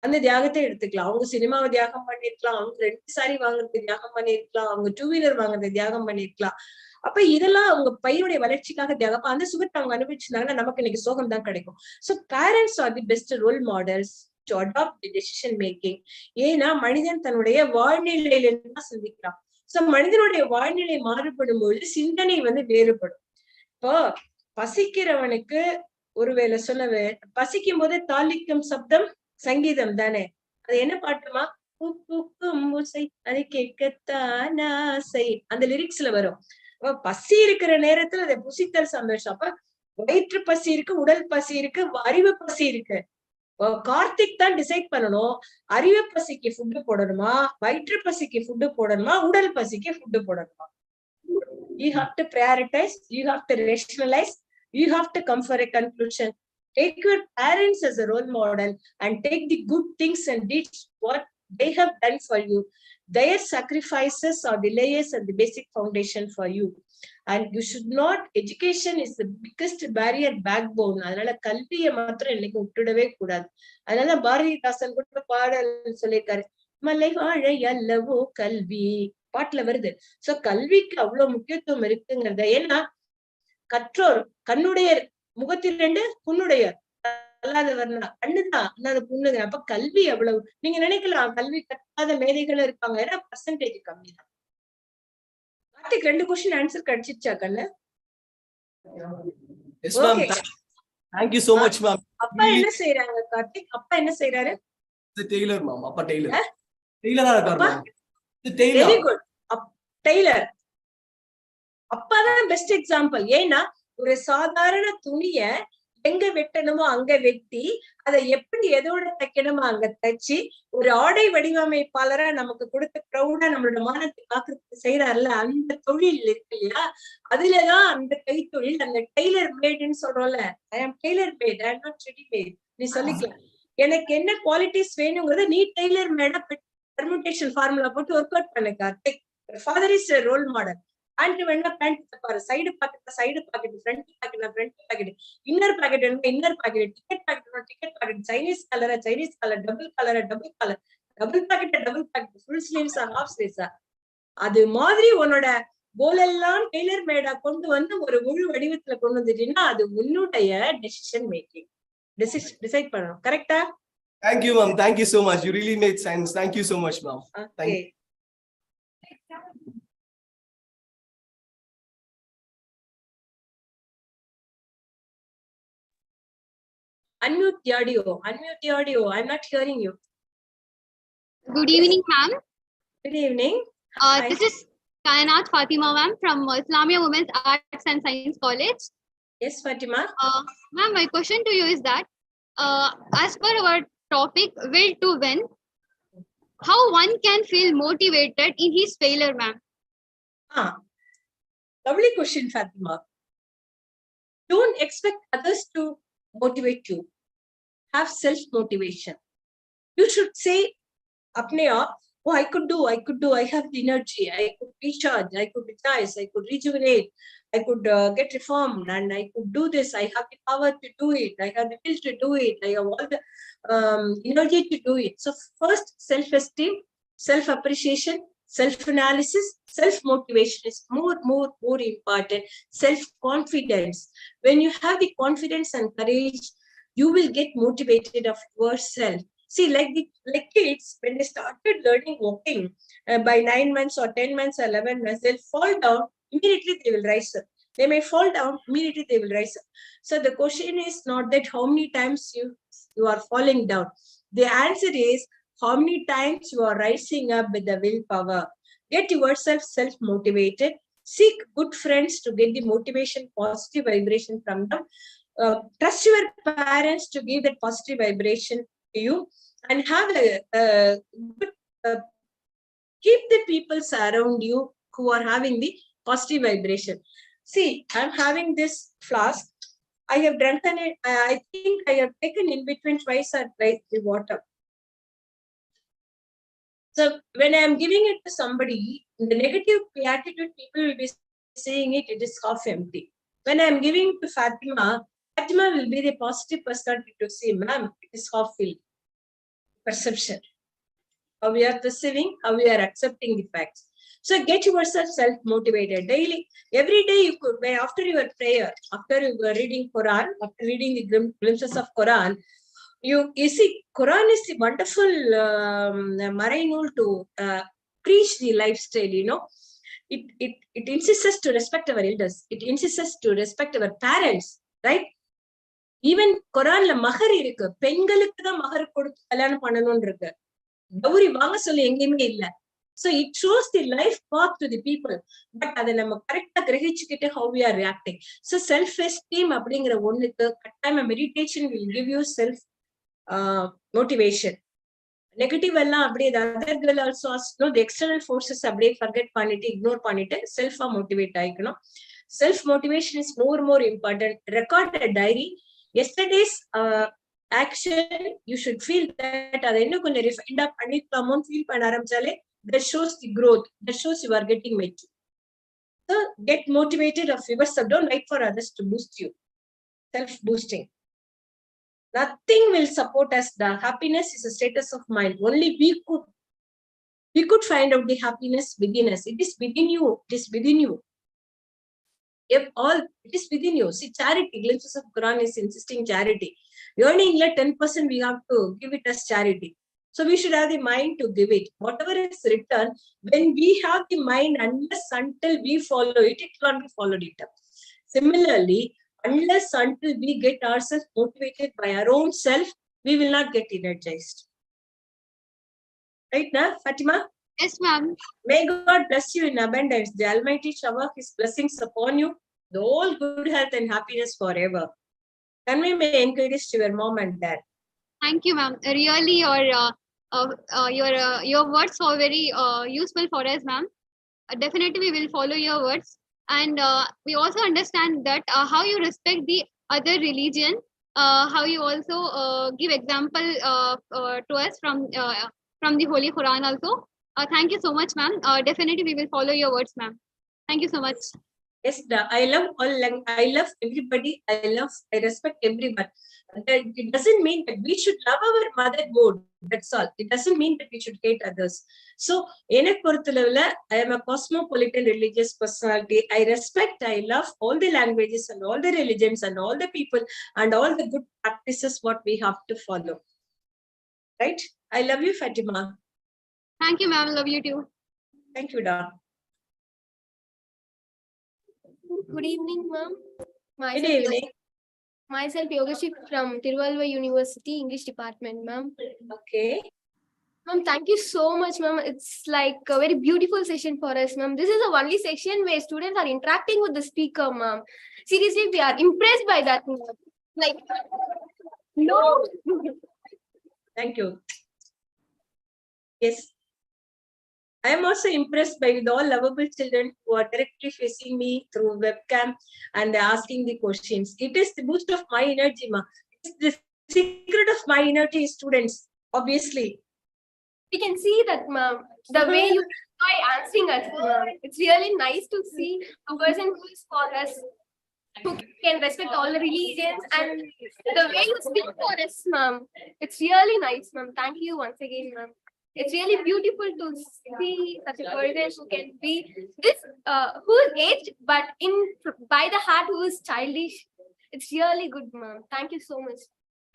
அந்த தியாகத்தை எடுத்துக்கலாம். அவங்க சினிமாவை தியாகம் பண்ணிருக்கலாம், அவங்க 2 சாரி வாங்குறது தியாகம் பண்ணிருக்கலாம், அவங்க 2 வீலர் வாங்குறது தியாகம் பண்ணிருக்கலாம். அப்ப இதெல்லாம் அவங்க பையனுடைய வளர்ச்சிக்காக தியாகம். அந்த சுகத்தை அவங்க அனுபவிச்சிருந்தாங்கன்னா நமக்கு இன்னைக்கு சோகம் தான் கிடைக்கும். So parents are the best role models to adopt the decision making. ஏன்னா மனிதன் தன்னுடைய வாழ்நிலையில இருந்து சிந்திக்கிறான். சோ மனிதனுடைய வாழ்நிலை மாறுபடும் பொழுது சிந்தனை வந்து வேறுபடும். இப்போ பசிக்கிறவனுக்கு ஒருவேளை சொன்னவே பசிக்கும் போது தாளிக்கும் சப்தம் சங்கீதம் தானே. அது என்ன பாட்டுமா? அதை கேட்கத்தான் ஆசை, அந்த லிரிக்ஸ்ல வரும். பசி இருக்கிற நேரத்துல அதை புசித்தல் சந்தோஷம். அப்ப வயிற்று பசி இருக்கு, உடல் பசி இருக்கு, அறிவு பசி இருக்கு. கார்த்திக் தான் டிசைட் பண்ணணும், அறிவு பசிக்கு ஃபுட்டு போடணுமா, வயிற்று பசிக்கு ஃபுட்டு போடணுமா, உடல் பசிக்கு ஃபுட்டு போடணுமா. You have to prioritize, you have to rationalize, you have to come for a conclusion. Take your parents as a role model and take the good things and deeds what they have done for you. Their sacrifices are the layers and the basic foundation for you. And you should not, education is the biggest barrier backbone. அதனால கல்வியை மாத்திரம் இன்னைக்கு விட்டுடவே கூடாது. அதனால பாரதிதாசன் கூட பாடல் சொல்லியிருக்காரு, மலை வாழை அல்லவோ கல்வி, பாட்டுல வருது. சோ கல்விக்கு அவ்வளவு முக்கியத்துவம் இருக்குங்கிறத. ஏன்னா கற்றோர் கண்ணுடைய முகத்தில் 2 புண்ணுடையார் அல்லாதவர்னா கண்ணுதான் அல்லாத புண்ணுங்க. அப்ப கல்வி எவ்வளவு நீங்க நினைக்கலாம், கல்வி கற்காத மேதைகள் இருக்காங்க, ஏன்னா பர்சன்டேஜ் கம்மி தான். கார்த்திக் 2 கொஸ்டின் ஆன்சர் கிடைச்சிச்சா கண்ணு? Thank you so much ma'am. அப்பா என்ன செய்யறாங்க கார்த்திக்? அப்பா என்ன செய்யறாரு? Taylor ma'am. அப்பா டெய்லரா இருக்காரு. Very good. டெய்லர் அப்பாதான் பெஸ்ட் எக்ஸாம்பிள். ஏன்னா ஒரு சாதாரண துணிய எங்க வெட்டணுமோ அங்க வெட்டி அதை எப்படி எதோட தைக்கணுமோ அங்க தச்சு ஒரு ஆடை வடிவமைப்பாளரா நமக்கு கொடுத்த ப்ரௌடா நம்மளோட மானத்தை பாக்குறதுக்கு செய்யறாருல, அந்த தொழில் இருக்கு இல்லையா, அதுலதான் அந்த கைத்தொழில், அந்த டெய்லர் மேடுன்னு சொல்றோம்ல, ஐ ஆம் tailor made, I am not ready mat. நீ சொல்லிக்கலாம் எனக்கு என்ன குவாலிட்டிஸ் வேணுங்கிறத நீ டெய்லர் மேடா பெர்முடேஷன் ஃபார்முலா போட்டு ஒர்க் அவுட் பண்ணு Karthik. Father is role model. Pant வேணா பேண்ட் பாரு, side pocket side pocket, front pocket front pocket, inner pocket வேணுமா inner pocket, ticket pocket ticket pocket, Chinese colour double colour, double pocket, full ஸ்லீவ்ஸா half ஸ்லீவ்ஸா, அது மாதிரி உன்னோட கோல் எல்லாம் டெய்லர் மேடா கொண்டு வந்து ஒரு முழு வடிவத்துல கொண்டு வந்துட்டீங்கன்னா அது உன்னுடைய டெசிஷன் மேக்கிங். டிசைட் பண்ணணும். கரெக்டா? Thank you ma'am. Thank you so much. You really made sense. Thank you so much ma'am. Thank you. Unmute the audio. I'm not hearing you. Good evening, ma'am. Good evening. This is Kainat Fatima, ma'am, from Islamia Women's Arts and Science College. Yes, Fatima. Ma'am, my question to you is that, as per our topic, will to win, how one can feel motivated in his failure, ma'am? Lovely question, Fatima. Don't expect others to motivate you. Have self-motivation. You should say, apne aap, oh, I could do, I have the energy, I could recharge, I could rejoice, I could rejuvenate, I could get reformed, and I could do this, I have the power to do it, I have the will to do it, I have all the energy to do it. So first, self-esteem, self-appreciation, self-analysis, self-motivation is more important. Self-confidence. When you have the confidence and courage, you will get motivated of yourself. See, like kids, when they started learning walking by 9 months or 10 months or 11 months, they'll fall down, immediately they will rise up. They may fall down, immediately they will rise up. So the question is not that how many times you are falling down. The answer is how many times you are rising up with the willpower. Get yourself self-motivated. Seek good friends to get the motivation, positive vibration from them. Trust your parents to give that positive vibration to you, and have a good, keep the people around you who are having the positive vibration. See, I'm having this flask. I have drunken it. I think I have taken in between twice or thrice the water. So when I am giving it to somebody, the negative attitude, people will be saying it is half empty. When I am giving to Fatima, Fatima will be the positive personality to say, ma'am, it is half filled. Perception. How we are perceiving, how we are accepting the facts. So get yourself self-motivated daily. Every day you could, after your prayer, after you are reading Quran, after reading the glimpses of Quran, you see, Quran is the wonderful marinul to preach the lifestyle, It insists us to respect our elders. It insists us to respect our parents, right? Even Quranல மகர் இருக்கு, பெண்களுக்கு தான் மகர் கொடுத்து கல்யாணம் பண்ணணும்னு இருக்கு. கௌரி வாங்க சொல்லி எங்கேயுமே இல்ல. So it shows the life path to the people. But அதை நம்ம கரெக்டா கிரகிச்சுக்கிட்டு how we are reacting. So self-esteem அப்படிங்கிற ஒண்ணுக்கு கட்டாயமா meditation will give you motivation. Negative எல்லாம் அப்படியே the other girl also the external forces அப்படியே forget பண்ணிட்டு ignore பண்ணிட்டு self motivate ஆயிக்கணும். Self motivation is more important. Record a diary. Yesterday's action, you should feel that அதை இன்னும் கொஞ்சம் refined up பண்ணிக்கலாமோன்னு feel பண்ண ஆரம்பிச்சாலே that shows the growth, that shows you are getting mature. So get motivated of yourself. Don't wait for others to boost you. Self boosting. Nothing will support us. The happiness is a status of mind. Only we could find out the happiness within us. It is within you. It is within you. It is within you. See, charity, glimpses of Quran is insisting charity. Earning 10%, we have to give it as charity. So we should have the mind to give it. Whatever is written, when we have the mind, unless until we follow it, it can't be followed it up. Similarly, unless until we get ourselves motivated by our own self, we will not get energized. Right now, Fatima? Yes, ma'am. May God bless you in abundance. The Almighty shower His blessings upon you, the whole good health and happiness forever. And we may encourage to your mom and dad. Thank you, ma'am. Really, your words are very useful for us, ma'am. Definitely, we will follow your words. And we also understand that how you respect the other religion, how you also give example to us from the Holy Quran also. Thank you so much, ma'am. Definitely, we will follow your words, ma'am. Thank you so much. Yes, I love all. I love everybody. I respect everyone. It doesn't mean that we should love our mother God. That's all. It doesn't mean that we should hate others. So, I am a cosmopolitan religious personality. I respect, I love all the languages and all the religions and all the people and all the good practices what we have to follow. Right? I love you, Fatima. Thank you, ma'am. Love you too. Thank you, Doc. Good evening, ma'am. Good evening. Myself, Yogashi from Tiruvallur University, English Department, ma'am. Okay. Ma'am, thank you so much, ma'am. It's like a very beautiful session for us, ma'am. This is the only section where students are interacting with the speaker, ma'am. Seriously, we are impressed by that, ma'am. Like, no. Thank you. Yes. I am also impressed by the all lovable children who are directly facing me through webcam and asking the questions. It is the boost of my energy, ma. It's the secret of my energy, students, obviously. We can see that, ma'am, the way you enjoy answering us, ma'am. It's really nice to see a person who is for us, who can respect all the religions, and the way you speak for us, ma'am. It's really nice, ma'am. Thank you once again, ma'am. It's really beautiful to see such a person who can be this, who is aged, but by the heart who is childish. It's really good, ma'am. Thank you so much.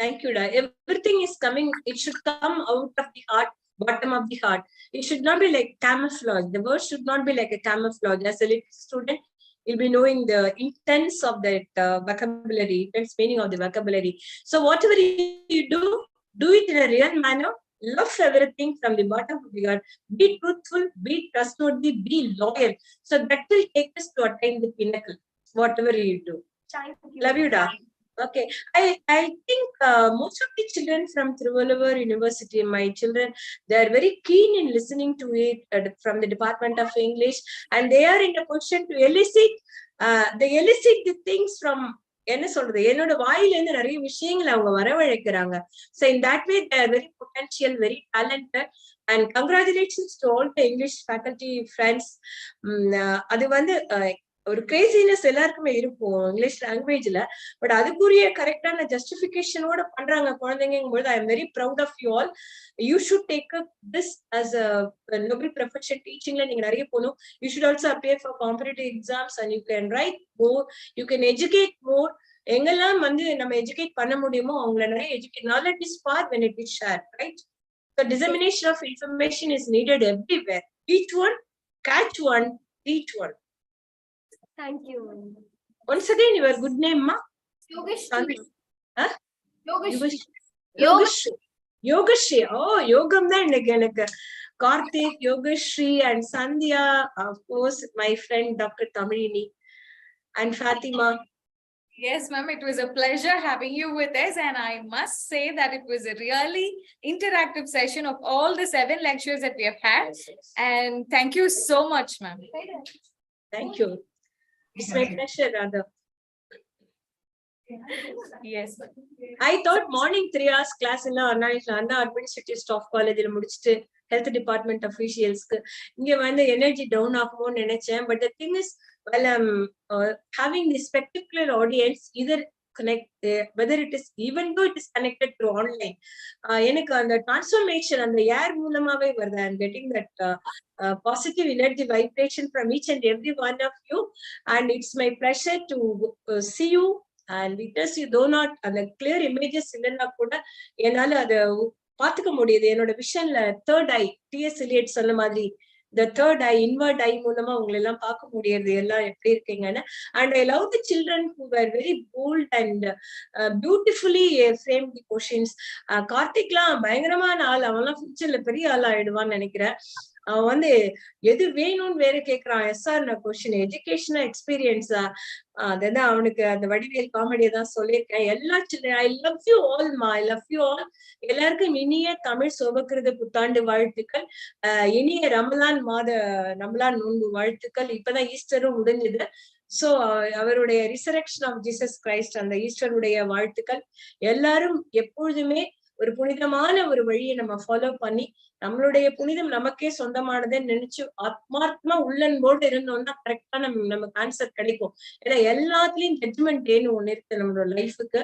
Thank you, Da. Everything is coming, it should come out of the heart, bottom of the heart. It should not be like camouflage. The word should not be like a camouflage. As a little student, you'll be knowing the intents of that vocabulary, intense meaning of the vocabulary. So whatever you do it in a real manner. Love everything from the bottom of the heart. Be truthful, be trustworthy, be loyal. So that will take us to attain the pinnacle, whatever you do. Thank you. Love you, Da. Okay, I think most of the children from Thiruvalluvar University, my children, they are very keen in listening to it from the Department of English, and they are in a position to elicit the things from என்ன சொல்றது என்னோட வாயில இருந்து நிறைய விஷயங்களை அவங்க வரவழைக்கிறாங்க. So in that way they are very potential, very talented, and congratulations to all the English faculty friends. அது வந்து ஒரு கிரேசினஸ் எல்லாருக்குமே இருக்கும் இங்கிலீஷ் லாங்குவேஜ்ல, பட் அதுக்குரிய கரெக்டான ஜஸ்டிபிகேஷனோட பண்றாங்க குழந்தைங்கும் போது I am very proud of you all. You should take up this as a noble profession. டீச்சிங்ல நீங்க நிறைய போகணும். You should also appear for competitive exams and you can write more, you can educate more. எங்கெல்லாம் வந்து நம்ம educate பண்ண முடியுமோ அவங்கள நிறைய educate. Knowledge is for when it is shared, right? So dissemination of information is needed everywhere. Each one, catch one, teach one. Thank you. Once again, your good name, ma? Yogeshri. Huh? Yogeshri. Yogeshri. Oh, Yogam da எனக்கு. Karthik, Yogeshri and Sandhya, of course, my friend Dr. Tamilini and Fatima. Yes, ma'am, it was a pleasure having you with us, and I must say that it was a really interactive session of all the 7 lectures that we have had. And thank you so much, ma'am. Thank you. It's my pleasure, Radha. Yes. I thought morning 3 hours class in Anna Administrative Staff College la mudichittu health department officials ku inge vanda energy down agumo nenechen, but the thing is, while I'm having this particular audience, either connect, whether it is, even though it is connected to online, எனக்கு அந்த transformation அந்த air மூலமாவே வருது. I'm getting that positive energy vibration from each and every one of you, and it's my pleasure to see you and witness you. Though not அந்த clear images இல்லைன்னா கூட என்னால அதை பாத்துக்க முடியுது. என்னோட விஷன்ல third eye, T.S. Eliot சொன்ன மாதிரி the third eye, inward eye மூலமா உங்களை எல்லாம் பார்க்க முடியறது எல்லாம் எப்படி இருக்கீங்கன்னு. And I love the children who were very bold and beautifully framed the questions. கார்த்திக்லாம் பயங்கரமான ஆள், அவன்லாம் ஃபியூச்சர்ல பெரிய ஆள் ஆயிடுவான்னு நினைக்கிறேன். அவன் வந்து எது வேணும்னு வேற கேக்குறான். எஸ்ஆர் கொஸ்டின் எஜுகேஷனா எக்ஸ்பீரியன்ஸா, அதுதான் அவனுக்கு அந்த வடிவேல் காமெடியை தான் சொல்லியிருக்கேன். எல்லா children I love you all மா, ஐ லவ் யூ ஆல். எல்லாருக்கும் இனிய தமிழ் சோபக்கிருத புத்தாண்டு வாழ்த்துக்கள், இனிய ரமலான் நோன்பு வாழ்த்துக்கள். இப்பதான் ஈஸ்டரும் முடிஞ்சது. சோ அவருடைய ரிசரக்ஷன் ஆஃப் ஜீசஸ் கிரைஸ்ட், அந்த ஈஸ்டருடைய வாழ்த்துக்கள். எல்லாரும் எப்பொழுதுமே ஒரு புனிதமான ஒரு வழியை நம்ம ஃபாலோ பண்ணி நம்மளுடைய புனிதம் நமக்கே சொந்தமானதுன்னு நினைச்சு ஆத்மார்த்தமா உள்ளன்போடு இருந்தோம்னா கரெக்டா நமக்கு ஆன்சர் கிடைக்கும். ஏன்னா எல்லாத்துலயும் ஜட்ஜ்மெண்ட் ஏன்னு ஒண்ணு இருக்கு நம்மளோட லைஃபுக்கு.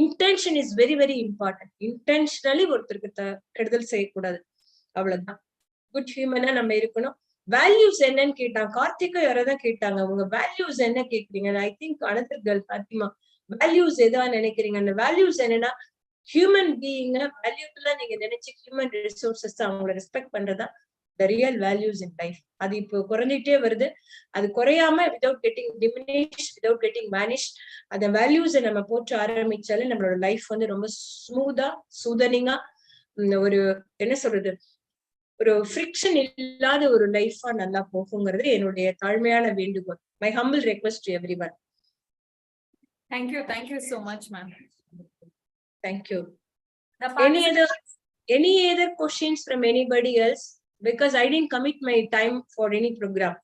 Intention is very very important. Intentionally ஒருத்தருக்கு கெடுதல் செய்யக்கூடாது, அவ்வளவுதான். குட் ஹியூமனா நம்ம இருக்கணும். வேல்யூஸ் என்னன்னு கேட்டாங்க கார்த்திகா, யாராவது கேட்டாங்க உங்க வேல்யூஸ் என்ன கேக்குறீங்க. I think another girl Fatima, values எதா நினைக்கிறீங்க. அந்த வேல்யூஸ் என்னன்னா ஹியூமன் பீயிங்க வேல்யூபிளா நீங்க நினைச்சு ஹியூமன் ரிசோர்சஸ் அவங்களை ரெஸ்பெக்ட் பண்றதா the real values in life. அது இப்போ குறைஞ்சிட்டே வருது. அது குறையாம without getting diminish, without getting vanish, அந்த வேல்யூஸை நம்ம போற்ற ஆரம்பிச்சாலே நம்மளோட லைஃப் வந்து ரொம்ப ஸ்மூதா சூதனிங்கா, ஒரு என்ன சொல்றது, ஒரு ஃப்ரிக்ஷன் இல்லாத ஒரு லைஃபா நல்லா போகுங்கிறது என்னுடைய தாழ்மையான வேண்டுகோள். My humble request to everyone. Thank you so much, ma'am. Thank you. Any other questions from anybody else? Because I didn't commit my time for any program.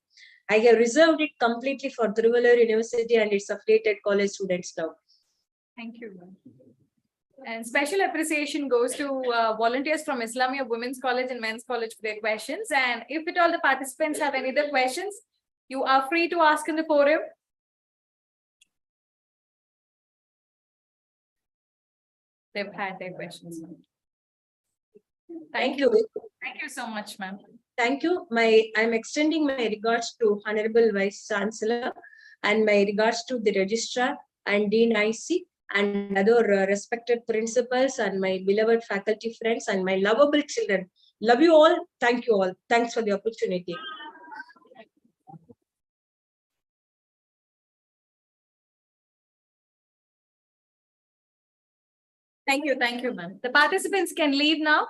I have reserved it completely for Thiruvalluvar University and its affiliated college students now. Thank you. And special appreciation goes to volunteers from Islamia Women's College and Men's College for their questions. And if at all the participants have any other questions, you are free to ask in the forum. They've had their questions. Thank you. Thank you so much, ma'am. Thank you. I'm extending my regards to Honorable Vice Chancellor and my regards to the Registrar and Dean IC and other respected principals and my beloved faculty friends and my lovable children. Love you all. Thank you all. Thanks for the opportunity. Thank you, ma'am. The participants can leave now.